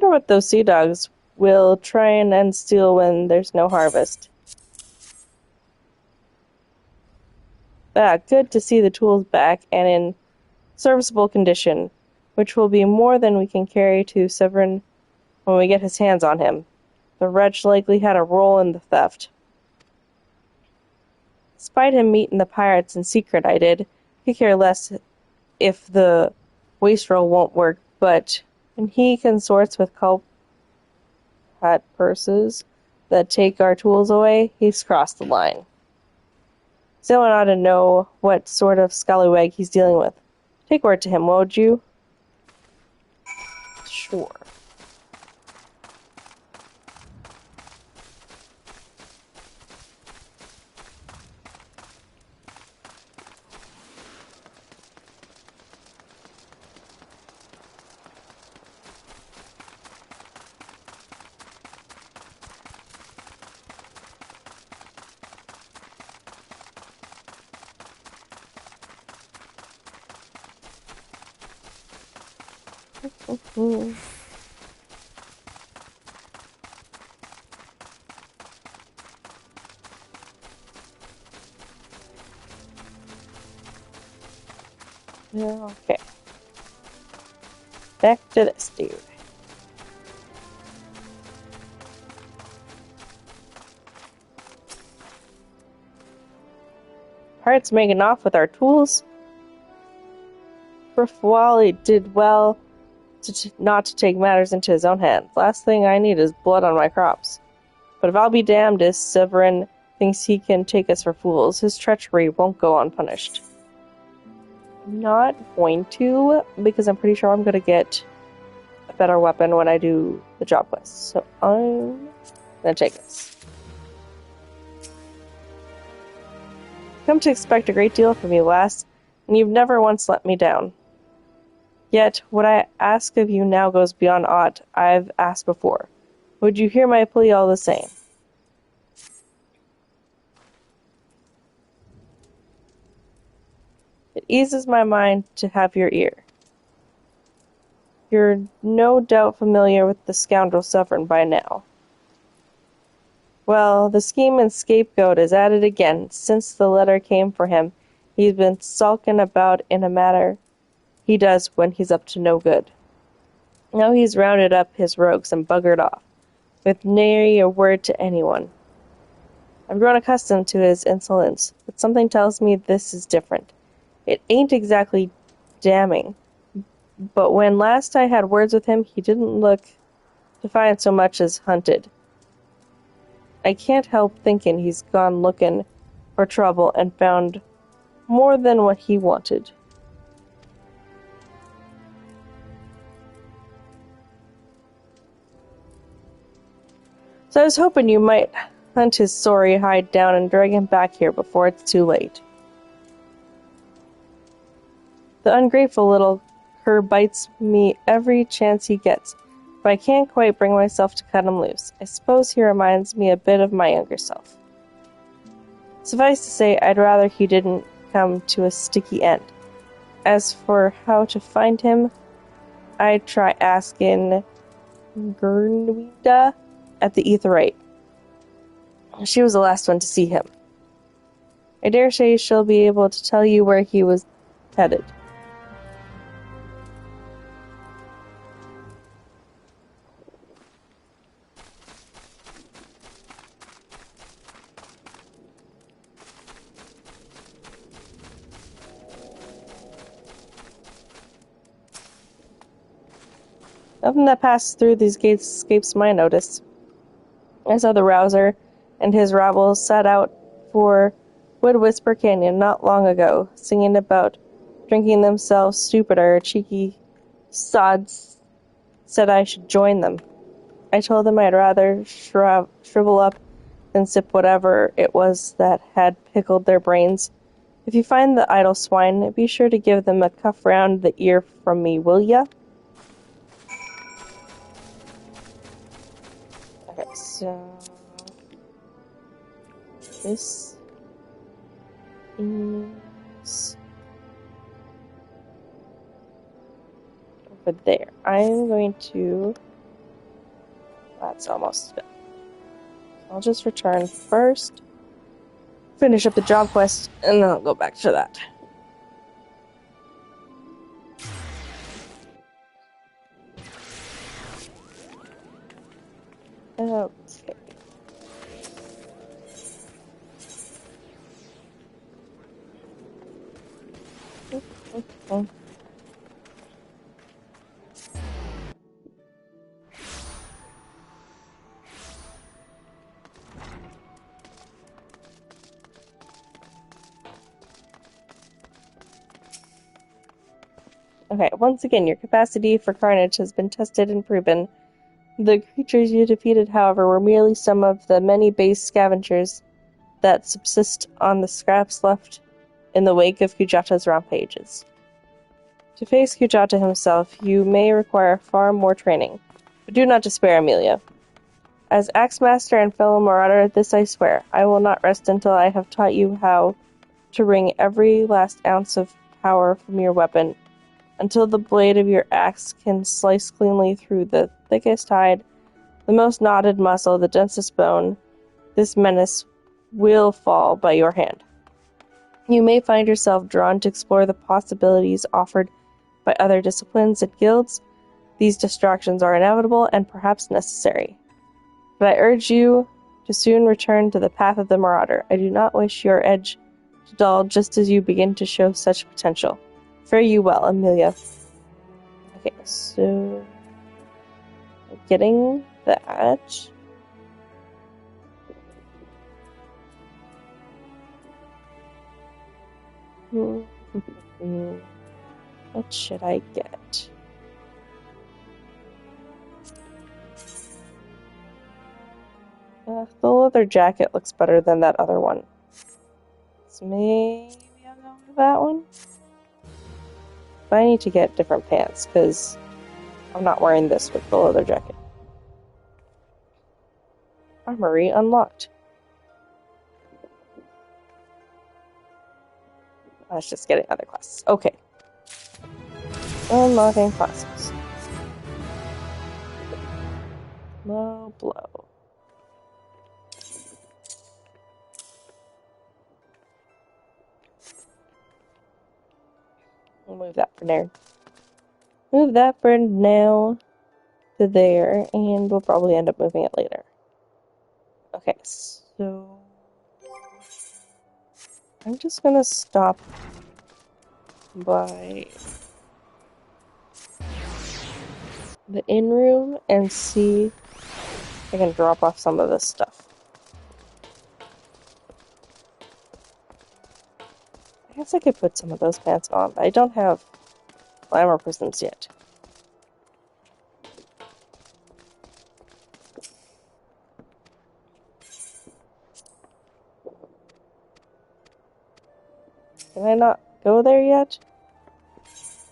what those sea dogs will try and steal when there's no harvest. Good to see the tools back and in serviceable condition, which will be more than we can carry to Severin when we get his hands on him. The wretch likely had a role in the theft. Despite him meeting the pirates in secret, I could care less if the wastrel won't work, but when he consorts with culprit purses that take our tools away, he's crossed the line. Someone ought to know what sort of scallywag he's dealing with. Take word to him, won't you? Sure. Okay. Back to this dude. Pirates making off with our tools? Wally did well not to take matters into his own hands. Last thing I need is blood on my crops. But if I'll be damned if Severin thinks he can take us for fools, his treachery won't go unpunished. I'm not going to, because I'm pretty sure I'm going to get a better weapon when I do the job quest. So I'm going to take this. Come to expect a great deal from you, lass, and you've never once let me down. Yet, what I ask of you now goes beyond aught I've asked before. Would you hear my plea all the same? It eases my mind to have your ear. You're no doubt familiar with the scoundrel Severin by now. Well, the scheme and scapegoat is at it again. Since the letter came for him, he's been sulking about in a matter he does when he's up to no good. Now he's rounded up his rogues and buggered off, with nary a word to anyone. I've grown accustomed to his insolence, but something tells me this is different. It ain't exactly damning, but when last I had words with him, he didn't look defiant so much as hunted. I can't help thinking he's gone looking for trouble and found more than what he wanted. So I was hoping you might hunt his sorry hide down and drag him back here before it's too late. The ungrateful little cur bites me every chance he gets, but I can't quite bring myself to cut him loose. I suppose he reminds me a bit of my younger self. Suffice to say, I'd rather he didn't come to a sticky end. As for how to find him, I'd try asking Gernwida at the Etherite. She was the last one to see him. I dare say she'll be able to tell you where he was headed. Nothing that passes through these gates escapes my notice. I saw the Rouser and his rabble set out for Wood Whisper Canyon not long ago, singing about drinking themselves stupider. Cheeky sods said I should join them. I told them I'd rather shrivel up than sip whatever it was that had pickled their brains. If you find the idle swine, be sure to give them a cuff round the ear from me, will ya? Okay, so this is over there. I'm going to... That's almost done. I'll just return first, finish up the job quest, and then I'll go back to that. Okay. Okay, once again, your capacity for carnage has been tested and proven. The creatures you defeated, however, were merely some of the many base scavengers that subsist on the scraps left in the wake of Kujata's rampages. To face Kujata himself, you may require far more training, but do not despair, Amelia. As Axemaster and fellow Marauder, this I swear, I will not rest until I have taught you how to wring every last ounce of power from your weapon, until the blade of your axe can slice cleanly through the thickest hide, the most knotted muscle, the densest bone. This menace will fall by your hand. You may find yourself drawn to explore the possibilities offered by other disciplines and guilds. These distractions are inevitable and perhaps necessary. But I urge you to soon return to the path of the Marauder. I do not wish your edge to dull just as you begin to show such potential. Fare you well, Amelia. Okay, so... getting that... What should I get? The leather jacket looks better than that other one. So maybe I'll go with that one? But I need to get different pants, because I'm not wearing this with the leather jacket. Armory unlocked. Let's just get other classes. Okay. Unlocking classes. Low blow. We'll move that for there. Move that for now to there, and we'll probably end up moving it later. Okay, so... I'm just gonna stop by the inn room and see if I can drop off some of this stuff. I guess I could put some of those pants on, but I don't have glamour prisms yet. Can I not go there yet?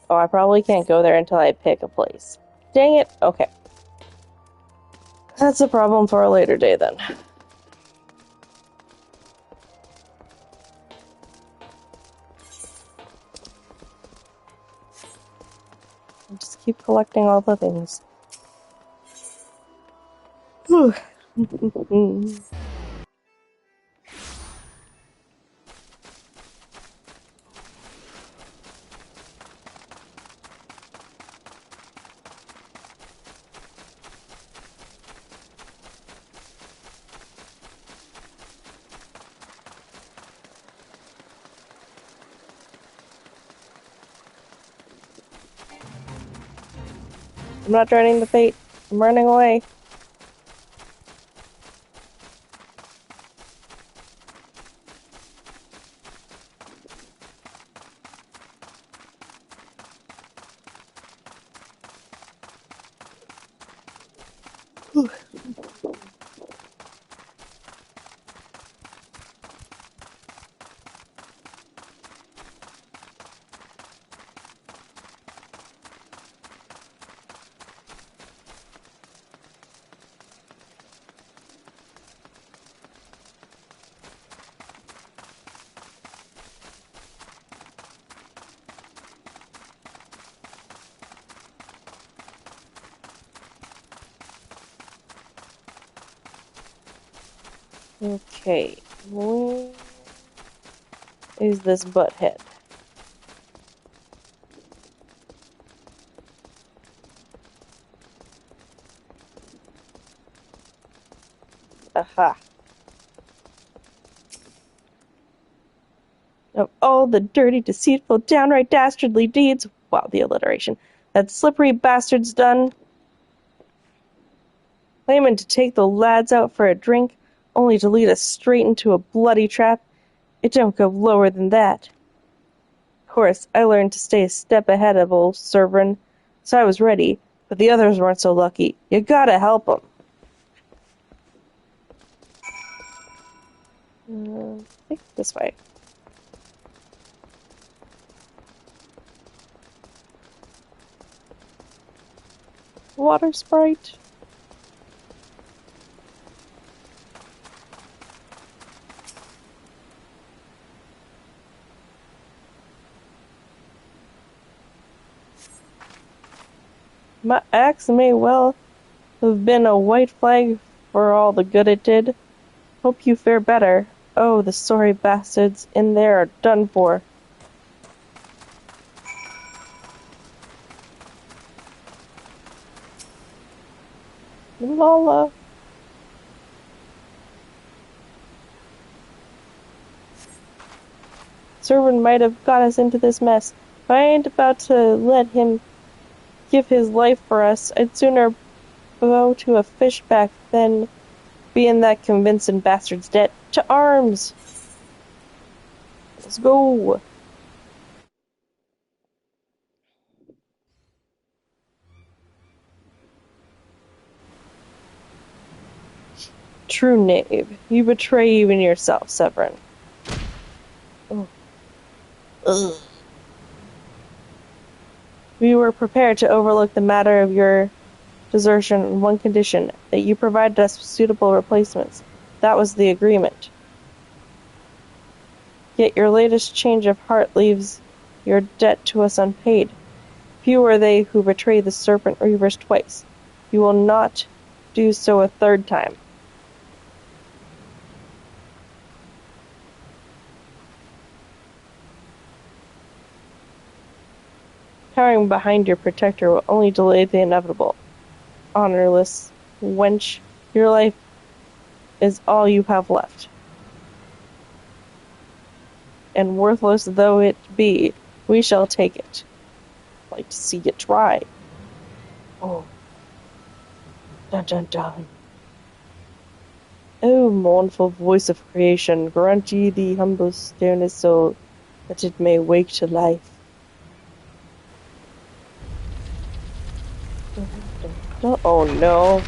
Oh, I probably can't go there until I pick a place. Dang it! Okay. That's a problem for a later day, then. I'll just keep collecting all the things. Whew. I'm not joining the fate. I'm running away. Whew. Okay, where is this butthead? Aha. Of all the dirty, deceitful, downright dastardly deeds, wow, the alliteration, that slippery bastard's done, claiming to take the lads out for a drink, only to lead us straight into a bloody trap, it don't go lower than that. Of course, I learned to stay a step ahead of old Cerverin, so I was ready, but the others weren't so lucky. You gotta help 'em. I think this way. Water sprite. My axe may well have been a white flag for all the good it did. Hope you fare better. Oh, the sorry bastards in there are done for. Lala. Servant might have got us into this mess, but I ain't about to let him give his life for us. I'd sooner bow to a fishback than be in that convincing bastard's debt. To arms! Let's go! True knave, you betray even yourself, Severin. Oh. Ugh. We were prepared to overlook the matter of your desertion on one condition, that you provided us with suitable replacements. That was the agreement. Yet your latest change of heart leaves your debt to us unpaid. Few are they who betray the serpent reavers twice. You will not do so a third time. Cowering behind your protector will only delay the inevitable. Honorless wench, your life is all you have left. And worthless though it be, we shall take it. I'd like to see you try. Oh. Dun dun dun. O mournful voice of creation, grant ye the humble stillness soul, that it may wake to life. Oh no.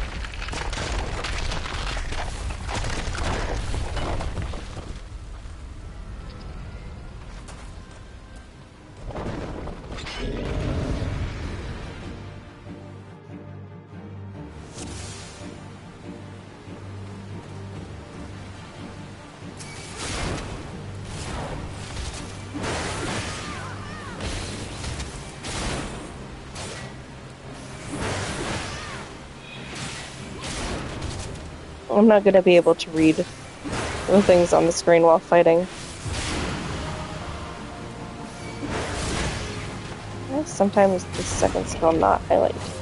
I'm not gonna be able to read the things on the screen while fighting. Sometimes the second skill not highlighted.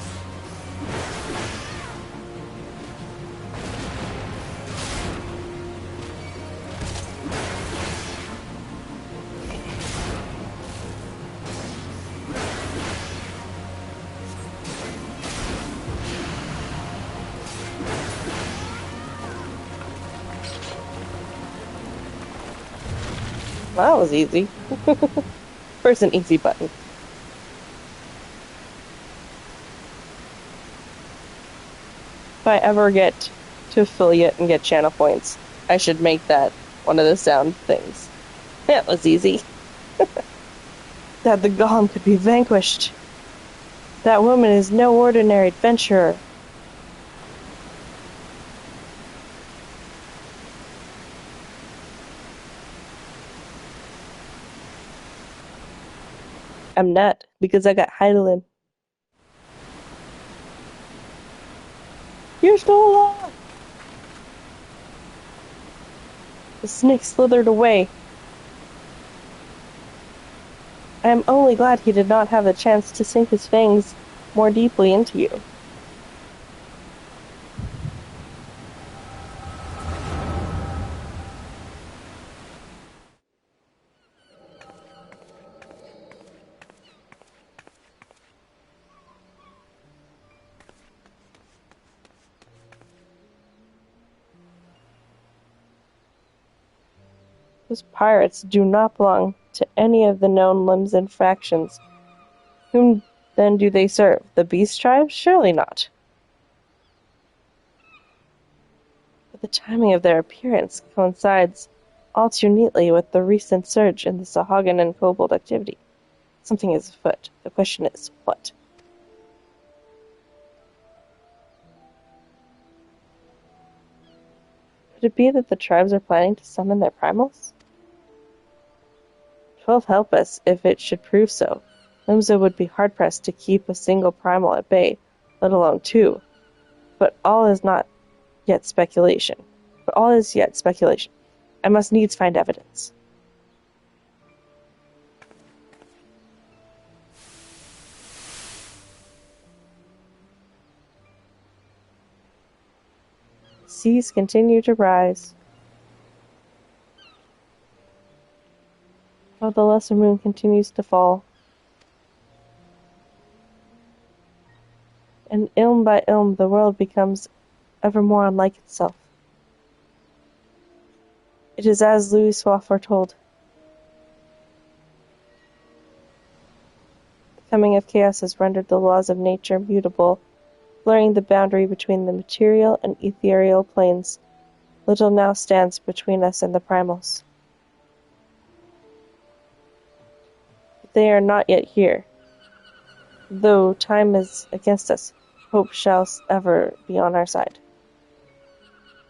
Well, that was easy. First an easy button. If I ever get to affiliate and get channel points, I should make that one of the sound things. That was easy. That the golem could be vanquished. That woman is no ordinary adventurer. I'm not, because I got Heidelin. You're still alive! The snake slithered away. I am only glad he did not have the chance to sink his fangs more deeply into you. Those pirates do not belong to any of the known limbs and factions. Whom then do they serve? The beast tribes? Surely not. But the timing of their appearance coincides all too neatly with the recent surge in the Sahuagin and Kobold activity. Something is afoot. The question is, what? Could it be that the tribes are planning to summon their primals? 12 help us if it should prove so. Limsa would be hard-pressed to keep a single primal at bay, let alone two. But all is yet speculation. I must needs find evidence. Seas continue to rise, while the lesser moon continues to fall. And ilm by ilm the world becomes ever more unlike itself. It is as Louis Soir foretold. The coming of chaos has rendered the laws of nature mutable, blurring the boundary between the material and ethereal planes. Little now stands between us and the primals. But they are not yet here. Though time is against us, hope shall ever be on our side.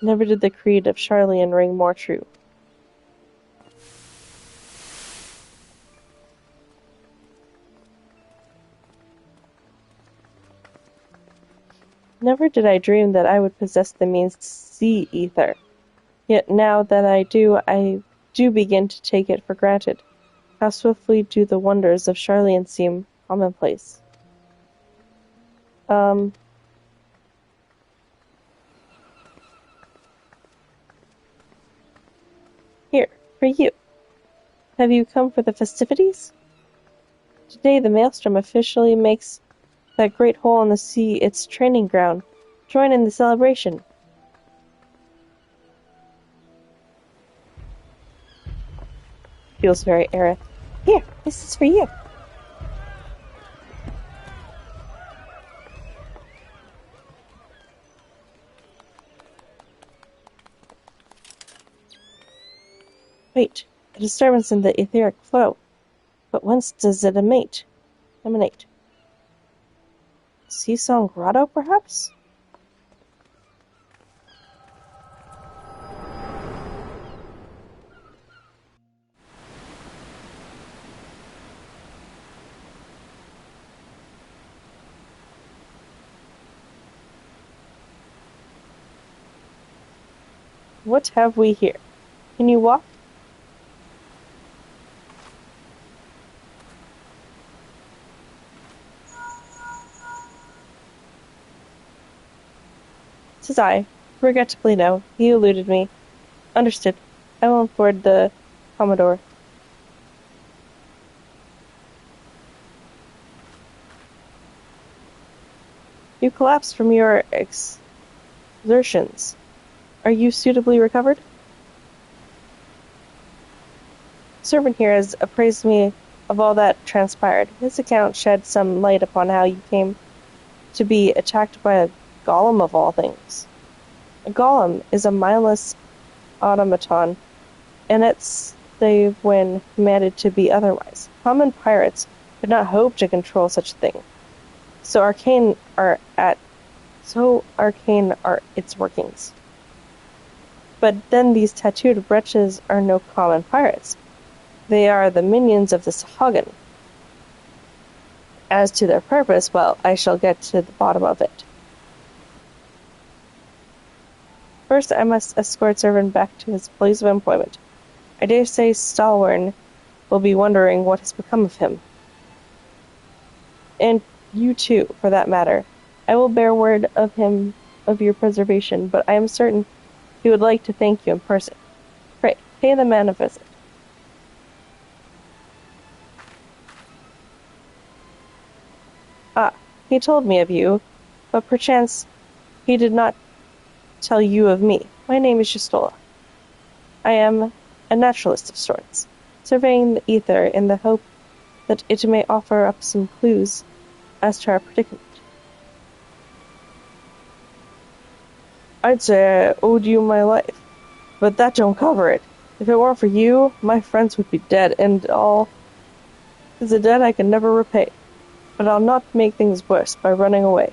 Never did the creed of Charlian ring more true. Never did I dream that I would possess the means to see ether. Yet now that I do begin to take it for granted. How swiftly do the wonders of Charlian seem commonplace. Here, for you. Have you come for the festivities? Today the Maelstrom officially makes that great hole in the sea its training ground. Join in the celebration. Feels very Aerith. Here, this is for you. Wait, a disturbance in the etheric flow. But whence does it emanate? Seasong Grotto, perhaps? What have we here? Can you walk? Tis I. Regrettably no. He eluded me. Understood. I will inform the Commodore. You collapsed from your exertions. Are you suitably recovered? The servant here has appraised me of all that transpired. His account shed some light upon how you came to be attacked by a golem of all things. A golem is a mindless automaton, and it's they when commanded to be otherwise. Common pirates could not hope to control such a thing. So arcane are its workings. But then these tattooed wretches are no common pirates. They are the minions of the Sahuagin. As to their purpose, well, I shall get to the bottom of it. First, I must escort Servant back to his place of employment. I dare say Stalwern will be wondering what has become of him. And you too, for that matter. I will bear word of him of your preservation, but I am certain he would like to thank you in person. Pray, pay the man a visit. Ah, he told me of you, but perchance he did not tell you of me. My name is Justola. I am a naturalist of sorts, surveying the ether in the hope that it may offer up some clues as to our predicament. I'd say I owed you my life, but that don't cover it. If it weren't for you, my friends would be dead, and all is a debt I can never repay. But I'll not make things worse by running away.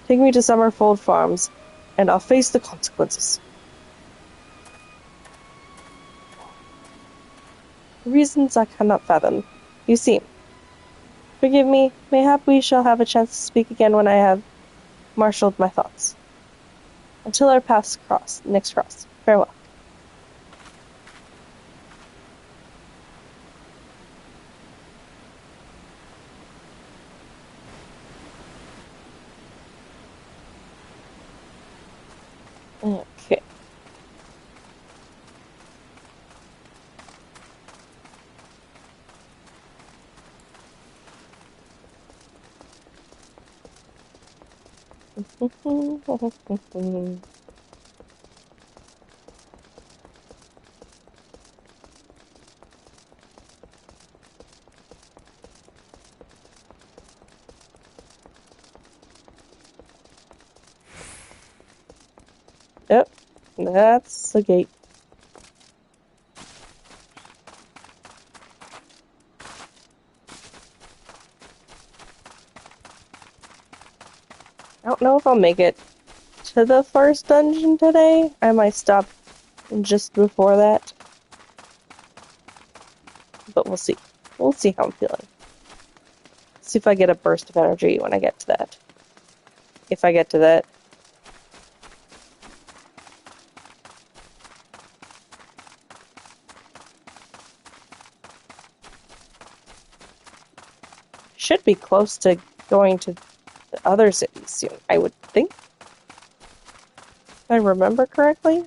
Take me to Summerfold Farms, and I'll face the consequences. Reasons I cannot fathom. You see. Forgive me, mayhap we shall have a chance to speak again when I have marshalled my thoughts. Until our paths next cross. Farewell. Okay. Yep, that's the gate. I don't know if I'll make it to the first dungeon today. I might stop just before that. But we'll see. We'll see how I'm feeling. See if I get a burst of energy when I get to that. If I get to that. Should be close to going to the other cities soon, I would think. If I remember correctly.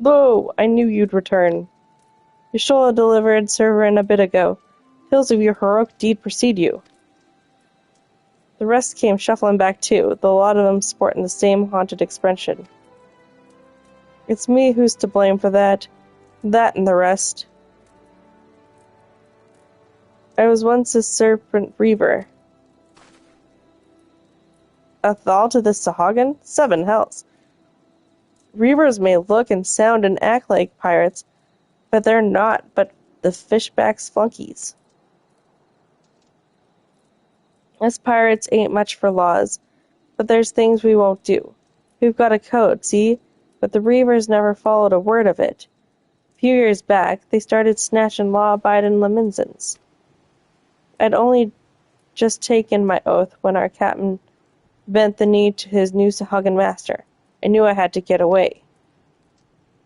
Lo, I knew you'd return. Yashola delivered Serverin a bit ago. Tales of your heroic deed precede you. The rest came shuffling back too, though a lot of them sporting the same haunted expression. It's me who's to blame for that. That and the rest. I was once a serpent reaver. A thal to the Sahagin? 7 hells. Reavers may look and sound and act like pirates, but they're not but the fishback's flunkies. Us pirates ain't much for laws, but there's things we won't do. We've got a code, see? But the Reavers never followed a word of it. A few years back, they started snatching law-abiding Leminsons. I'd only just taken my oath when our captain bent the knee to his new Sahagin master. I knew I had to get away.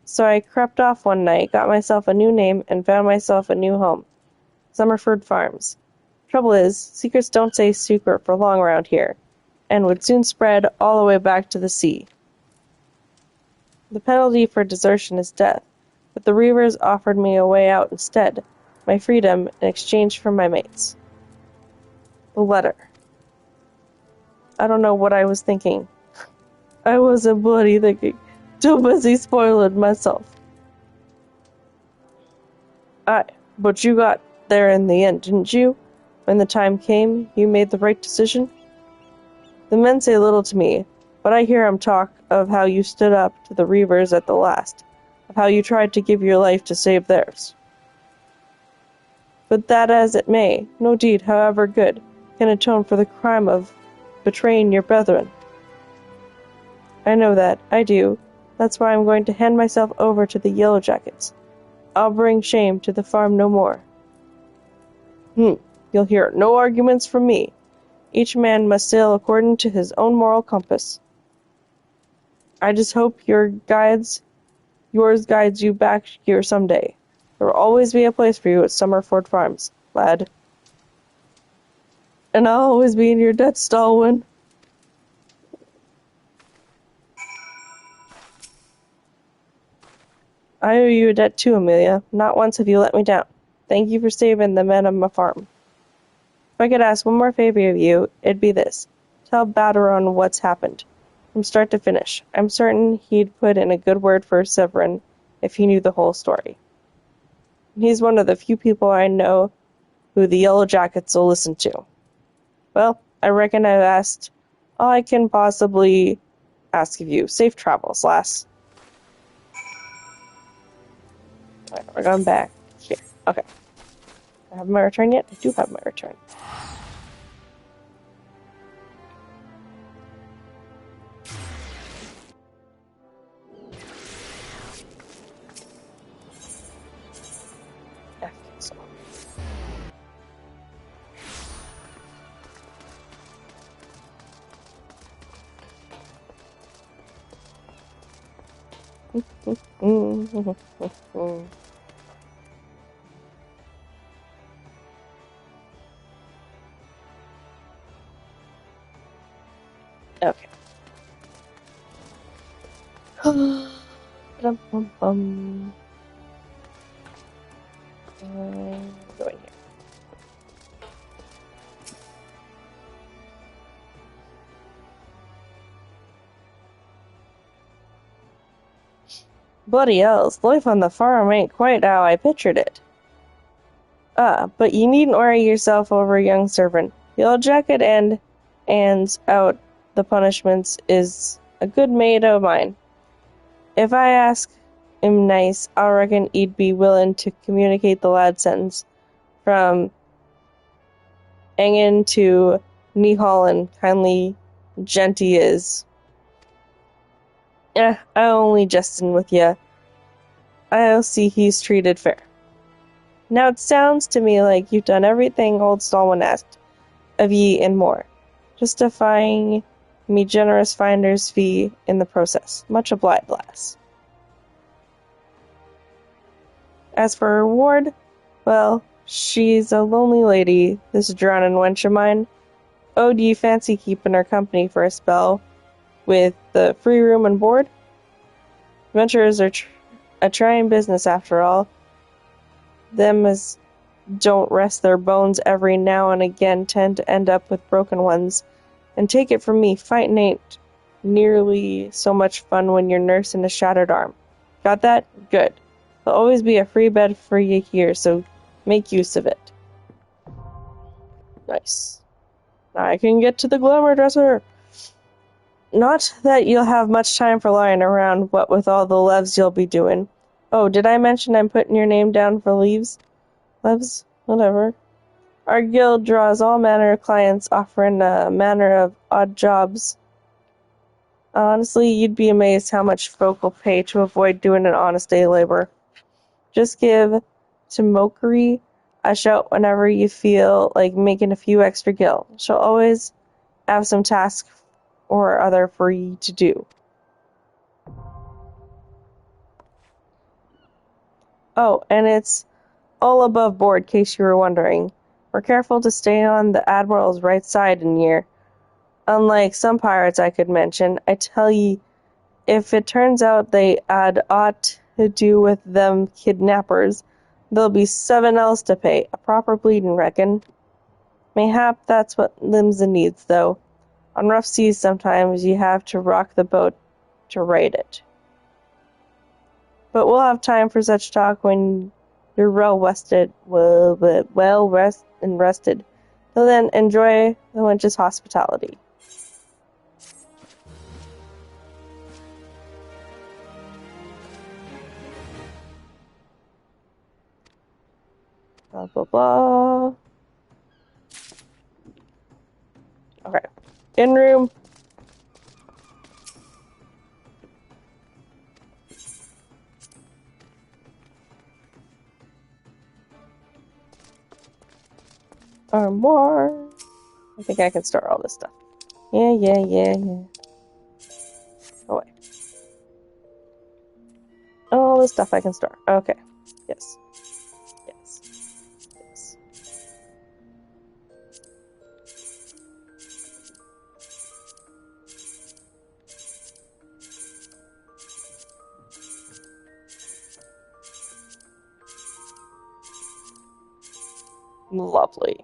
So I crept off one night, got myself a new name, and found myself a new home. Summerford Farms. Trouble is, secrets don't stay secret for long around here, and would soon spread all the way back to the sea. The penalty for desertion is death, but the Reavers offered me a way out instead, my freedom in exchange for my mates. The letter. I don't know what I was thinking. I wasn't bloody thinking. Too busy spoiling myself. Aye, but you got there in the end, didn't you? When the time came, you made the right decision? The men say little to me, but I hear 'em talk of how you stood up to the Reavers at the last. of how you tried to give your life to save theirs. But that as it may, no deed, however good, can atone for the crime of betraying your brethren. I know that, I do. That's why I'm going to hand myself over to the Yellow Jackets. I'll bring shame to the farm no more. You'll hear no arguments from me. Each man must sail according to his own moral compass. I just hope yours guides you back here someday. There will always be a place for you at Summerford Farms, lad. And I'll always be in your debt, Stalwyn. I owe you a debt too, Amelia. Not once have you let me down. Thank you for saving the men of my farm. If I could ask one more favor of you, it'd be this. Tell Baderon what's happened, from start to finish. I'm certain he'd put in a good word for Severin if he knew the whole story. He's one of the few people I know who the Yellow Jackets will listen to. Well, I reckon I've asked all I can possibly ask of you. Safe travels, lass. Alright, we're going back here. Okay. I have my return yet? I do have my return. Okay. Bum. Go in here. Bloody hells, life on the farm ain't quite how I pictured it. But you needn't worry yourself over young servant. The old jacket and out the punishments is a good mate o' mine. If I ask him nice, I reckon he'd be willin' to communicate the lad's sentence from Engen to Neholland, kindly genty is. I only jestin' with ye. I'll see he's treated fair. Now it sounds to me like you've done everything old Stalwyn asked of ye and more, justifying me generous finder's fee in the process. Much obliged, lass. As for her reward, well, she's a lonely lady, this drownin' wench of mine. Oh, do you fancy keeping her company for a spell, with the free room and board? Adventurers are a trying business after all. Them as don't rest their bones every now and again tend to end up with broken ones. And take it from me, fighting ain't nearly so much fun when you're nursing a shattered arm. Got that? Good. There'll always be a free bed for you here, so make use of it. Nice. Now I can get to the glamour dresser. Not that you'll have much time for lying around, what with all the levs you'll be doing. Oh, did I mention I'm putting your name down for leaves? Levs? Whatever. Our guild draws all manner of clients, offering a manner of odd jobs. Honestly, you'd be amazed how much folk will pay to avoid doing an honest day labor. Just give to Mokri a shout whenever you feel like making a few extra gil. She'll always have some task or other for you to do. Oh, and it's all above board, in case you were wondering. We're careful to stay on the Admiral's right side in here. Unlike some pirates I could mention, I tell ye, if it turns out they had aught to do with them kidnappers, there'll be 7 else to pay, a proper bleeding reckon. Mayhap that's what Limsa needs, though. On rough seas sometimes you have to rock the boat to right it. But we'll have time for such talk when you're rested. Till then, enjoy the wench's hospitality. Blah, blah, blah. Okay. In room. Armoire. I think I can store all this stuff. Yeah. Away. All this stuff I can store. Okay. Yes. Lovely.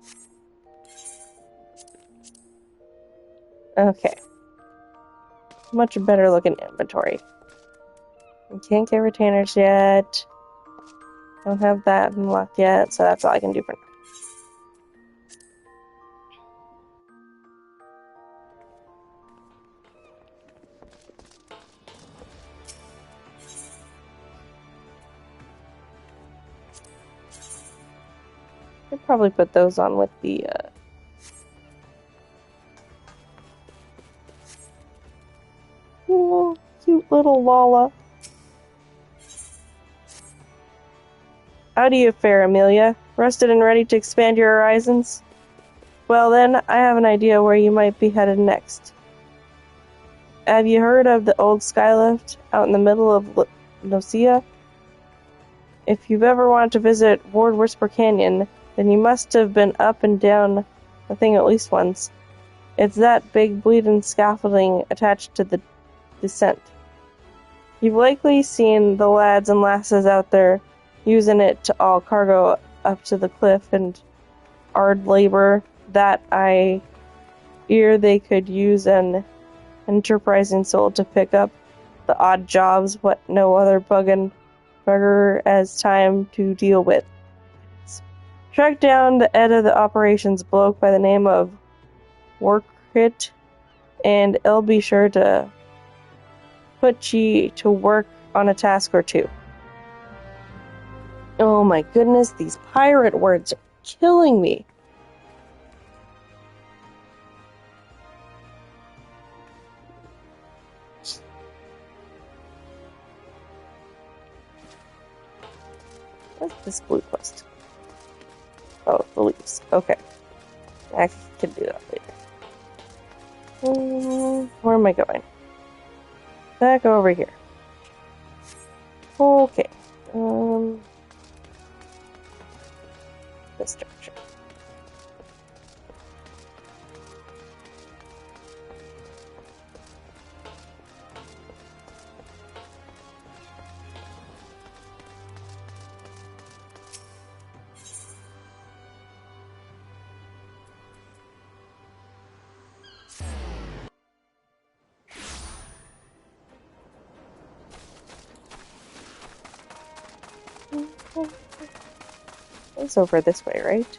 Okay. Much better looking inventory. We can't get retainers yet. Don't have that unlocked yet, so that's all I can do for now. I'd probably put those on with the oh, cute little Lala. How do you fare, Amelia? Rested and ready to expand your horizons? Well then, I have an idea where you might be headed next. Have you heard of the old skylift out in the middle of Nocia? If you've ever wanted to visit Ward Whisper Canyon, then you must have been up and down the thing at least once. It's that big bleeding scaffolding attached to the descent. You've likely seen the lads and lasses out there using it to haul cargo up to the cliff and hard labor that I fear they could use an enterprising soul to pick up the odd jobs what no other bugger has time to deal with. Track down the head of the operations bloke by the name of Workrit, and he'll be sure to put ye to work on a task or two. Oh my goodness, these pirate words are killing me. What's this blue quest? Oh, the leaves. Okay. I can do that later. Where am I going? Back over here. Okay. This direction. It's over this way, right?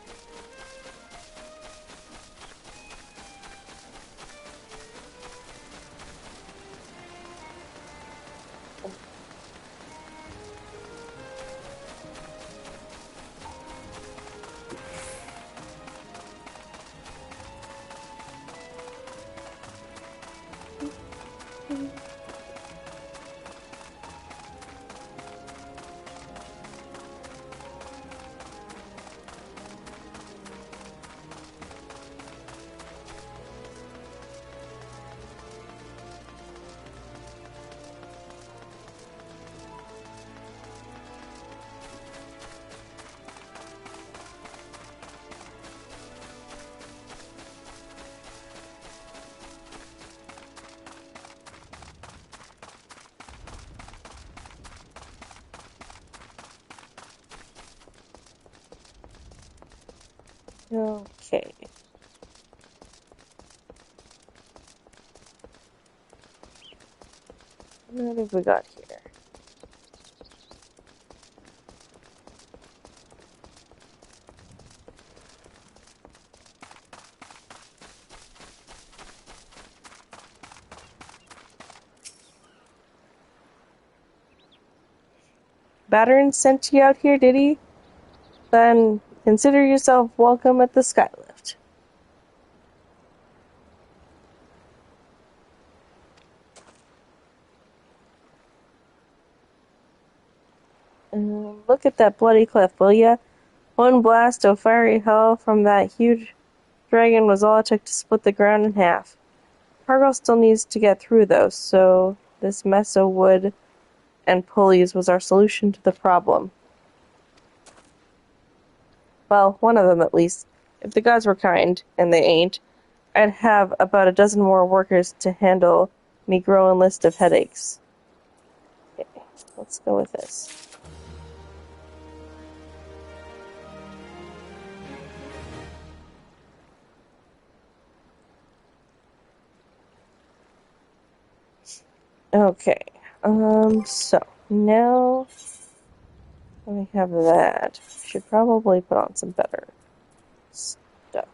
Okay. What have we got here? Battern sent you out here, did he? Then Consider yourself welcome at the Skylift. Look at that bloody cliff, will ya? One blast of fiery hell from that huge dragon was all it took to split the ground in half. Cargo still needs to get through, though, so this mess of wood and pulleys was our solution to the problem. Well, one of them at least. If the gods were kind, and they ain't, I'd have about a dozen more workers to handle me growing list of headaches. Okay, let's go with this. Okay, so now we have that. Should probably put on some better stuff.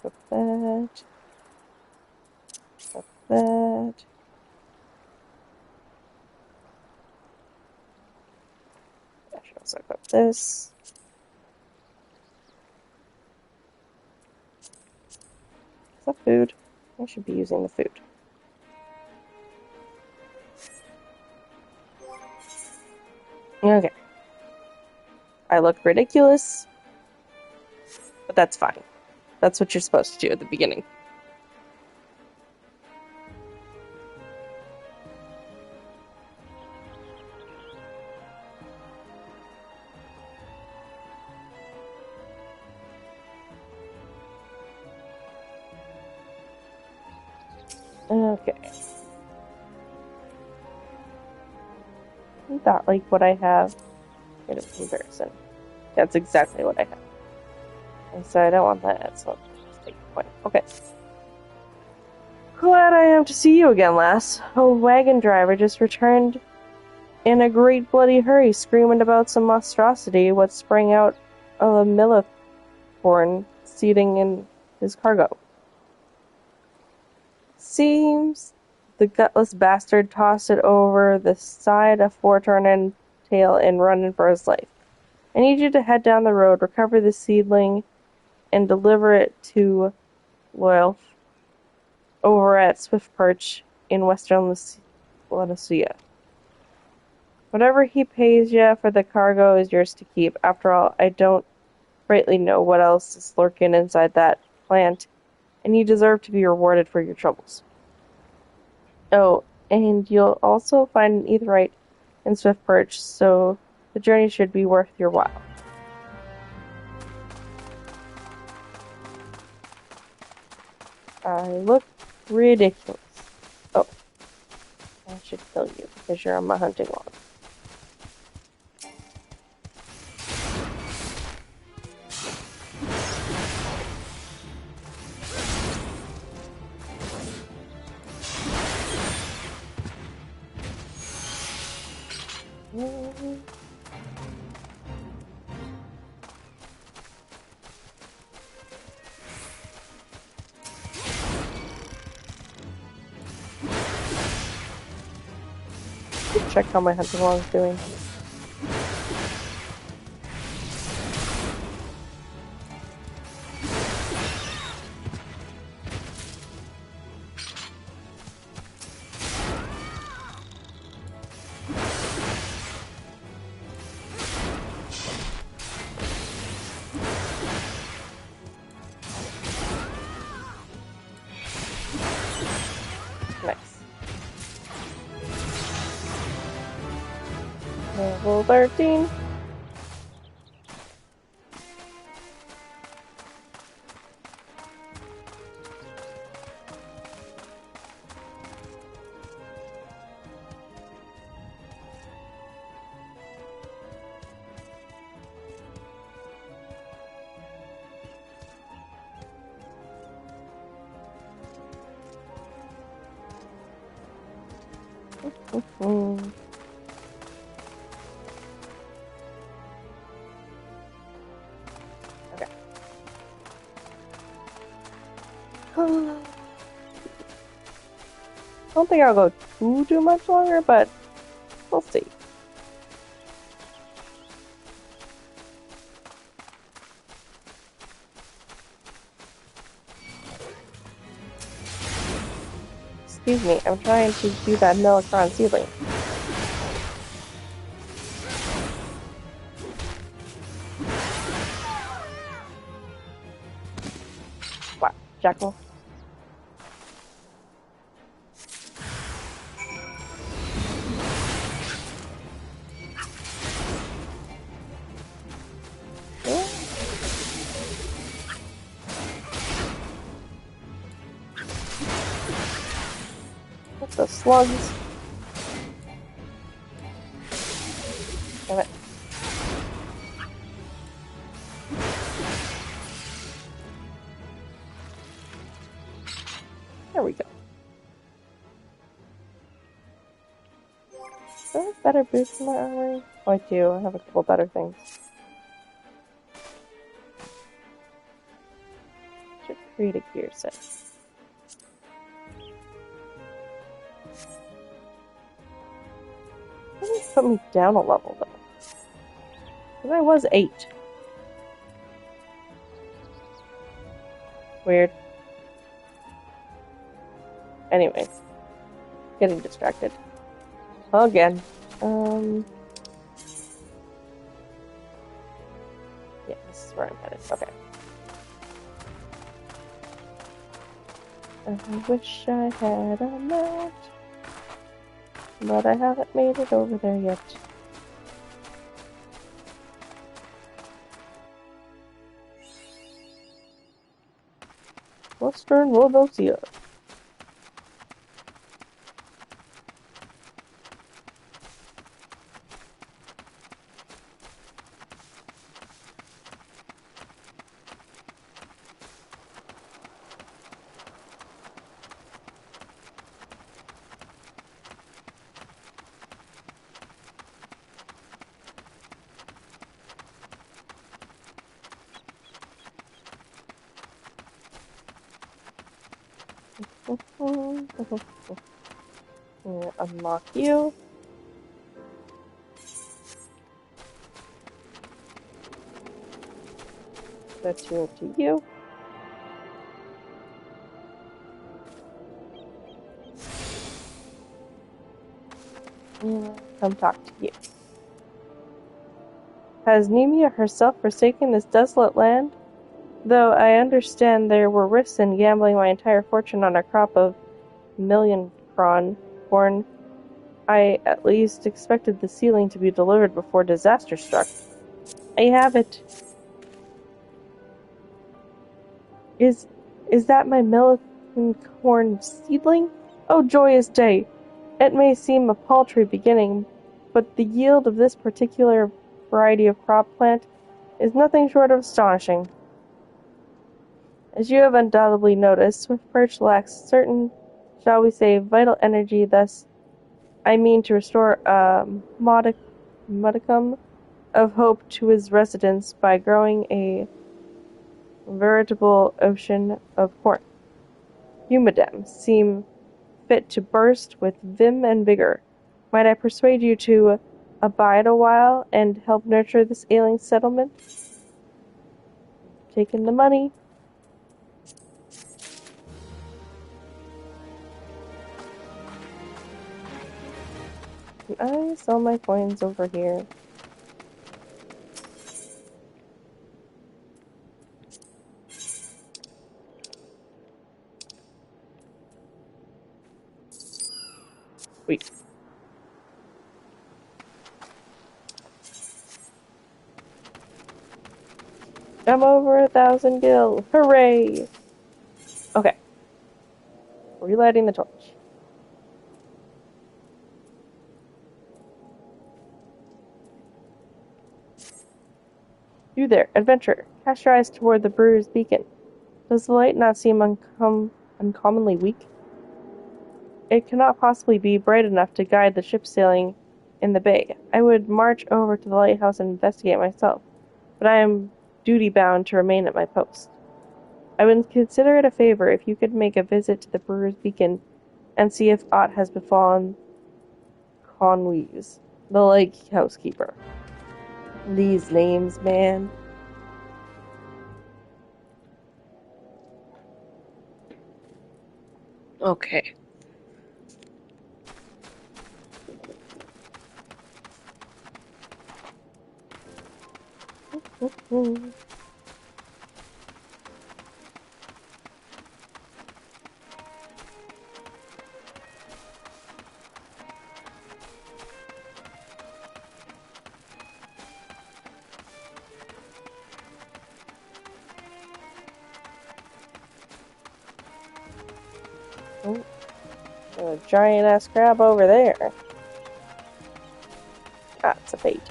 Put that. Put that. I should also equip this. Is that food? I should be using the food. Okay. I look ridiculous, but that's fine. That's what you're supposed to do at the beginning. Okay. Isn't that like what I have? In a comparison. That's exactly what I have. And so I don't want that, so I'll just take the point. Okay. Glad I am to see you again, lass. A wagon driver just returned in a great bloody hurry, screaming about some monstrosity what sprang out of a millicorn seating in his cargo. Seems the gutless bastard tossed it over the side afore turning tail and running for his life. I need you to head down the road, recover the seedling, and deliver it to Loyalf over at Swift Perch in Western Lucia. Whatever he pays you for the cargo is yours to keep. After all, I don't rightly know what else is lurking inside that plant, and you deserve to be rewarded for your troubles. Oh, and you'll also find an aetheryte in Swift Perch, so the journey should be worth your while. I look ridiculous. Oh, I should kill you because you're on my hunting log. Check how my hunting log is doing. Nice. Level 13. Okay. don't think I'll go too much longer, but we'll see. Excuse me, I'm trying to do that Millicron seedling. Wow, Jackal. What's the slugs? Damn it. There we go. Do I have better boots in my armory? Oh, I do. I have a couple better things. Should create a gear set. Maybe put me down a level, though. Because I was 8. Weird. Anyways. Getting distracted. Again. Yeah, this is where I'm headed. Okay. I wish I had a map. But I haven't made it over there yet. Western Wallachia. Unlock you. That's you to you. Come talk to you. Has Nemia herself forsaken this desolate land? Though I understand there were risks in gambling my entire fortune on a crop of million corn, I at least expected the sealing to be delivered before disaster struck. I have it. Is that my million corn seedling? Oh, joyous day! It may seem a paltry beginning, but the yield of this particular variety of crop plant is nothing short of astonishing. As you have undoubtedly noticed, Swift Perch lacks certain, shall we say, vital energy, thus I mean to restore a modicum of hope to his residents by growing a veritable ocean of corn. You, madame, seem fit to burst with vim and vigor. Might I persuade you to abide a while and help nurture this ailing settlement? Taking the money. Can I sell my coins over here? Sweet. I'm over 1,000 gil. Hooray! Okay. Relighting the torch. You there, adventurer. Cast your eyes toward the brewer's beacon. Does the light not seem uncommonly weak? It cannot possibly be bright enough to guide the ship sailing in the bay. I would march over to the lighthouse and investigate myself, but I am duty-bound to remain at my post. I would consider it a favor if you could make a visit to the brewer's beacon and see if aught has befallen Conwees, the lake housekeeper. These names, man. Okay. Oh, a giant ass crab over there. Ah, it's a bait.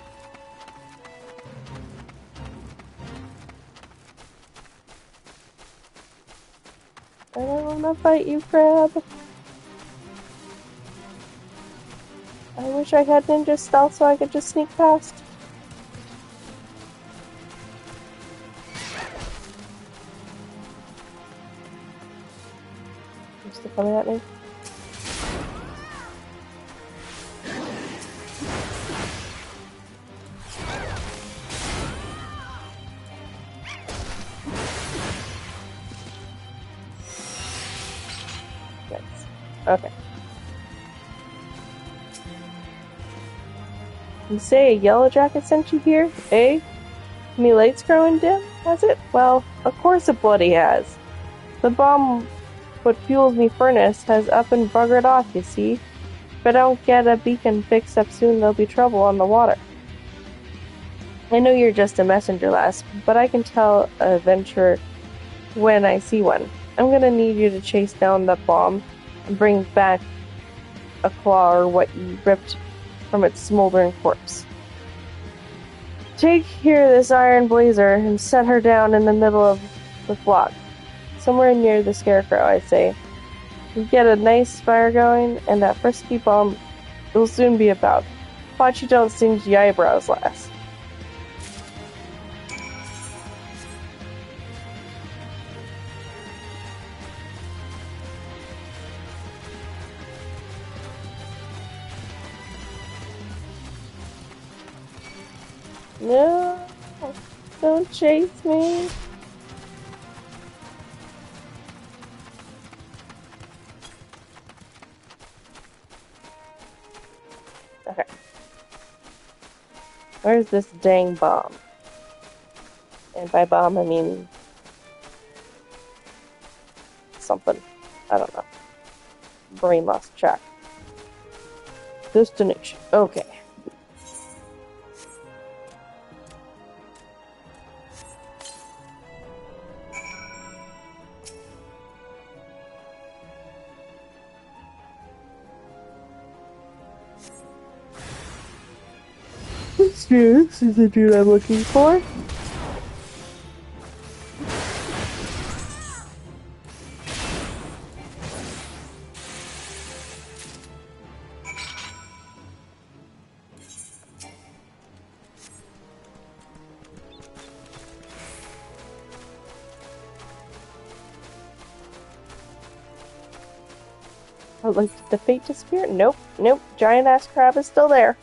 I don't wanna fight you, crab. I wish I had ninja stealth so I could just sneak past. You're still coming at me? Nice. Okay. You say a yellow jacket sent you here, eh? Me light's growing dim, has it? Well, of course it bloody has. The bomb what fuels me furnace has up and buggered off, you see. If I don't get a beacon fixed up soon, there'll be trouble on the water. I know you're just a messenger, lass, but I can tell a adventurer when I see one. I'm gonna need you to chase down that bomb and bring back a claw or what you ripped from its smoldering corpse. Take here this iron blazer and set her down in the middle of the flock, somewhere near the scarecrow, I'd say. You get a nice fire going, and that frisky bomb will soon be about. Watch you don't singe the eyebrows, lass. No, don't chase me. Okay. Where's this dang bomb? And by bomb, I mean something. I don't know. Brain lost track. Destination. Okay. This is the dude I'm looking for. Oh, like, did the fate disappear? Nope, nope. Giant ass crab is still there.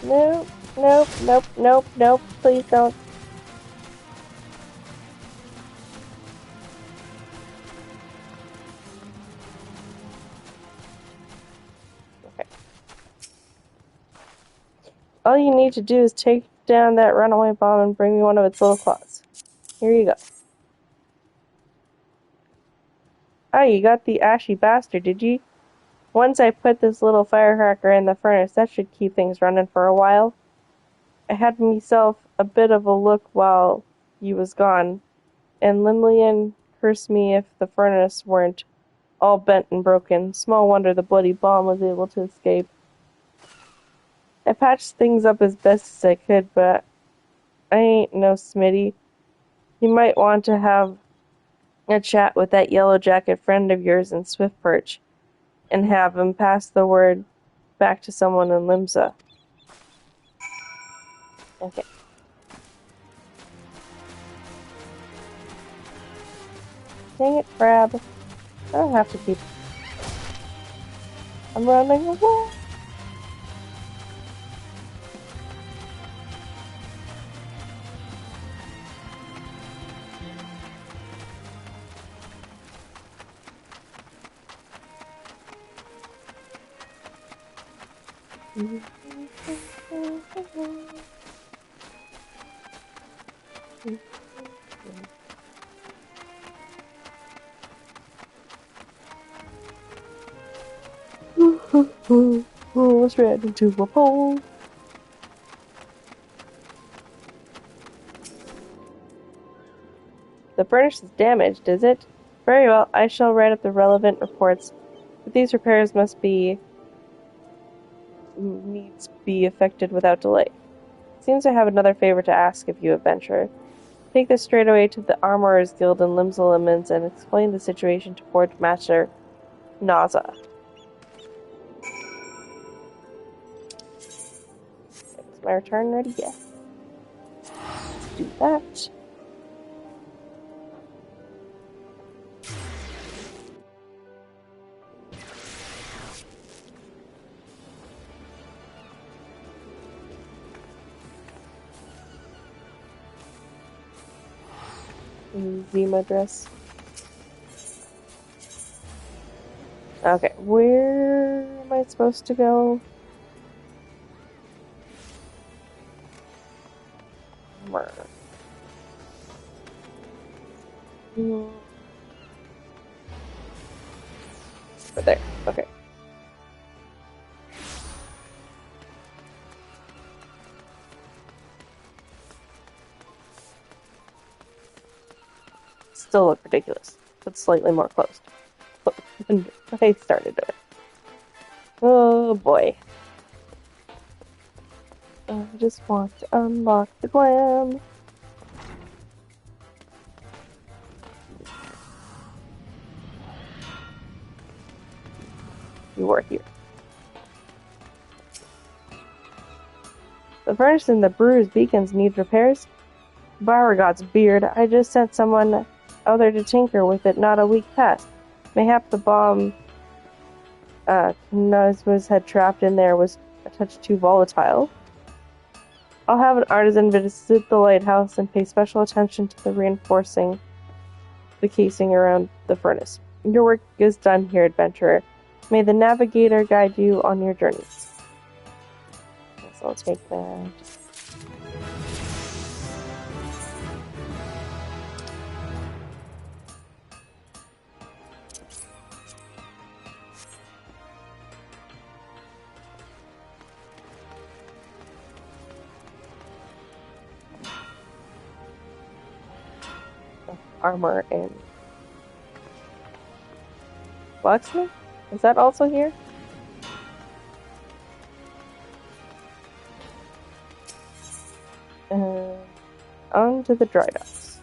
Nope, nope, nope, nope, nope. Please don't. Okay. All you need to do is take down that runaway bomb and bring me one of its little claws. Here you go. Ah, you got the ashy bastard, did you? Once I put this little firecracker in the furnace, that should keep things running for a while. I had myself a bit of a look while you was gone, and Limlian cursed me if the furnace weren't all bent and broken. Small wonder the bloody bomb was able to escape. I patched things up as best as I could, but I ain't no Smitty. You might want to have a chat with that yellow jacket friend of yours in Swift Perch. and have him pass the word back to someone in Limsa. Okay. Dang it, crab. I don't have to keep... I'm running away. Almost ran into a pole. The furnace is damaged, is it? Very well, I shall write up the relevant reports, but these repairs needs be effected without delay. Seems I have another favor to ask of you, adventurer. Take this straight away to the Armorers Guild in Limsa and explain the situation to Port Master Naza. Is my return ready? Yeah. Let's do that. Zima dress. Okay, where am I supposed to go? Right there. Okay. Still look ridiculous, but slightly more closed than I started doing. Oh boy. I just want to unlock the glam. You are here. The furnace and the brewer's beacons need repairs. Beauregard's beard. I just sent someone out there to tinker with it not a week past. Mayhap the bomb Knuzma's had trapped in there was a touch too volatile. I'll have an artisan visit the lighthouse and pay special attention to the reinforcing the casing around the furnace. Your work is done here, adventurer. May the navigator guide you on your journeys. So I'll take that. Armor and blacksmith? Is that also here? On to the dry docks.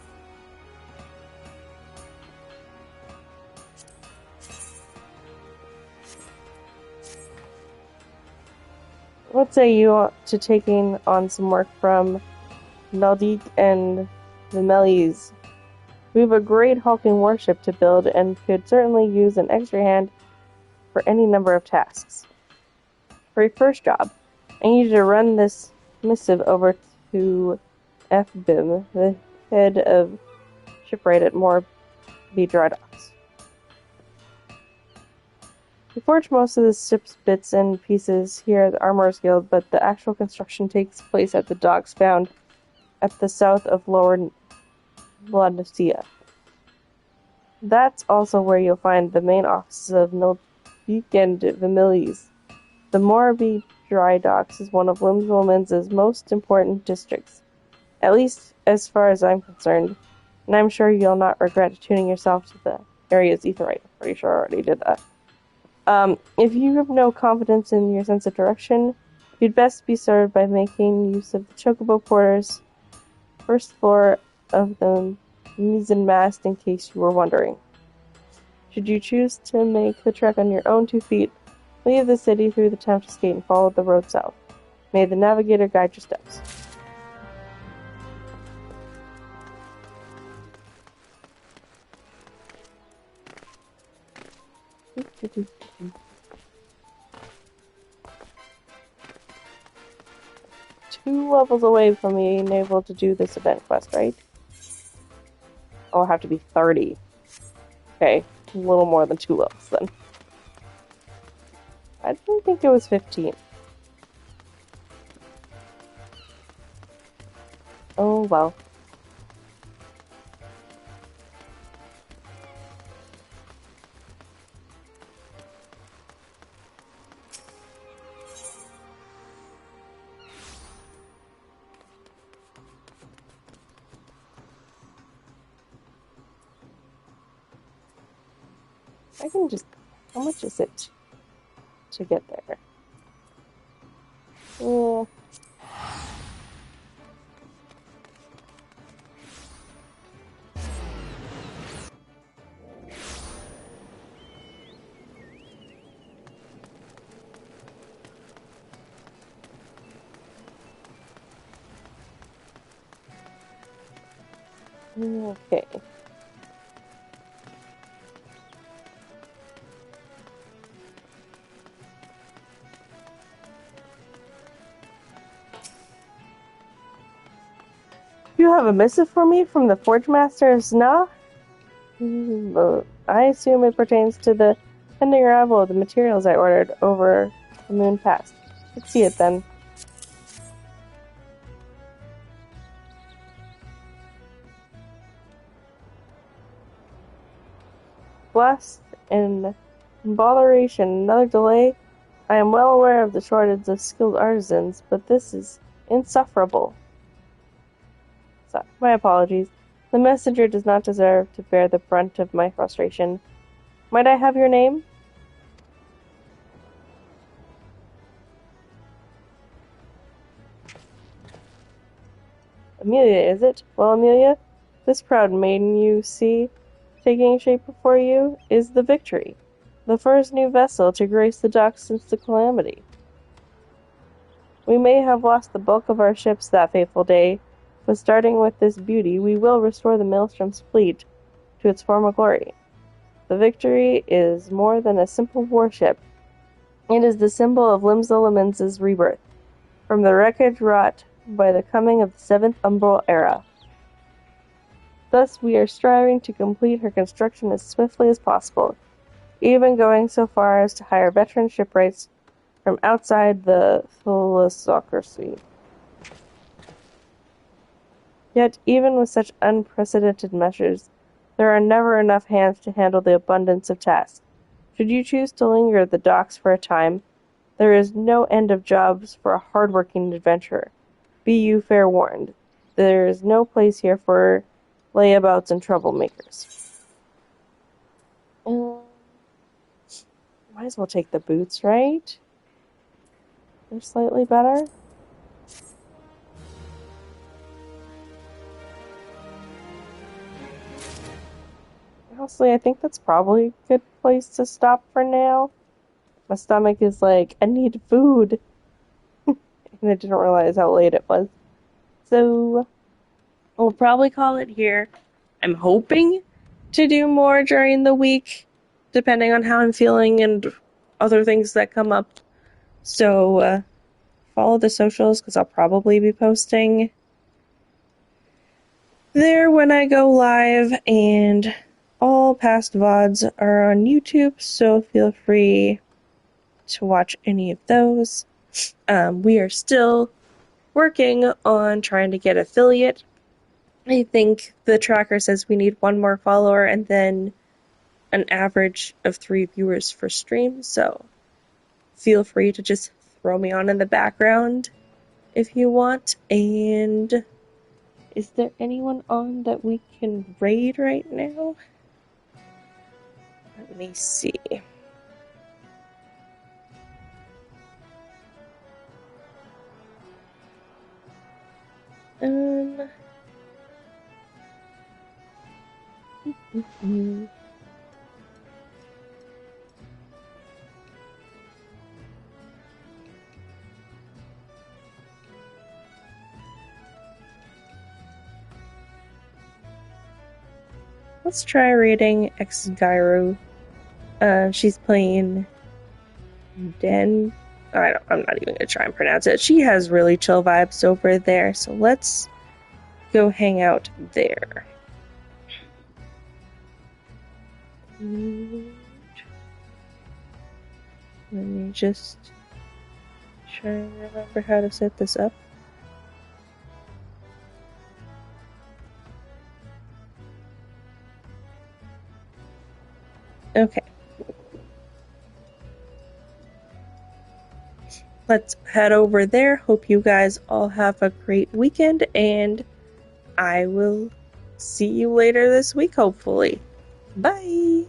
What say you to taking on some work from Naldik and the Melis? We have a great hulking warship to build and could certainly use an extra hand for any number of tasks. For your first job, I need you to run this missive over to FBIM, the head of shipwright at Moorby Dry Docks. We forge most of the ship's bits and pieces here at the Armorers Guild, but the actual construction takes place at the docks found at the south of Lower Laodicea. That's also where you'll find the main offices of Nilbeek and Vimilis. The Moorby Dry Docks is one of Limswilman's most important districts, at least as far as I'm concerned, and I'm sure you'll not regret tuning yourself to the area's etherite. I'm pretty sure I already did that. If you have no confidence in your sense of direction, you'd best be served by making use of the Chocobo Porter's first floor of the mizzen mast in case you were wondering. Should you choose to make the trek on your own 2 feet, leave the city through the Tempest Gate and follow the road south. May the navigator guide your steps. Two levels away from being able to do this event quest, right? Oh, I'll have to be 30. Okay, a little more than 2 levels then. I didn't think it was 15. Oh, well. I can just... How much is it to get there? Yeah. Okay. You have a missive for me from the Forge Master Sna? I assume it pertains to the pending arrival of the materials I ordered over the moon past. Let's see it then. Blast and botheration, another delay. I am well aware of the shortage of skilled artisans, but this is insufferable. So, my apologies. The messenger does not deserve to bear the brunt of my frustration. Might I have your name? Amelia, is it? Well, Amelia, this proud maiden you see taking shape before you is the Victory, the first new vessel to grace the docks since the calamity. We may have lost the bulk of our ships that fateful day, but starting with this beauty, we will restore the Maelstrom's fleet to its former glory. The Victory is more than a simple warship. It is the symbol of Limsa Lemens's rebirth, from the wreckage wrought by the coming of the 7th Umbral Era. Thus, we are striving to complete her construction as swiftly as possible, even going so far as to hire veteran shipwrights from outside the philosocracy. Yet, even with such unprecedented measures, there are never enough hands to handle the abundance of tasks. Should you choose to linger at the docks for a time, there is no end of jobs for a hard-working adventurer. Be you fair warned. There is no place here for layabouts and troublemakers. Might as well take the boots, right? They're slightly better. Honestly, I think that's probably a good place to stop for now. My stomach is like, I need food. And I didn't realize how late it was. So, we'll probably call it here. I'm hoping to do more during the week, depending on how I'm feeling and other things that come up. So, follow the socials, because I'll probably be posting there when I go live, and all past VODs are on YouTube, so feel free to watch any of those. We are still working on trying to get affiliate. I think the tracker says we need 1 more follower and then an average of 3 viewers for stream, so feel free to just throw me on in the background if you want. And is there anyone on that we can raid right now? Let me see. Let's try raiding X-Gyro. She's playing Den. I'm not even gonna try and pronounce it. She has really chill vibes over there, so let's go hang out there. Let me just try and remember how to set this up. Okay. Let's head over there. Hope you guys all have a great weekend, and I will see you later this week, hopefully. Bye!